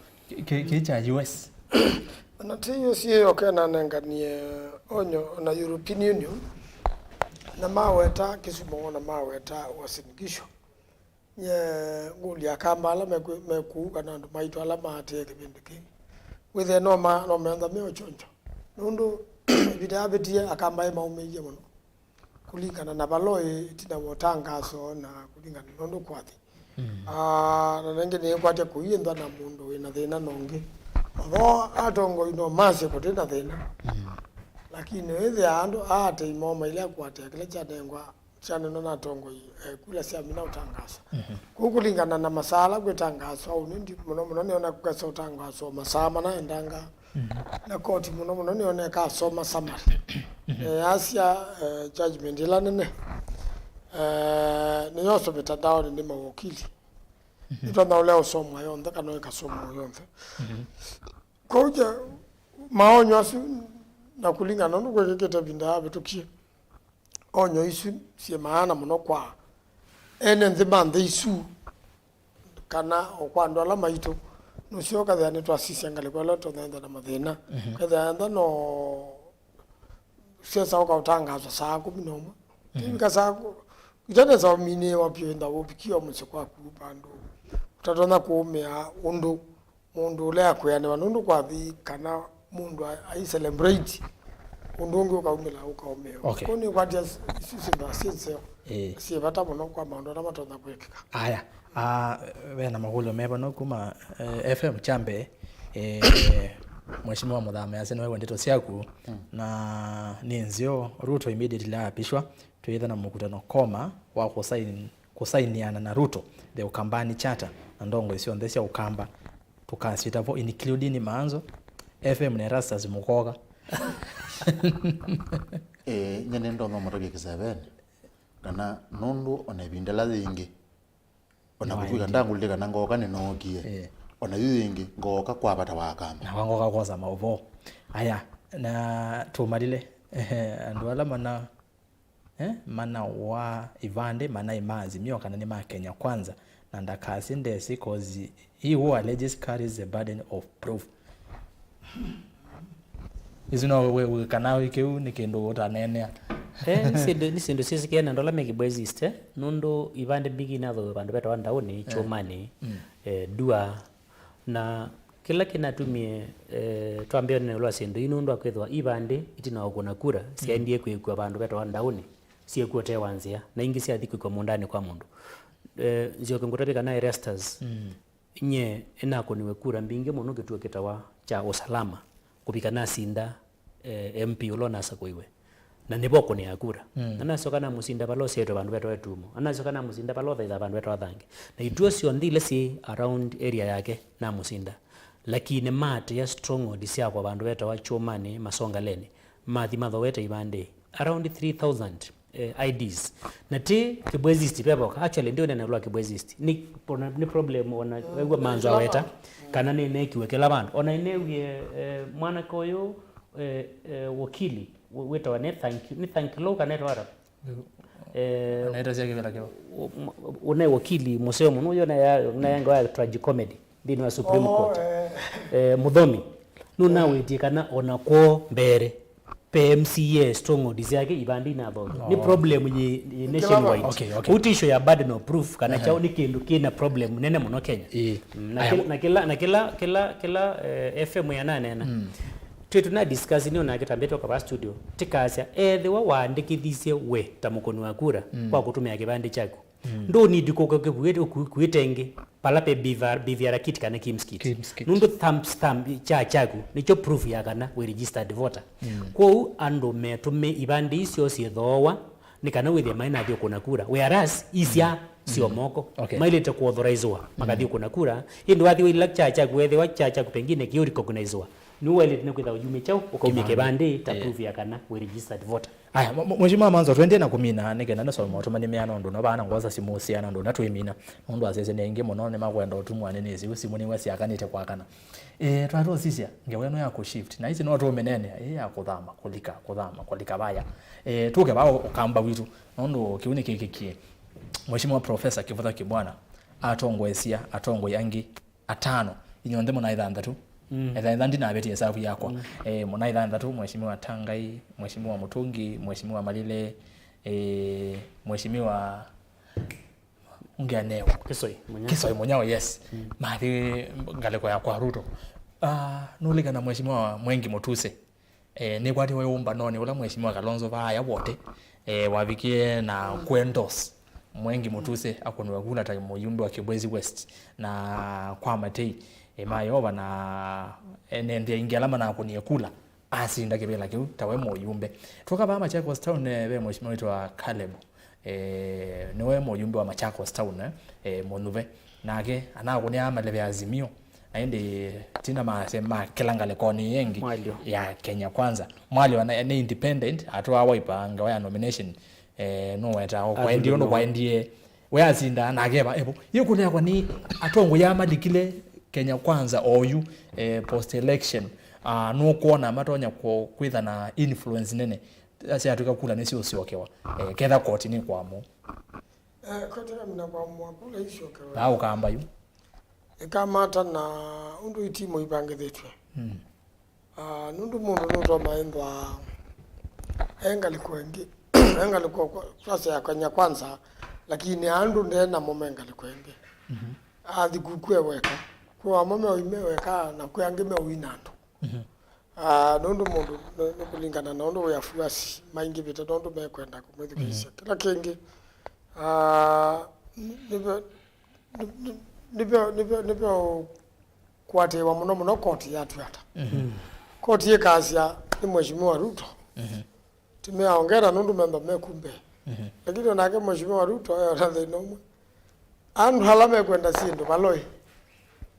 kicha US na tiyo siyo kana nenganie onyo na European Union na maweta kisumo na maweta wasinikisho nye nguli akamba ala meku kana ndo maito ala mate kibindiki withe no menza meo choncho nundu bidabetie akamba maumeje muno kulingana na baloi tina wotangaso na kulingana nundu kwathi na nengene kwate kuyenda na mundu wina thina nongi bo atongo ino mase kotena thina lakini withe andu ate imoma ile kwate kile chanengwa chane nona tongo kula sia mina utangaso kukulingana na masala kwetangaso au ndi muno niona kukasa utangaso masama na endanga na koti muno niona ka soma summary asia judgment ila nene ni yoso betadao ni mawakili ito na ule osomwa yonde kana ikasomwa yonde koja maonyo asu na kulingana no kweketa binda abetukie onyo isu sie maana muno kwa ene nzimande isu kana okwando ala maito no sioka thani twasisi angale kwa loto nenda na mathina kadha anda no siasa oka utangazo saa 10 tinga saa itane za mine wapyo nda wopikio mse kwa kupando utatona kuumea undu mundu ule akuyane nundu kwa thi kana mundu ai celebrate undungi ukaumeo Okay. kuni kwa dia sisi ndo sisi si bata muno kwa maondo na matonda kwekika aya we na magulo mebo no kuma FM chambe Mheshimiwa Muthame asene wewe ndito siaku na ninzio Ruto immediately apishwa tuitha na mkutano koma wa kusainiana na Ruto the Ukambani charter na ndongo isio ndesya Ukamba tukasita vo including MAANZO FM ne rastas mukoga nyene ndo motoge kisabene kana nundu ona bindala zingi ona kujuga ndangulile kana ngoka ne nokie ona yingi ngoka kwa bata wakamba na wangoka koza mauvo aya na tumalile andu ala mana wa ivande mana imazi mio kana ni Kenya kwanza na ndakasi ndesi cause he who alleges carries the burden of proof izino we kana wikeu nikendo utanenea nisindo sisi kiana ndola mekibweziste nundo ivande bigina tho bandu beta wandaoni chomani dua na kila kinatumie twambia ne lwa sendo inundo akwethwa ivande itina okona kura siendie kwekwa bandu beta wandaoni sie kuote wanzia na ingi sia thiku kwa mundani kwa mundu zio kengutapika na arresters nye enako niwe kura mbinge muno kituo kitawa cha usalama kupika na sinda MP ulona sakoiwe na niboko ni akura anasoka na musinda balo seto bandu beto wetumo anasoka na musinda balo thaitha bandu beto wathange na ituo sio ndile si around area yake na musinda lakini mate ya stronghold sia kwa bandu beto wa chomani masonga lene mathi mathowete ibande around 3000 IDs na ti kibwezist pepo actually ndio nene lwa kibwezist ni problem ona wewe manzo aweta kana nene kiwekela bandu ona inewie mwana koyo wakili weta wane thank you kana twara anaita sia kivela kio una wakili museo muno yo na yanga ya tragicomedy ndino wa Supreme Court mudhomi nuna weti kana ona ko mbere PMCA stronghold yake ibandi na boga ni problem ye nationwide utisho ya burden of proof kana chao ni kindu kina problem nene muno Kenya na kila FM ya nane tuna discuss ni ona kitambeto kwa studio tikasya ethiwa waandikithisie we tamukoni wa kura kwa kutumia kibandi chako ndo ni dikoko kuitenge palape bivyara kit kana kimskit nundo stamp chako nicho proof ya kana we registered voter kwa ando metume ibandi isio siethowa nikana with the maina thio kuna kura whereas isya sio moko mailete ku authorizwa makathio kuna kura hindu wathi ila chako wethi wa chako pengine ki recognizwa nuwele tunakwenda ujume chao ukaumike bande ta proof ya kana we registered voter aya mheshimiwa MAANZO twende na kumina nigenda na somo tumani miano ndo no bana ngoza simusiana ndo natwimina ndo asese nenge monone makwenda utumwane nezi usimuni wesi akanite kwa kana twato sisia ngeweno ya ku shift na hizi no to menene ya kuthama kulika baya tuke bao ukamba witu ndo kiuni kikikie mheshimiwa professor Kivutha Kibwana atongo yangi atano inyonde mona ithanda tu ethanda ndina abeti hesabu yakwa mona ithanda tu mheshimiwa Tangai mheshimiwa Mutungi mheshimiwa Malile mheshimiwa ungeanewa kisoi monyao yes mathi ngaleko ya kwa Ruto nulika na mheshimiwa Mwengi Mutuse ni kwati wewe umba noni ula mheshimiwa Kalonzo baya wote wavikie na kuendos Mwengi Mutuse akonwa kula ta muyumbe wa Kibwezi West na kwa Matei mayoba na nende ingelama na akunie kula asinda kibela kiu tawe muyumbe toka ba Machakos Town we mheshimiwa wetu wa Caleb niwe muyumbe wa Machakos Town monuve nake anakunia amaleve azimio aende tina masema kelangale koni yengi ya Kenya kwanza mwali wana ni independent atwa waipa ngawa nomination no weta kwa ndio no kwa ndie we asinda nakeba ebo yekune kwa ni atongo ya malikile Kenya kwanza oyu post election no kuona matonya kwitha na influence nene ase atuka kula nesi usiokewa ketha koti ni kwamo kotera mina kwa mwakula isiokewa au kamba yu ikamata na undu itimo ibangethitwe nundu mundu no maendwa engalikwengi engaliko sasa ya Kenya kwanza lakini andu ndena momenga likwengi athi kukwe weka kwa mama imeweka na kuyangime winando nondo mundu kulingana na nondo ya fuasi maingi vita nondo mekwenda kumwithikisha kila kingi nivyo kwatewa muno koti yatu yata koti yekazia ni mheshimiwa Ruto tumeongera nondo memba mekumbe lakini nake mheshimiwa Ruto yorathe nomwe andu halame kwenda sindu baloi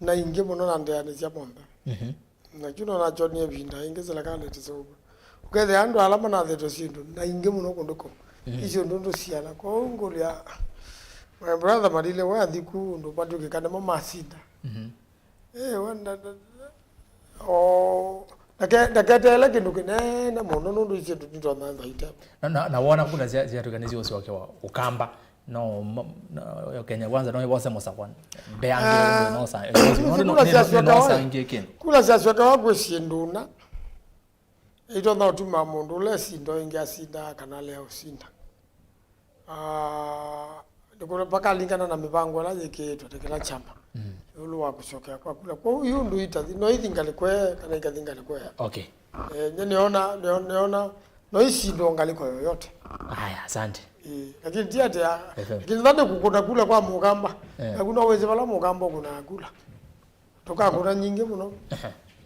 na ingi muno na ndeani cia mombe na kino na John Ebinda ingi serikali tisogo ukethe andu alama na theto sindu na ingi muno kunduko icio ndondo ciana ko ngolia my brother Malile wa thiku ndo paduke kana mama sinda wanda nakatela kindu kinene muno nundu icio ndo ndanza ite na wona kuna ziatuganizi wose wake wa ukamba no Kenya kwanza no wose mosakwana beangi no sa no sangie kin kula siasa kwa kwesinduna ito na utuma mundu le sindo ingia sinda kana leo sinda ndikule paka lingana na mipango la yeketo tekela chama yulu wa kusokea kwa kula kwa huyu ndu ita no ithingale kwe kana ikadhingale kwe okay niona no isindo ngaliko yoyote haya asante lakini tiate lakini ndio kukunda kula kwa mugamba hakuna uweze bala mugamba kuna kula toka kuna nyingi muno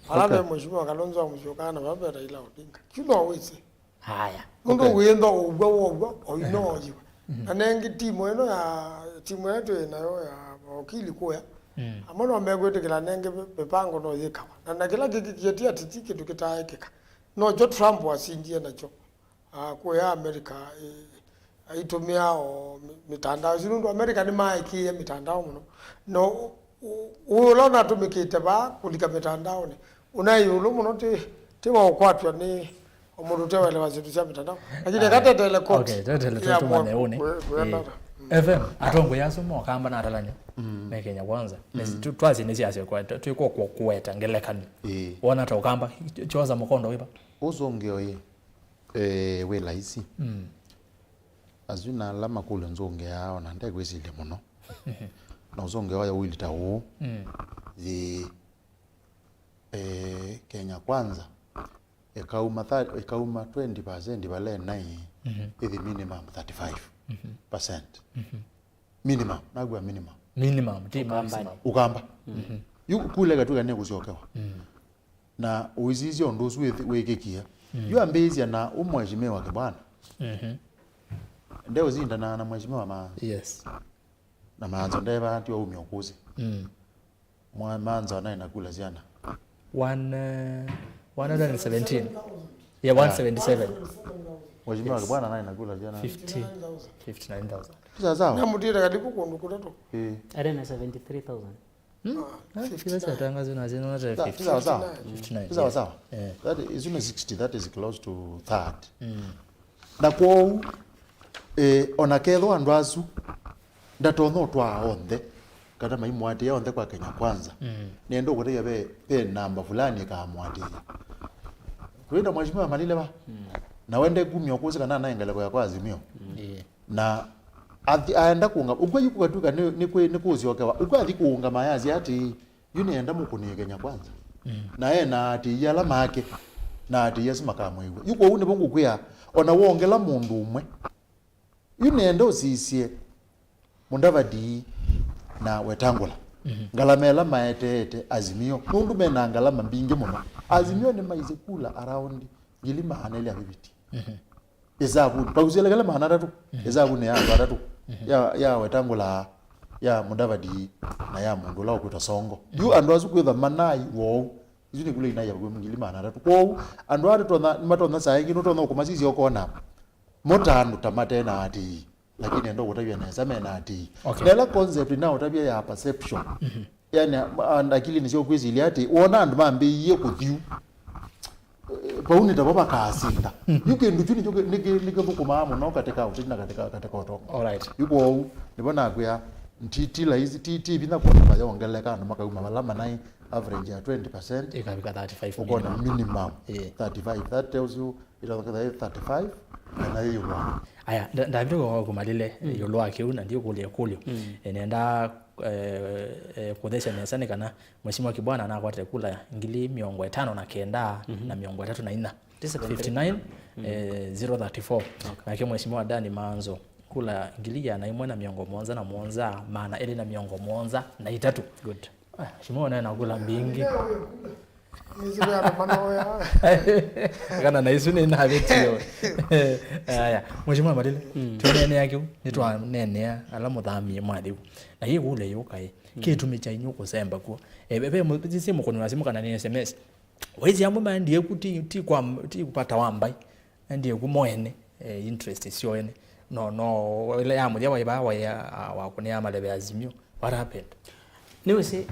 alabe mheshimiwa Kalonzo amshokana baba Raila Odinga kino aweze haya mundu wendo ubwo oinoje anengi timu eno ya timu yetu nayo ya wakili kuya amono megwetekela nenge bepango no yekawa na kila kikitia titiki tukitaekeka no jo Trump wasindie nacho kuya America aitumia mitandao zinundu America ni maikie mitandao muno no ulona tumikite ba kulika mitandao ni unayulu muno ti wa kwatwa ni omundu tewele wazitu mitandao lakini kata telecom okay telecom maneone FM atongo yasomo kamba na atalanya na Kenya kwanza twazi ni siasa kwa tuko kwa kuweta ngelekani wona ta ukamba choza mukondo wiba uzongeo ye we laisi azuna lama kule nzonge yao na ndege wezile muno na uzonge waya wilita huu Kenya kwanza ikauma 20% bale nai ithi minimum 35% minimum nagwa minimum ukamba yuko kule gatuka ne kuzokewa na uizizio ndozu wekekia yu ambezia na umweshimiwa wake bwana ndeo zinda na mheshimiwa yes na MAANZO ndeva ndio umyokuzi MAANZO naye nakula ziana 117 yeah 177 mheshimiwa wake bwana naye nakula ziana 59000 sasa na mutira kadiku kundu kudato arena 73000 Sasa tangazo na zeno na 59 sawa yeah. That is 60 that is close to third na kwa onaketho andu azu ndatono twa onthe kada maimwate onthe kwa Kenya kwanza nendo kuteya be namba fulani ka mwate kwenda mheshimiwa Malile ba na wende gumyo kuzi kana naye ngaleko ya kwa Azimio na aenda kuunga ukwa yuko katuka ni kuzi okewa ukwa athi kuunga mayazi ati yuni enda mukuni Kenya kwanza na ena ati yala make na ati yesima kamwewe yuko une bongo kuya ona wongela mundu umwe yuni enda osisie Mundavadi na Wetangula ngalamela maetete Azimio mundu mena ngalama mbinge muno Azimio ni maize kula around ngilima hanele abibiti ezabu pauzele kala mahana tu ezabu ne ya tu ya Wetangula ya Mundavadi na ya Mundula okuta Songo yu andu azukwetha manai wo izuni kule ina ya ngilima hanara tu ko andu ari tona matona saingi no tona kumasisi okona motanu tamate na ati lakini ndo utabia na zamena ati nela concept na utabia ya perception yani akili ni sio kwezi ile ati uona andu mambe ye kuthiu pauni tababa kasinda yuke nduchuni joke nike bukuma muno katika utina katika otongo alright yuko nibona kuya ntiti la hizi titi bina kwa namba yongeleka andu makauma malama nai average ya 20% ikabika 35 uko na minimum 35 that tells you ila 35 na hiyo aya ndabiro kwa Malile yolo akiuna ndio kulia kulio nenda kuthesha mesani kana mheshimiwa Kibwana na kwate kula ngili 59 na 34 59 034 na ke mheshimiwa Dani MAANZO kula ngili ya na imwe na 107 maana ile na 103 good mheshimiwa na kula mbingi kana na isuni na betio aya mheshimiwa Malile tunene yake nitwa nene ala muthamie mwathiu na hii ule yukai kitu cha inyuko semba kwa bebe mutisi mukono wasimu kana ni SMS wezi amwe mandie kuti ti kupata wambai ndiye kumoene interest sio ene no ile ya mudya wa kunia malebe azimio what happened niwese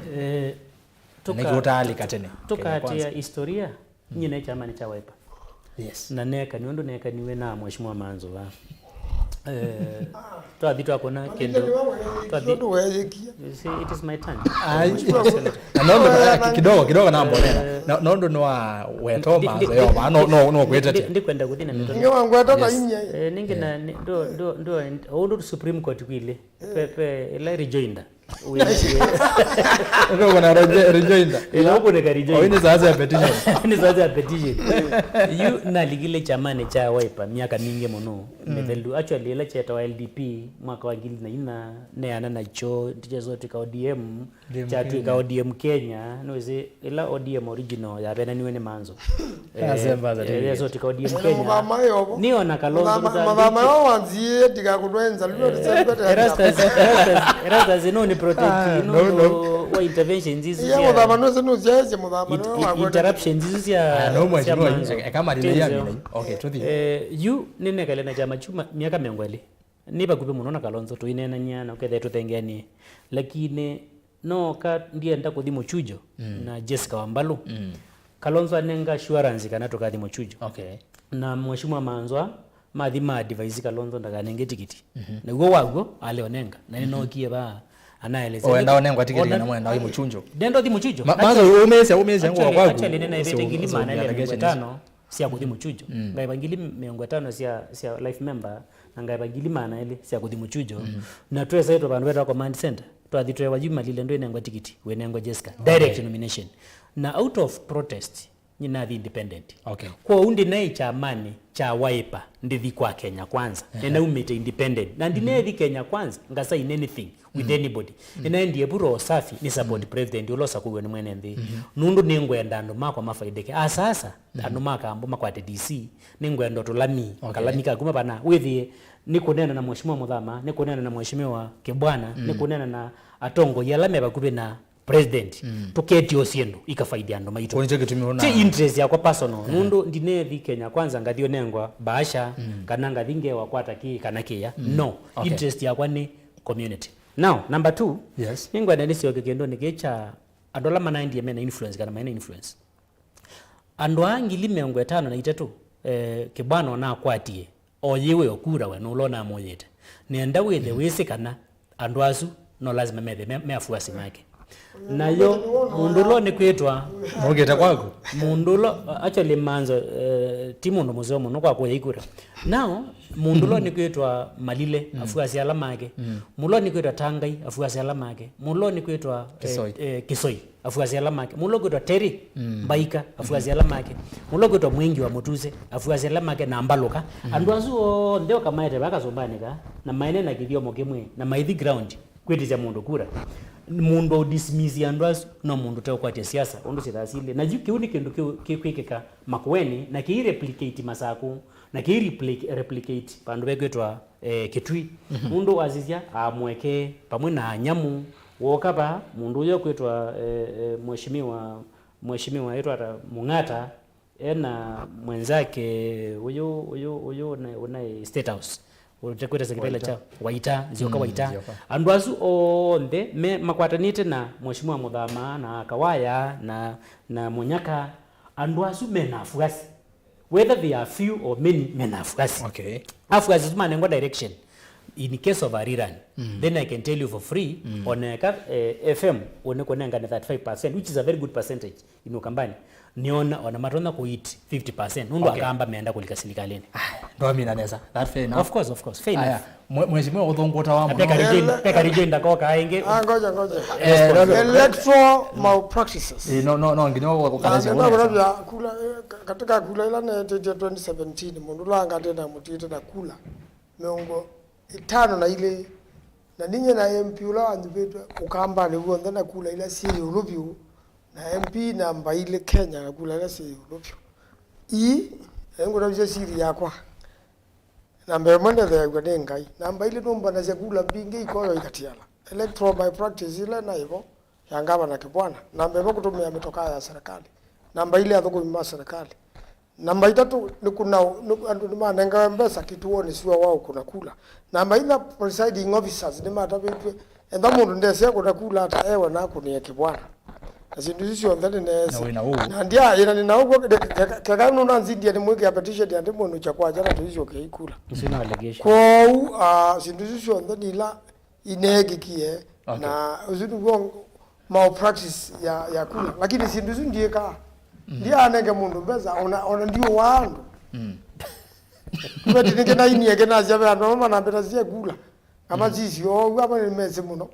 toka historia nyine chama ni cha Wiper yes na neka niondo neka niwe na mheshimiwa MAANZO wa twathi twakona kendo it is my turn na kidogo na mbonera nondo no weto MAANZO yo no kwetete ndikwenda kuthina mito nyo wangu atoka inye ningi na ndo Supreme Court kwile pepe ila rejoinda ndio kuna rejoinda ila uko neka rejoinda ni sasa ya petition ni sasa ya petition you na ligile chamane cha Wiper miaka mingi muno methelu actually ile cheta wa LDP mwaka wa 2004 neana na cho ndiye zote ka ODM cha tu ka ODM Kenya noze ila ODM original ya bena niwe ni MAANZO ile zote ka ODM Kenya niona Kalonzo mama yao wanzie diga kudwenza Erasta zino ni protect no wa interventions hizi ya mudama no zino ziaje mudama no interruptions hizi ya MAANZO kama ile ya okay tuthi you nene kale na chama chuma miaka mengwele niba kupe muno na Kalonzo to inena nyana ukethe tutengeni lakini no ka ndiye ndako thimo chujo na Jessica Wambalu Kalonzo anenga assurance kana to kathimo chujo okay na mheshimiwa MAANZO mathima advise Kalonzo ndakanenge tikiti naguo waguo alionenga na ninokie ba anaeleza oenda onengwa tikiti na mwenda wa muchunjo dendo thi muchujo MAANZO umeze ngo kwagu actually nena ibete ngili maana ile 5 sia kuthi muchujo ngaiba ngili 500 sia life member ngaiba ngili maana ile sia kuthi muchujo na twesa ito bandu beta command center twathitwe wajuma lile ndo inengwa tikiti wenengwa Jessica direct nomination na out of protest nyina the independent okay kwa undi nae cha amani cha Wiper ndithi kwa Kenya kwanza nena umete independent na ndinethi Kenya kwanza ngasa in anything with anybody ina ndiye buro safi ni support president ulosa kuwe ni mwene ndi nundu ningwenda ndo makwa mafaideke sasa ando makambo makwate DC ningwenda tulami kalamika kuma bana withi nikunena na mheshimiwa Muthama nikunena na mheshimiwa Kibwana nikunena na atongo yalame bakube na president tuketi osiendo ikafaidi ando maito konje kitumiro na interest ya kwa personal nundu ndinethi Kenya kwanza ngathio nengwa baasha kana ngathinge wa kwata ki kana kia no interest ya kwa ni community now number 2 yes ningwa ndisio kendo nikicha andola mana ndiye mena influence kana mena influence ando angili 5 na 3 Kibwana na kwatie oyiwe okura we no lona moyete nenda wethe wisikana ando asu no lazima methe meafuasi make nayo mundulo ni kwetwa mugeta kwako mundulo actually MAANZO timu ndo muzeo muno kwa ikura now mundulo ni kwetwa Malile afuasi alama yake mulo ni kwetwa Tangai afuasi alama yake mulo ni kwetwa Kisoi afuasi alama yake mulo kwetwa Teri Mbaika afuasi alama yake mulo kwetwa Mwingi wa Mutuse afuasi alama yake na Mbaloka andu azuo ndio kama ite bakazombanika na maene na kithio mokemwe na maithi ground kwetiza mundu kura mundu dismiss andwas no mundu teo kwatia siasa ondo sithasile na kiuni kindu kikwikika MAKUENI na ki replicate masaku na ki replicate pandu bekwetwa kitui mundu azizia amweke pamwe na nyamu wokaba mundu yo kwetwa mheshimiwa etwa Mung'ata ena mwenzake uyo na State House utakweta sekretari cha Waita zioka Waita andwazu onde me makwatanite na mheshimiwa Muthama na Kawaya na Munyaka andwazu mena afuasi whether they are few or many mena afuasi okay afuasi zuma nengo direction in case of a rerun, then I can tell you for free on FM unakonanga na 35%, which is a very good percentage in Ukambani. Niona ona matona kuit 50%. Nundu akamba meenda kulika silikaleni. Ndo mimi naneza. That fair enough. Of course. Fair enough. Mheshimiwa Odhongota wa peka rejoin koka ainge. Ngoja. Electoral malpractices. No nginyo wakalazi. Kula katika kula ila na 2017 mundu langa tena mutite na kula. Miongo 5 na ile na ninye na MP ula anzibetu ukamba ni uonda na kula ila siri ulupyu na MP na MBATHA Kenya na kula ila siri ulupyu engo na vise siri yakwa na mbemwende the yagwade ngai na MBATHA nomba na zekula mbinge ikoyo ikatiala electoral malpractice ile na hivyo yangaba na kibwana na mbebo kutumia mitoka ya serikali na MBATHA athoko mima serikali namba 3 ni kuna andu manenga mbesa kituo ni siwa wao kuna kula namba 4 presiding officers ni matabetwe enda mundu ndese kuna kula hata ewe na kunia kibwana asinduziyo ndani nese na ndia ina ni nawo kaka nuna nzindia ni mweke petition ya ndimo no chakwa jana tuizo ke ikula sina allegation kwa sinduziyo ndani la inegikie na uzidu wongo malpractice ya kula lakini sinduziyo ndiye ka ndia anenge mundu mbeza ona ndio wandu kwa tinike na ini yake na jabe ando na mbeta zie kula kama zizi o hapa ni meze muno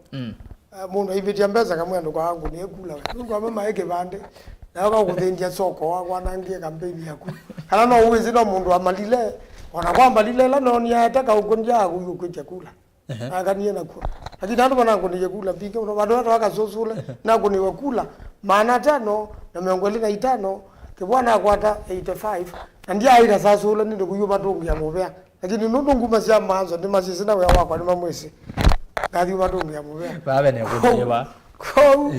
mundu ibiti mbeza kama ndo kwangu ni kula mungu mama yake bande na kwa kuthendia soko wa nangie kampeni yaku kana no uwezi no mundu amalile ona kwamba lile la no ni ataka ugonja huyu kwa chakula akanie na kwa lakini ndo manangu ni kula pinge ndo watu wakasosule na kuni wakula maana 5 na 5 kibwana akwata 85 na ndia aida sasa ule ndio kuyuba tungu ya mubea lakini nundu nguma cia MAANZO ndi masisi na wewa kwa ni mamwisi ngathi matungu ya mubea babe ne kudiba ko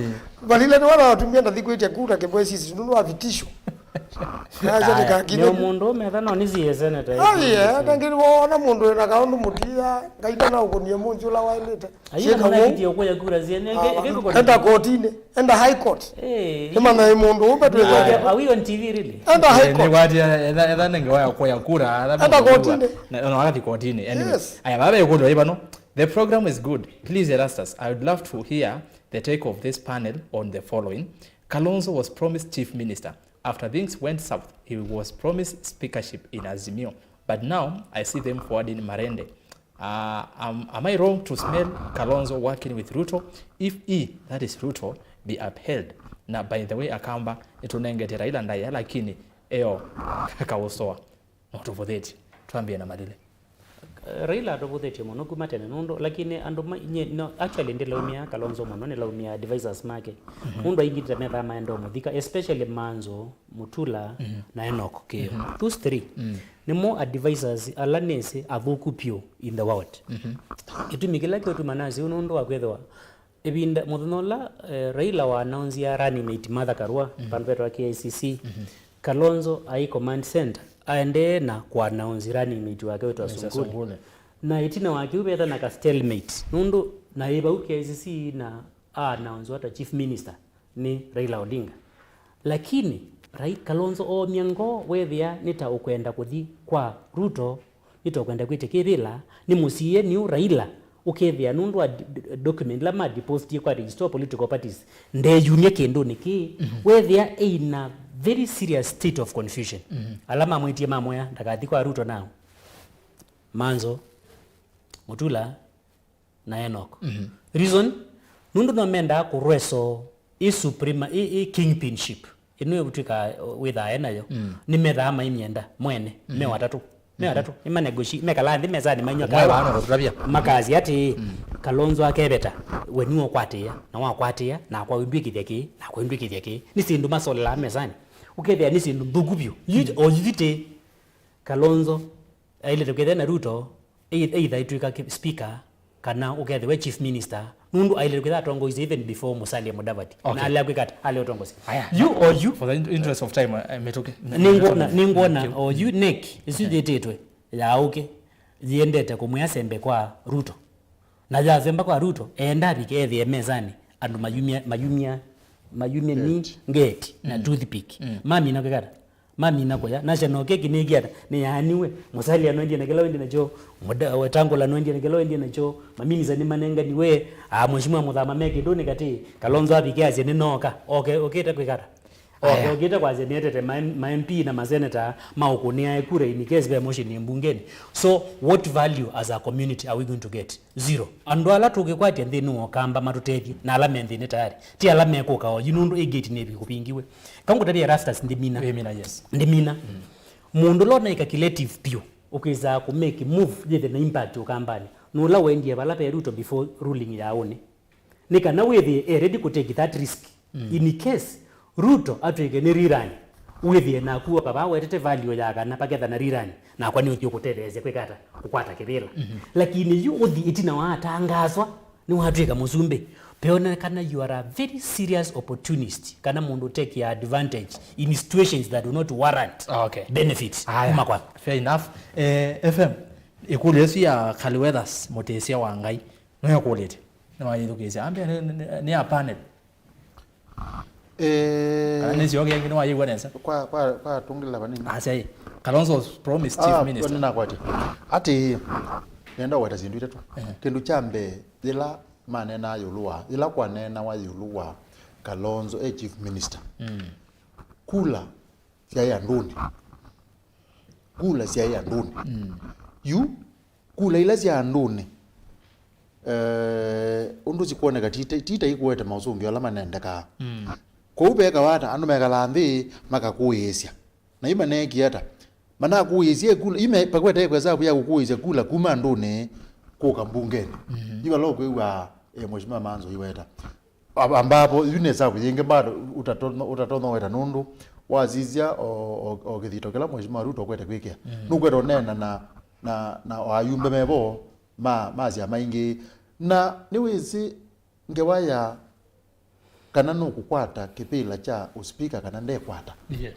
balile ndo wala watumia ndathikuite kura KIBWEZI nundu wa vitisho Acha nikakine mundu methana ni zie senator tangiri wona mundu na kaundu mutia ngaita na ukonie munju la wailete ayina ndio kwa kura zie ngeko enda kotini enda high court kama na mundu ubetwe are we on TV really enda high court ni wadi edha nenge wa kwa kura enda kotini na wakati kotini anyway aya baba yuko iba no the program is good please Erastus I would love to hear the take of this panel on the following. Kalonzo was promised chief minister. After things went south, he was promised speakership in Azimio. But now, I see them forwarding Marende. Am I wrong to smell Kalonzo working with Ruto? If that is Ruto, be upheld. Now, by the way, Akamba, itunengete Raila ndaya, lakini, kakawosoa. Not over that. Tuambie na Malile. Raila adobuthete muno kumatene nundo lakini andu no actually ndi laumia Kalonzo muno ni laumia advisors make mundu aingita metha maendo muthika especially MAANZO Mutula na Enoch kio those three ni more advisors alanese athuku pio in the world itumikila kio tumanazi unundu akwethwa ebinda muthonola Raila wa announce ya running mate Martha Karua panpeto wa KICC Kalonzo ai command center aende na kwa announce running mate wake wetu asungule na itina wake ubetha na ka stalemate nundu na iba KICC na announce wata chief minister ni Raila Odinga lakini Kalonzo o miango wethia nita ukwenda kuthi kwa Ruto nitokwenda kwite kibila ni musie ni Raila ukethia nundu wa document la deposit kwa register political parties nde junior kendo niki wethia ina very serious state of confusion alama mwitie mamoya ndakathi kwa Ruto nao MAANZO Mutula na Enoch reason nundu no menda kurweso supreme kingpinship inu butika with aenayo ni metha maimienda mwene me watatu imanegoshi mekala mezani manyo kwa makazi ati Kalonzo akebeta weniwo kwatia na wakwatia na kwa windwikitheki na kwa windwikitheki ni sindu masola mezani ukethia ni sindu thugubyo oyithite Kalonzo ile tukethia na Ruto either ituika speaker kana ukethia chief minister nundu aile tukethia tongoize even before Musalia Mudavadi na ale kwikata ale otongozi you for the interest of time metoke ningona or you neck isijetetwe yauke ziendete kumya sembe kwa Ruto na jazemba kwa Ruto enda bikethia mezani andu mayumia ni ngeti na toothpick mami na kwikata mami nakoya national cake nigiata ni yaniwe musali anondi na kelo ndi nacho muda wetango la nondi na kelo ndi nacho mamini zani manenga niwe mheshimiwa muthama meke ndoni kati kalonzo abikiaze ni noka okay takwikara okay kwa zenetete ma MP na ma senator maukunia ekura in case be motion ni mbungeni. So what value as a community are we going to get? Zero. Ando ala tukikwati ndi no kamba matuteti na alame ndi tayari ti alame ko ka yinundu egate nebi kupingiwe kangu tadi raftas ndi mina yes ndi mina mundu lona calculative pio ukiza ku make move the impact ukambani no la wendi bala pe Ruto before ruling yaone nika na we ready to take that risk in case Ruto atwege ni rirani withie na kuwa baba wetete value yaga na paketha na rirani na kwani ukikutereze kwekata kukwata kibila lakini yu uthi itina watangazwa ni watwega muzumbe peona kana you are a very serious opportunist kana mundu take your advantage in situations that do not warrant benefits kwa fair enough FM ikulesi ya Khaliweathers motesia wangai no yakolete no ayidukeze ambe ni a panel anezi yoge ngino wayigonesa kwa tungila banini asai Kalonzo's promised chief minister nina kwati ati nenda weta zindu itatu kindu chambe ila manena yuluwa ila kwa nena wa yuluwa Kalonzo chief minister kula siya nduni yu kula ila siya nduni undu zikuoneka tita ikuweta mausumbi wala manenda ka kuubeka wata anu megalandhi makakuyesya na ima nekiata mana kuyesye kula ime pakwete kweza kuya kuyesya kula kuma ndune kuka mbungeni iba loko iwa mheshimiwa MAANZO iweta ambapo yunesa kuyenge bado utatono weta nundu wazizya ogithitokela mheshimiwa Ruto kwete kwikia nukweta nena na wayumbe mebo mazia maingi na niwezi ngewaya kana nukukwata kipila cha uspika kana ndekwata yes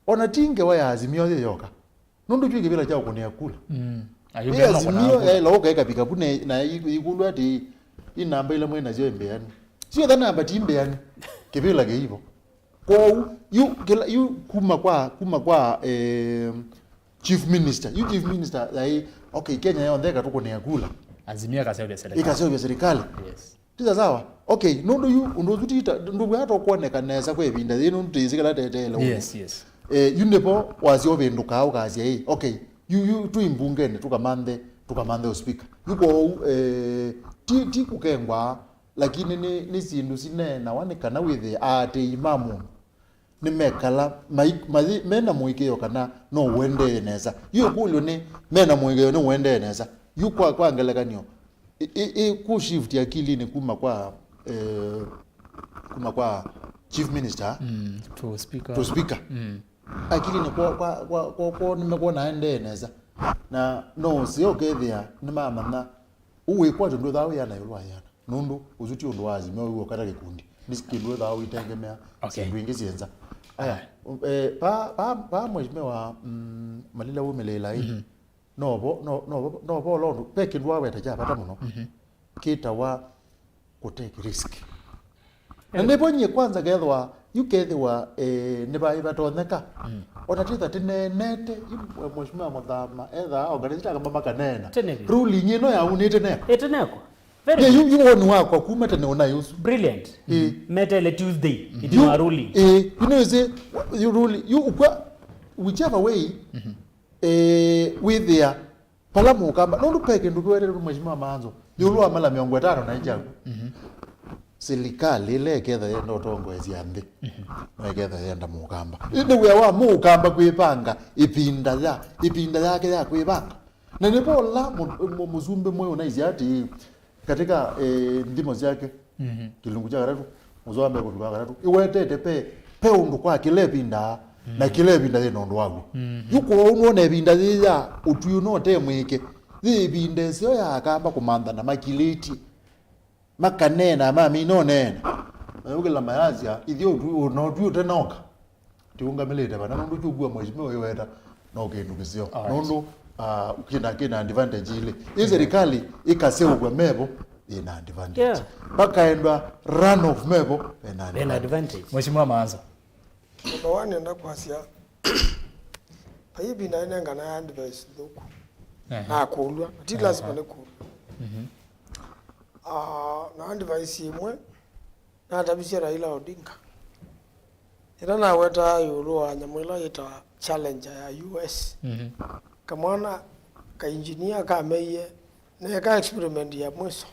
ona tinge waya azimio yoka nundu twige kipila cha kunia kula ayumbe no azimio loka ikapika pune na ikulu ati inamba ile mwena zio embeani sio dhana batimbe yani kipila ke hivyo kwa you kuma kwa chief minister like okay Kenya yao ndeka tuko ni akula azimia kasebe serikali ikasebe serikali yes tiza sawa okay nundu yu undozutita ndugu yato kuoneka neza kwebinda yinu ntizikala tetele yes yunepo wazi obenduka ukazi okay you tuimbungene tukamande uspika yuko ti kukengwa lakini ni zindu sinena wanekana withe ate imamu nimekala mena muikeyo kana no wende neza yu kulyo ni mena muikeyo no wende neza yu kwa ngelekanyo ku shift akili ni kuma kwa chief minister to speaker akili ni kwa nimekuona ende neza na no sio kethia ni mama na uwe kwa ndo dawo yana yulwa yana nundu uzuti ndo wazi mewe kata kikundi nisikindo dawo itengemea singwingi zienza aya pa mheshimiwa Malile Wumelela hii no londo peke ndo weta cha pata muno kita wa kutake risk ndipo nye kwanza gethwa yukethwa niba toneka onatitha tinenete mheshimiwa Muthama etha organization kama makanena ruling ino ya unite ne eteneko you won wako kuma tene una yusu brilliant metal Tuesday it was ruling you know say you ruling you whichever way with their palamu kamba nundu peke ndukwere mheshimiwa MAANZO yulu amala 50 na ijagu serikali ile ketha yenda utongwezi ambi na ketha yenda mukamba inde wa mukamba kwipanga ipinda yake ya kwipanga na nipo la muzumbe moyo na iziati katika ndimo zake kilungu cha garatu muzombe kutuka garatu iwetete pe undu kwa kilepinda na kilepinda ye nondo wagu yuko unuone ebinda ya utuyu no temwike zibinde sio ya kamba kumanda na makiliti makanena mami no nena ukela mayazia ithio no tu tenoka tiunga melete bana nundu chugua mheshimiwa yoweta no kindu kisio nundu kina advantage ile serikali ikaseugwa mebo ina advantage bakaendwa run of mebo ina advantage advantage mheshimiwa MAANZO bawani enda kwasia Paibi na ina ngana advice ndoku. Na kulwa, ati lazima ne kulwa. Na advice imwe na tabisha Raila Odinga. Ira na weta yulu anyamwela ita challenger ya US. Kamwana ka engineer ka meye na ka experiment ya mweso.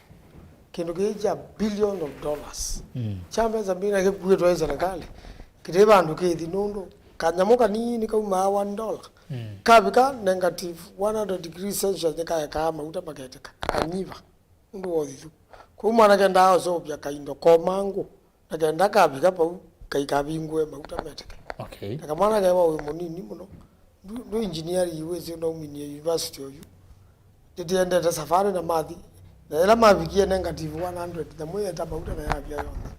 Kindu kija billions of dollars. Chamba za mbina ke kuitwa serikali. Kireba nduke thinondo kanyamuka nini kauma $1. Kabika negative 100 degrees Celsius nika kama utapaketeka kanyiva ndo wothu kuma na kenda aso bya kaindo komangu na kenda kabika pa kaikabingwe mautameteka okay akamana gawa we munini muno ndo engineer yiweze no mini university oyu titiende ta safari na mathi na ela mavikie negative 100 na moyo tabauta na yabya yonda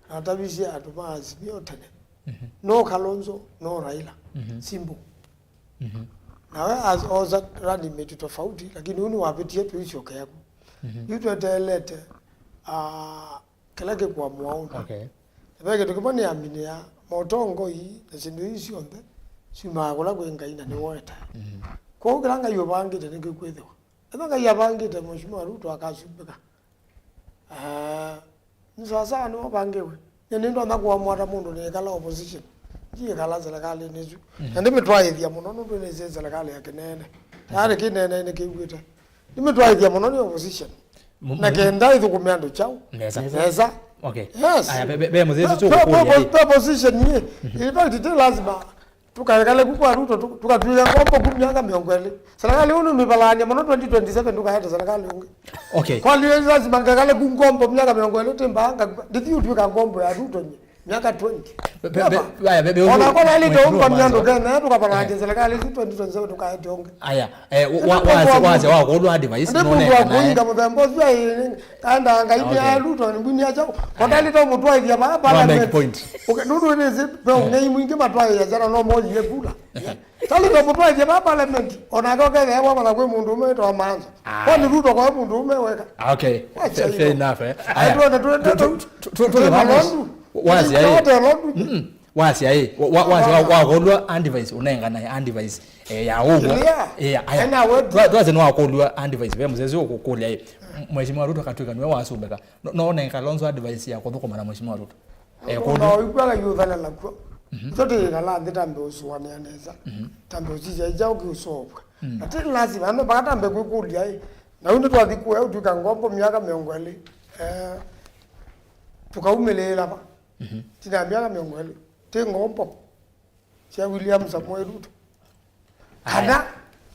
atabisi atumazi biotene no Kalonzo no Raila simbo nawe as oza rani metu tofauti lakini uni wapitie tuisho kayako yutu etelete keleke kwa muaunda okay ebeke tukipani amini ya motongo hii na sindu hisi onde sima kula kwenga ina ni weta kwa ukilanga yobangite nike kwethiwa ebanga yabangite mheshimiwa Ruto akasubika nisasa no bangewe nendo nakuwa mwata mundu ni kala opposition ndiye kala serikali nizu ndimitwaithia muno nundu ni serikali ya kinene tare kinene ni kiwita ndimitwaithia muno ni opposition na kenda ithukumia ndu chau neza okay yes aya be muzezi tu kulia opposition ni ito lazima tukakale kwa Ruto tukatuya kombo kumyanga miongwele serikali unu mibalanya muno 2027 tukaheta serikali unge okay kwa liyo lazima ngakale kungombo myanga miongwele timbanga ndithi utuka ngombo ya Ruto ni miaka 20 aya bebe ona kwa ile tomba myando kana tukapana serikali 2027 tukaheta unge aya wazi wako ndo advice none kuinga mudhambo zwa kanda ngaibia Ruto ni bunia chao kwa ile to mutwa hivi hapa point okay nundu ni zipo ngai mwingi matwa ya jana no moji yekula tali to mutwa hivi hapa parliament ona goke wewe kwa kwe mundu ume to MAANZO kwa ni Ruto kwa mundu ume weka okay fair enough aya wazi wazi wazi wakolwa advice unenga naye advice ya ugo aya twaze no wakolwa advice be muzezi ukukolya mheshimiwa Ruto katwika niwe wasumbeka no Kalonzo advice yako thukuma na mheshimiwa Ruto no ikwaga yuthana lakwa sote kala nditambe usuwane aneza tambe usije ijao kiusobwe ati lazima ando bakatambe kukulia na undi twathikuya utuka ngombo miaka 20 tukaumelela ba tina miaka 20 ti ngombo cia William Samoei Ruto kana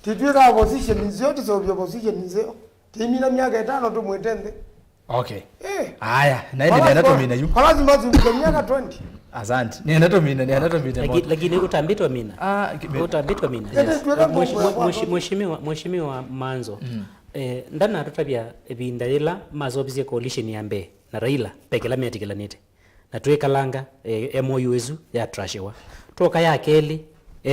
titwika opposition nzio tisobya opposition nzio timina miaka 5 tumwetende okay haya na ile ndio natomina yu lazima zunguke miaka 20 asante ni natomina lakini utambitwa mina utambitwa mina mheshimiwa MAANZO ndana tutabia ebinda ila mazobizie coalition ya mbe na Raila pekela miatikilanite na twekalanga MOU ezu ya trashewa toka ya keli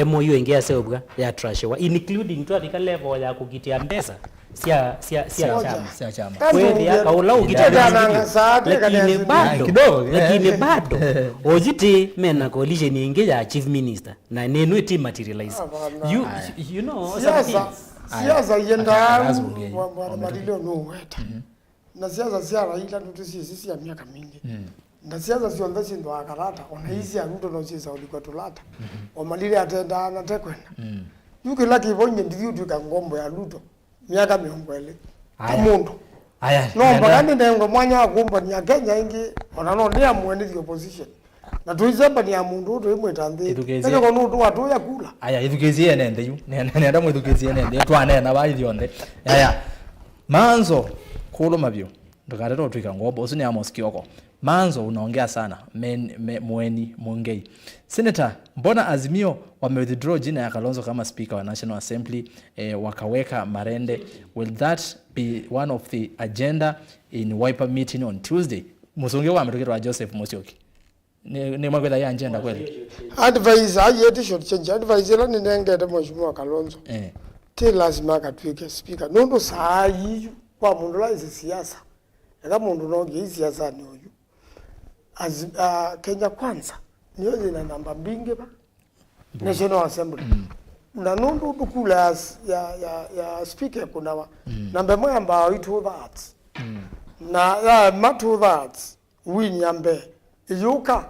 MOU ingia sebwa ya trashewa including to adika level ya kugitia mbesa sia chama kweli akaula ugitia lakini bado ojiti mena coalition ingia ya chief minister na nenu eti materialize you know siasa yenda MALILE no weta na siasa sia Raila ndio sisi ya miaka mingi na siasa sio ndasi ndo akarata ona hizi ya Ruto no siasa ulikuwa tulata o MALILE atenda na tekwenda yuko laki bonye ndiyo tuka ngombo ya Ruto miaka 20 mundu aya no mbagani ndengo mwanya gumbo ni Kenya ingi ona no ni amwene the opposition na tuizemba ni amundu to imwetanthi ndio kono ndo watu ya kula aya ithukezie nende yu nenda mwithukezie nende twane na bayi yonde aya MAANZO kulo mabyo ndakatero twika ngombo usini Amos Kioko MAANZO unaongea sana Mueni Mungei Senator mbona Azimio withdraw jina ya Kalonzo kama speaker wa National Assembly wakaweka Marende will that be one of the agenda in Wiper meeting on Tuesday musonge wa ametokea Joseph Musyoki ni mwagwela ya agenda kweli advice ayeti short change advice la ninengede mheshimiwa Kalonzo ti lazima katwike speaker nondo saa yi kwa mundu la siasa eka mundu no siasa ni oyu Kenya kwanza niyo zina namba mbingi ba National Assembly na nundu dukula ya speaker kunawa nambe mwamba witu that na ya matu that winyambe yuka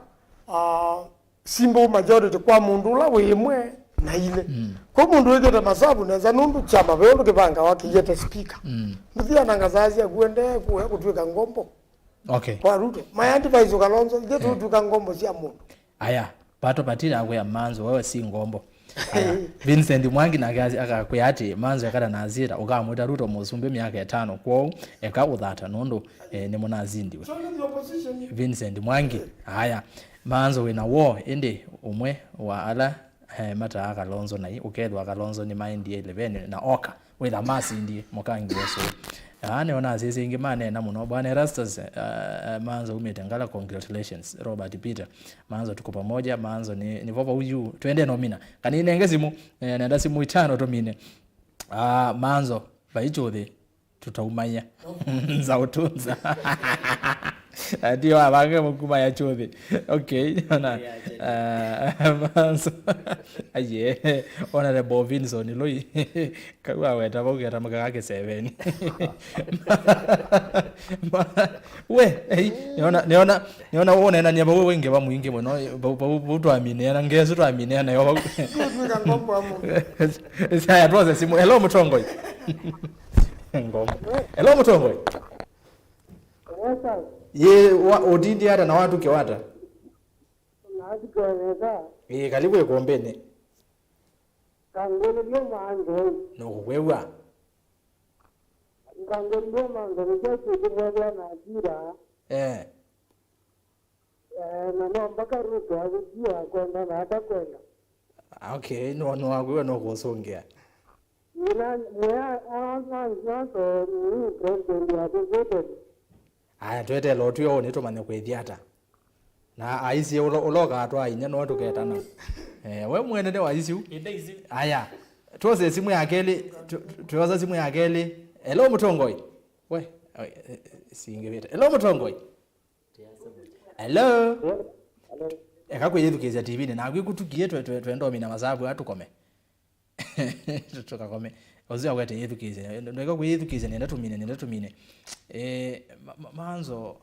simbo majority kwa mundu la wimwe na ile kwa mundu wegeta masabu neza nundu chama belo kibanga wakiyete speaker muthia nangazazi agwende kutwika ngombo kwa Ruto my advice ukalonzo ngetu tuka ngombo cia mundu aya pato patira akwe ya MAANZO wewe si ngombo Vincent Mwangi na akakwe ati MAANZO yakada nazira ukamwita Ruto musumbe miaka 5 kwao eka uthata nondo ni munazindiwe Vincent Mwangi haya MAANZO wina war indi umwe wa ala mata akalonzo nai ukethwa akalonzo ni maindi 11 na oka witha masi ndi mukangi weso ane ona sisi ingi manena muno bwana Erastus MAANZO umetengala congratulations Robert Peter MAANZO tuko pamoja MAANZO ni vopa huyu twende nomina kanine ngesimu nenda simu 5 to mine MAANZO baichothe tutaumanya za utunza ndio abange mukuma ya chothe okay ona MAANZO aye ona the Bovinson loi kwa weta bogera magake 7 we niona uone na nyamba wenge ba mwingi muno butu amine na ngezo tu amine na yo saya tuanze simu hello Mutongoi ngombo hello Mutongoi ye odindi hata na watu kiwata karibu ikombeni kangolo ndio MAANZO no wewa kangolo ndio MAANZO ndio kutoka na ajira na mpaka Ruto ajua kwenda na hata kwenda okay no wagwe no kusongea ina mwa MAANZO ni president ya Ruto aya twete lo tuyo ni tumane kwethiata na aisi uloga atwa inya no tuketana we mwene ne waisiu aya tuoze simu ya keli tuoza simu ya keli hello Mutongoi we singevita hello Mutongoi hello ekakwe yethukiza TV ni na gwikutukie twendo mina masabu atukome tukakome ozia kwete yethukiza ndo ekakwe yethukiza nenda tumine MAANZO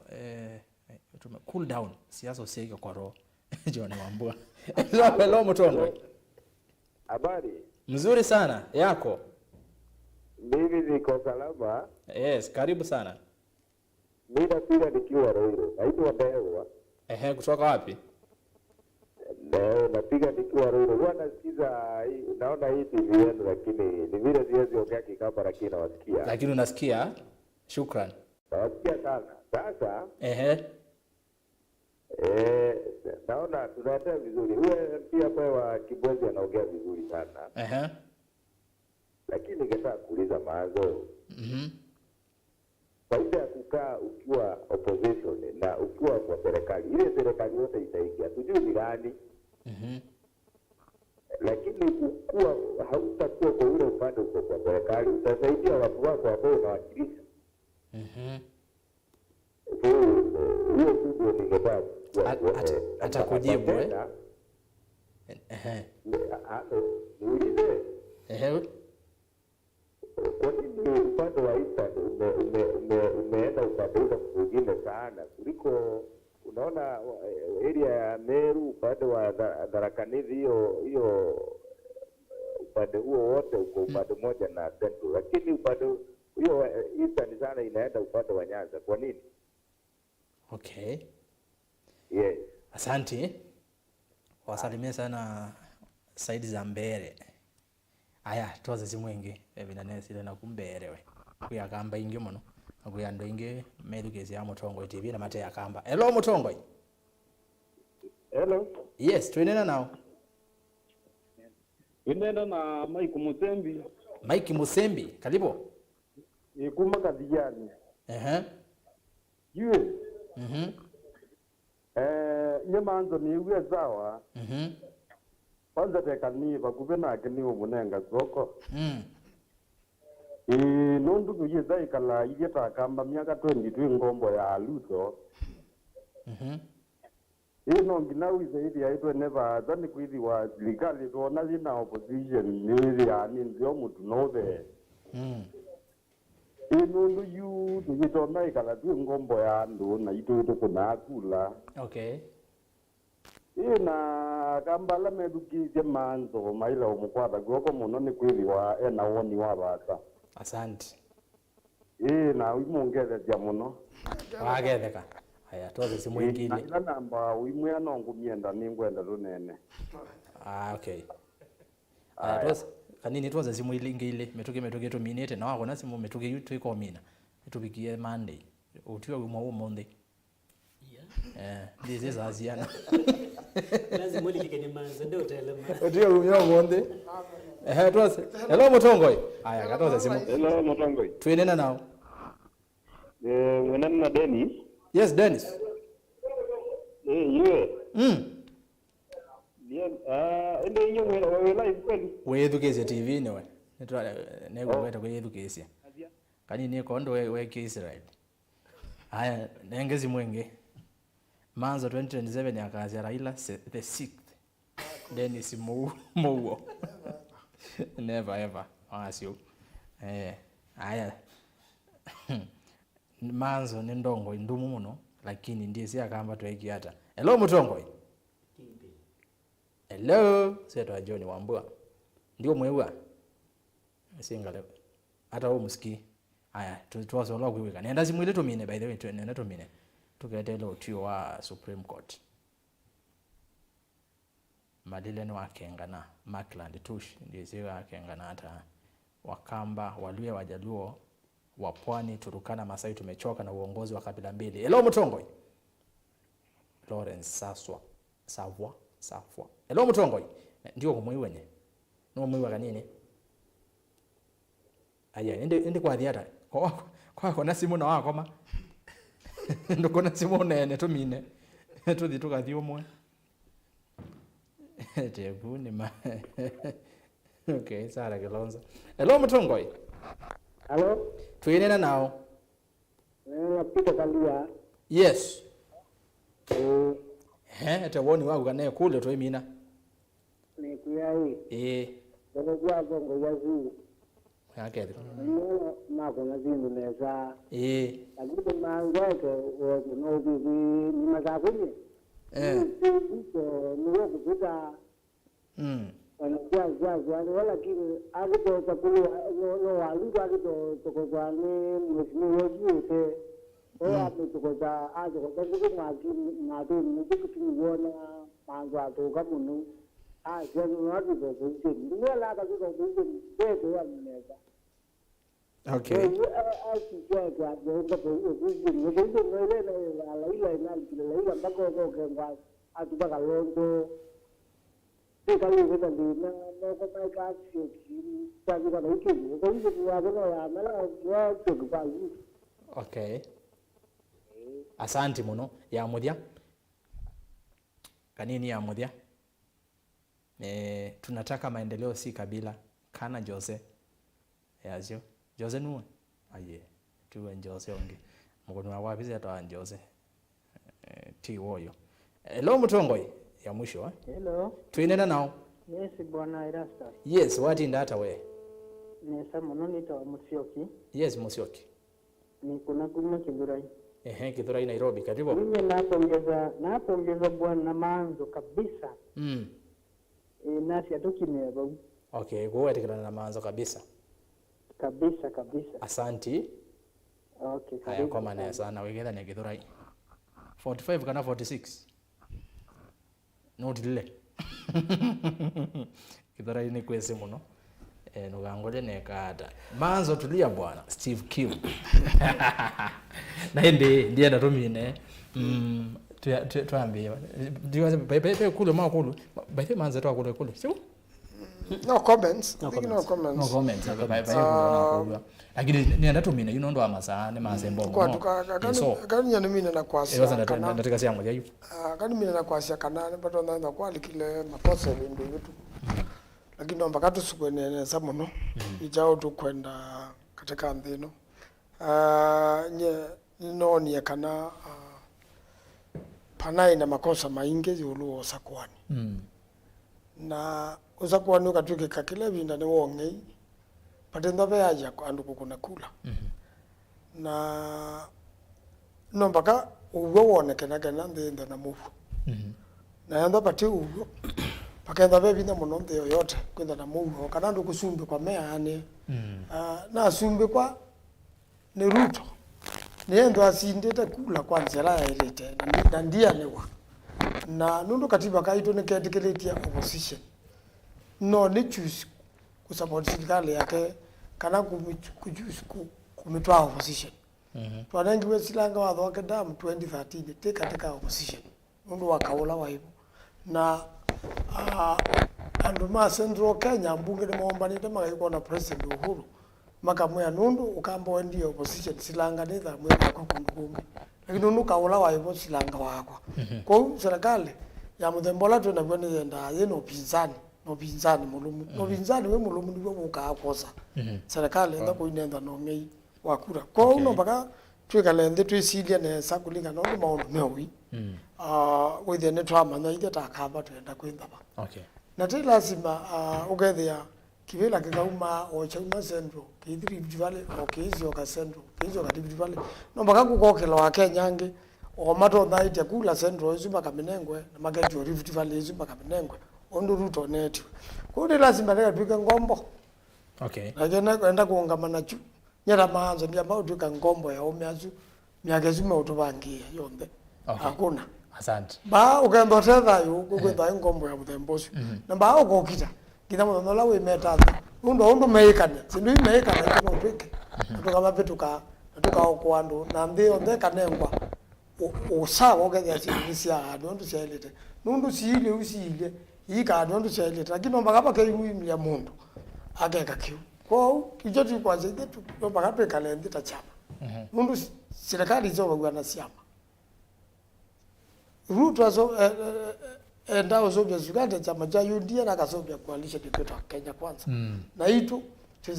cool down siasa usike kwa roho John Wambua hello Mutongoi habari mzuri sana yako mimi niko salama yes karibu sana mimi napira nikiwa Ruto naitwa Ndewa kutoka wapi leo napiga nikiwa Ruto bwana sikiza naona hii TV yenu lakini ni vile siwezi ongea kikamba lakini nawasikia lakini unasikia shukran nawasikia sana sasa naona tunaendelea vizuri. Wewe pia kwa KIBWEZI anaongea vizuri sana. Lakini ningetaka kuuliza MAANZO. Faida ya kukaa ukiwa opposition na ukiwa kwa serikali. Ile serikali yote itaingia. Tujui ni gani. Lakini kuwa hautakuwa kwa ule upande uko kwa serikali, utasaidia watu wako ambao unawakilisha. Hiyo ndio ningetaka atakujibu kwa nini upande wa Eastern umeenda upande ule mwingine sana kuliko unaona area ya Meru upande wa Tharaka Nithi hiyo upande huo wote uko upande moja na Central lakini upande hiyo Eastern sana inaenda upande wa Nyanza kwa nini? Okay. Yes. Asante. Wasalimia sana Saidi za mbere. Aya, tuwaze zimwenge. Binanesi ile nakumbere we. Kuya kamba ingi muno. Kuya ndo ingi medukezi ya Mutongoi TV na mate ya kamba. Hello Mutongoi. Hello. Yes, tuenena nao. Tuenena na Mike Musembi. Mike Musembi, karibu. Ikuma kadijani. Yue. Nye MAANZO ni uwe sawa. Kwanza tekani bakuve na akini umunenga soko. Nundu kuyeza ikala iyeta kamba miaka 22 ngombo ya Ruto. ino ngina wize yaitwe never then kwithi wa legally tona lina opposition ni yani ndio mtu nove ino yu tugitona ikala tu ngombo ya ndo na ito kuna kula okay ina kambala medukize MAANZO maila omukwata goko muno ni kwithi wa ena woni wa bata asante ina imungeze ya muno wagetheka aya toze simu ingine na namba uimwe anongumienda ningwenda runene okay aya toze kanini toze simu ile metuke tuminete na wako na simu metuke yutu iko mina tubikie Monday utiwa umo Monday this is Asiana lazima ulike ni MAANZO ndio utelema utiwa umo Monday toze hello Mutongoi aya katoze simu hello Mutongoi tuenena nao mwenana na Dennis yes Dennis yeye bien ende inyo wela ikweli wethukesia TV newe nego weta kwethukesia kani ni kondo we Israel haya nengezi mwenge MAANZO 2027 yakazia Raila the 6th Dennis Mouwo never ever asio haya MAANZO ni ndongo indumu muno lakini ndiye si akamba tweki hata hello Mutongoi hello seto John Wambua ndio mwewa singale hata wewe msikii haya tuwazola kuweka nenda simwile tumine by the way nenda tumine tukete lo tio wa Supreme Court MALILE ni wakengana Markland Tush ndiye si wakengana hata Wakamba Waluya Wajaluo wa Pwani Turukana Masai tumechoka na uongozi wa kabila mbili hello Mutongoi Lawrence Safwa hello Mutongoi ndio kumwiwenye no mwiwa kanini aya ende kwa thiata kwa na simu na wakoma ndo kona simu nene tumine tuthi tugathi umwe tebu ni ma okay Sara Kilonzo hello Mutongoi hello tuinena nao Peter Kalia yes ete woni wangu kane kule to imina ni kuyai ndio kwa bongo yazi yake na kuna zindu neza lakini MAANZO ko no bibi ni mazakuni ni wako kuta wanajaza wala kile agito takulu no walingo agito kwa ni mheshimiwa yote hapo tukoza aje kwa sababu maki ni kutuona MAANZO atoka muno sio watu kwa kuzi ndio la kazi kwa kuzi ndio ya mneza okay asije kwa ndio kwa kuzi ndio ile Raila mpaka kwa atubaka longo kali kwenda ndina na kwa kasi sababu kwa hiyo kwa hiyo tunaona ya mala watu kwa okay asante muno ya mudia kanini ya mudia tunataka maendeleo si kabila kana Jose yazio Jose nuwe aye tuwe Jose onge mkono wa wapi zeta Jose ti woyo hello Mutongoi ya mwisho hello tuinena nao yes bwana Irasta yes what in data we nesa mononi to Musyoki yes Musyoki ni kuna Kithurai Kithurai Nairobi karibu mimi napongeza bwana MAANZO kabisa nasi atukimeba okay go atikana na MAANZO kabisa asanti okay haya kwa maana sana wegeza ni Kithurai 45 kana 46 note lile Kithurai ni kwese muno nugangole nekata MAANZO tulia bwana Steve Q na ndiye natumine tuambie ndiwaze bebe kule makulu bebe MAANZO twakule kule sio no comments lakini nienda tumine you know ndo amasa ne masembo kwa kanya ni mimi na kwasi nataka siamu ya yu kani mimi na kwasi kana bato naenda kwa likile maposa ndio yetu lakini ndo mpaka tusukwene samono ijao tu kwenda katika ndino nye noni ya kana kana ina makosa maingi yulu osakwani na osakwani ukatuke kakile vinda ni wongei patendo beaja andu kukuna kula na no mpaka uwe woneke na kana ndende na mufu na ndo pati uwe pakenda be vinda muno nde yoyote kwenda na mufu kana ndo kusumbi kwa meane na sumbi kwa ni Ruto niendo asindete kula kwanza la elete na ndia lewa na nundu katiba kaito ne kedikeletia opposition no ni choose kusupport serikali yake kana kumitwa opposition twanangi wesilanga wa thoke dam 2013 teka opposition nundu wakaula wa hivyo na andu ma Central Kenya mbunge ni muombanite magaiko na president Uhuru makamwe nundu ukambo ndio opposition silanga nitha mwe kwa kundu lakini nundu kaula wa hivyo silanga wakwa kwa serikali ya muthembola tu na kwenda yenda yeno pinzani mulumu no pinzani we mulumu ndio mukakosa serikali enda kuinenda no ngei wakura kwa uno baka twikalende twisilia ne sakulinga no maundu mewi within the trauma na ite takaba twenda kwenda ba na ti lazima ugethia kivila kikauma o chauma central kithiri vale o kizio ka central kizio ka vale no baka kukokela wa Kenya ngi o mato ndaite kula central izuma kaminengwe na magejo Rift Valley izuma kaminengwe ondo Ruto netu kodi lazima leka twika ngombo na kwenda kuungamana chu nyera MAANZO ndia ambao twika ngombo ya omiazu miaka zima utubangia yonde hakuna asante ba ukendo tetha yo kwenda ngombo ya muthembosu na ba ukokita kina muno la we metaza undo meikane sindu meikane no twike tukama petuka okwandu na ndio ndeka nengwa usawa ogethia cia andu ndu ciailite nundu ciile uciile ika andu ciailite lakini no bagapa kairuimia mundu ageka kiu kwa kijo tu kwanza itu no bagapa kalende ta chama nundu serikali zo bagwana siama Ruto aso endao zo byazugande chama cha UDA na kasobya coalition yetu Kenya kwanza na itu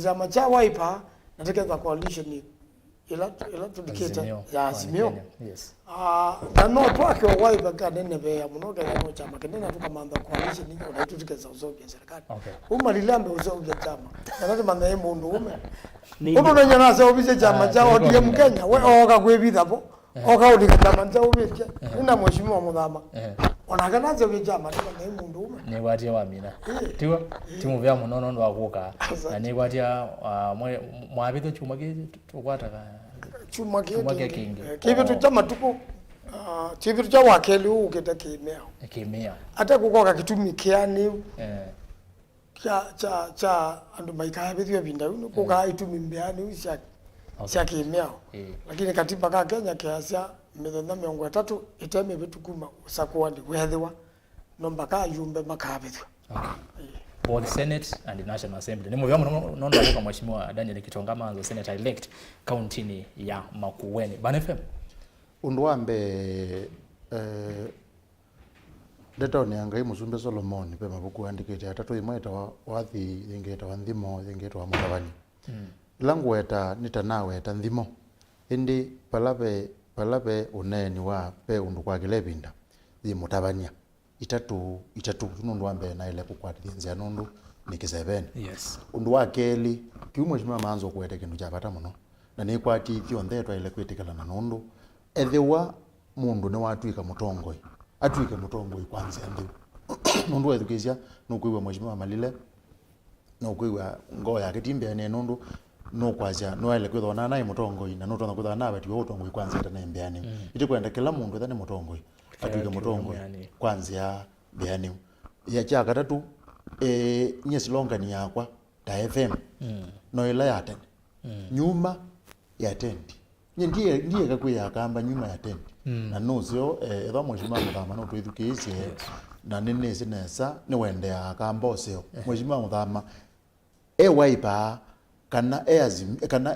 chama cha Wiper na tekeza coalition ila tudiketa ya Azimio na no twake wa Wiper kanene be ya munoga ya no chama kenena tukamanda coalition ni na itu tikeza uzobya serikali MALILE uzobya chama na manda mundu ume uno na nyana za obise chama cha ODM Kenya we oga kwebitha po oga udika chama cha obise ina mheshimiwa muthama onagana ze bijama na mundu ume ni watia wa mina tiwa timu vya munono ndo akuka na ni watia mwabito chuma kije tukwata chuma kingi kivi tu chama tuko kivi tu cha wakeli ukita kimea hata kukoka kitumikiani cha andu maikaya bithio binda kuka itumi mbeani usha kimea lakini katiba ka Kenya kiasia mithenya 30 iteme bitukuma usakwandi wethiwa no mpaka yumbe makabithwa both Senate and the National Assembly. Nimo vyamu nondo kwa mheshimiwa Daniel Kitonga MAANZO Senator elect county ya Makueni. Banefem undu wambe data ni angai musumbe Solomon pe mabuku andikite atatu imweta wathi ingeta wa ndimo ingeta wa mutavani langu eta nitanawe eta ndimo indi palabe uneni wa pe undu kwa kilebinda di mutavania itatu nundu wambe na ile kukwatithia nundu nikisebene undu wa keli kiumo mheshimiwa MAANZO kwete kindu cha bata muno na ni kwatithio ndetwa ile kwitikala na nundu ethiwa mundu ne watwika mutongoi atwike mutongoi kwanza ndi nundu ethukizia nukuiwa mheshimiwa MALILE nukuiwa ngo ya kitimbe ne nundu no kwaja no ile kwithona nae mutongoi na nutona kwithana nawe tiwe utongoi kwanza ita na mbeani itikwenda kila mundu ethane mutongoi atwike mutongoi kwanza ya beani ya cha gatatu nye slogani yakwa ta FM no ila ya tene nyuma ya tendi ndiye kakwiya kamba nyuma ya tendi na nuzio etho mheshimiwa muthama no twithukiicie na nene sinesa ni wende ya kamba oseo mheshimiwa muthama Wiper kana kana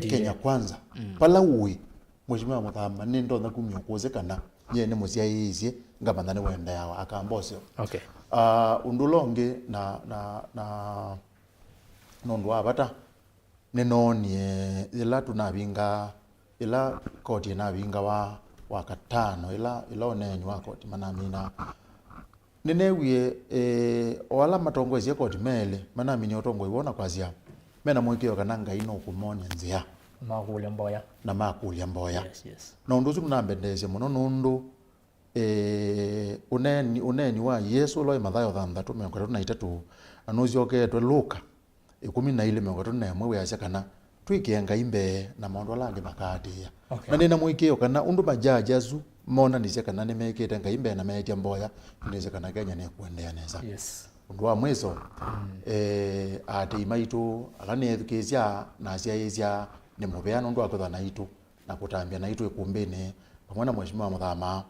Kenya kwanza pala uwi mheshimiwa muthama ni ndo nakumyo kuze kana ye ni musia yizie ngabanda ni wenda yawa akamba oseo undulonge na nondu abata nenonie ila tunabinga ila koti na binga wa wakatano ila onenyi wa koti manamina ninewie wala matongoezi koti mele manamini otongo iwona kwazia mena mwikio kana ngai no kumonia nzia makulia mboya na makulia mboya yes na undu tunambendeze muno nundu uneni wa Yesu lo Mathayo 3:33 anuziogetwe Luka 12:31 we acha kana twikienga imbe na maundu alangi makadia na nina mwikio kana undu majajazu mona nice kana nimekete ngaimbe na metia mboya nice kana Kenya ne kuendea neza yes undu wa mwizo ati imaitu alani edukezia na cia ni mubeano undu akwetha na itu na kutambia na itu ikumbini pamwe na mheshimiwa Muthama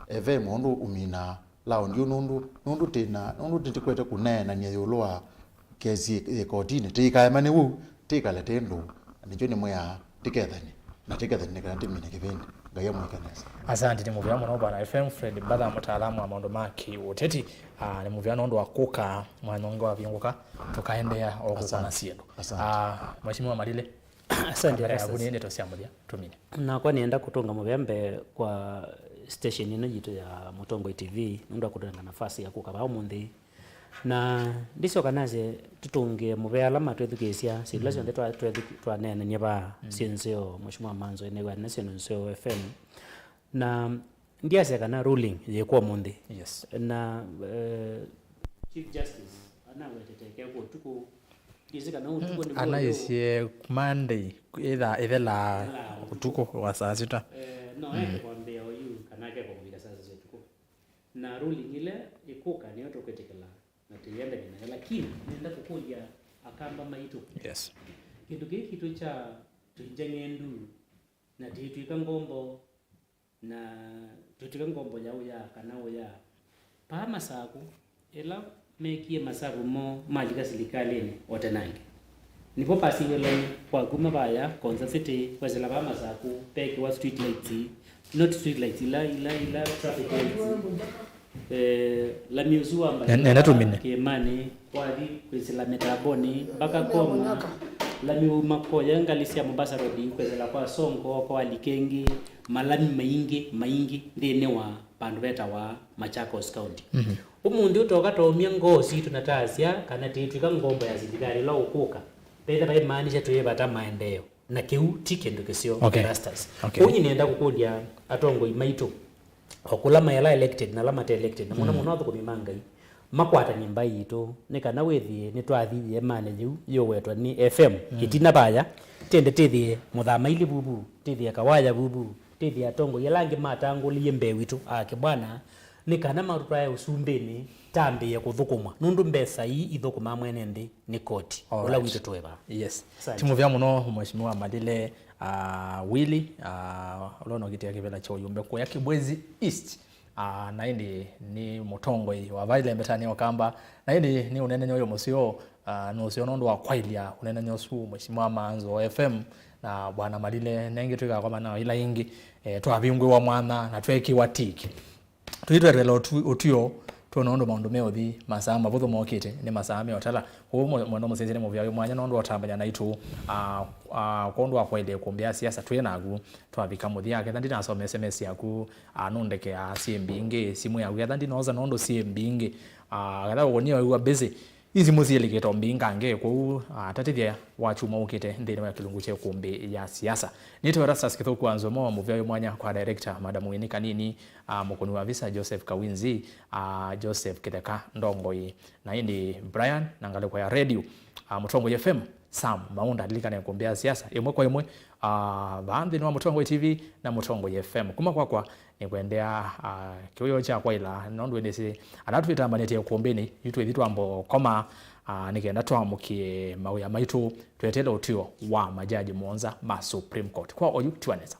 eve mundu umina lao ndio nundu titikwete kunena ni yulwa kezi kotini tikaemani wu tikale tendo nicho ni moya tikethani na tikethani kana timine kivindi ngaya mwikanesa. Asante ni muvyano no bana FM Fred Mbadha mutaalamu wa mambo maki UTETI ni muvyano ndo wakuka mwanongo wa vinguka tukaendea okuka na siedo. Mheshimiwa Malile asante rasa niende tosiamulia tumine na kwa nienda kutunga muvyambe kwa station ino jitu ya Mutongo TV ndo akutanga nafasi ya kukaba umundi na ndiso kanaze tutunge muvyalama twethukesia situation ndeto twanene nyeba sienzeo mheshimiwa MAANZO enegwa national nseo FM na ndiase kana ruling yekuwa mundi yes na Chief Justice anaweteteke kwa tuko dizika na utuko ni anayesie Monday ithela utuko wa saa 6 no kwambia huyu kanake kwa bila sasa zetuko na ruling ile ikuka ni yote kwetekela na tiende ni lakini nenda kukuja akamba maitu yes kitu cha tujengendu na tuitwika ngombo na tuitwika ngombo ya kana ya pa masaku ela mekie masaku mo malika serikali otanange nipo pasi wele kwa kuma baya konza city kwa zela ba masaku peke wa street lights not street lights ila traffic lights la miuzua mbali kemane kwadi kwezela metaboni baka koma la miumakoya ngalisia Mombasa road kwezela kwa Songo kwa Likengi malami maingi ndene wa bandu beta wa Machakos County umundi utoka tomia ngosi tunatasia kana titwika ngombo ya serikali la ukuka pesa bai maanisha tuyebata maendeleo na keu tikendo kesio rastas kunyi nienda kukudia atongo imaitu okula mayala elected na lama elected na muna muna thoko mimanga makwata nyimba yitu nikana wethie nitwathithie manager yo wetwa ni FM kitina baya tende tithie muthama ile bubu tithie kawaya bubu tithie atongo yalangi matangulie mbewitu ake bwana nikana maruta ya usumbeni tambi ya kuthukumwa nundu mbesa hii ithukuma mwene ndi ni koti ula witu tweba yes timuvya muno mheshimiwa Malile Willie ulono kitia kivela cha uyumbe kwa KIBWEZI East na indi ni Mutongo wa vaile mbetani okamba na indi ni unene nyoyo musio no nondo wa kwailia unene nyosu mheshimiwa MAANZO FM na bwana Malile nengi twika kwa na ila ingi twabingwe wa mwana na tweki watiki tuitwerela utio tunondo maundu meothi masaa mabutho mokite ni masaa me otala ko mwana musenzene muvya mwanya nondo otambanya na itu kondo akwende kumbia siasa twenagu twabika muthia yake thandi nasoma SMS yaku anondeke CMBinge simu yaku thandi noza nondo CMBinge gatha wonio wa busy izi muzieleketo mbingange ko atatithia wachuma ukite ndini wa kilungu che kumbi ya siasa nito rasas kitho kwanzo mo muvya mwanya kwa director madam Winnie Kanini mukoni wa visa Joseph Kawinzi Joseph Kideka Ndongoi na indi Brian nangale kwa ya radio Mutongo FM Sam maunda dilikana kumbia siasa imwe kwa imwe baadhi ni wa Mutongo TV na Mutongo FM kuma kwa ni kuendea kiyo cha kwa ila nondo ndese anatuita manete ya kuombeni yitu ethitu ambo koma nikenda twamukie mauya maitu twetela utio wa majaji Monza ma Supreme Court kwa oyu twaneza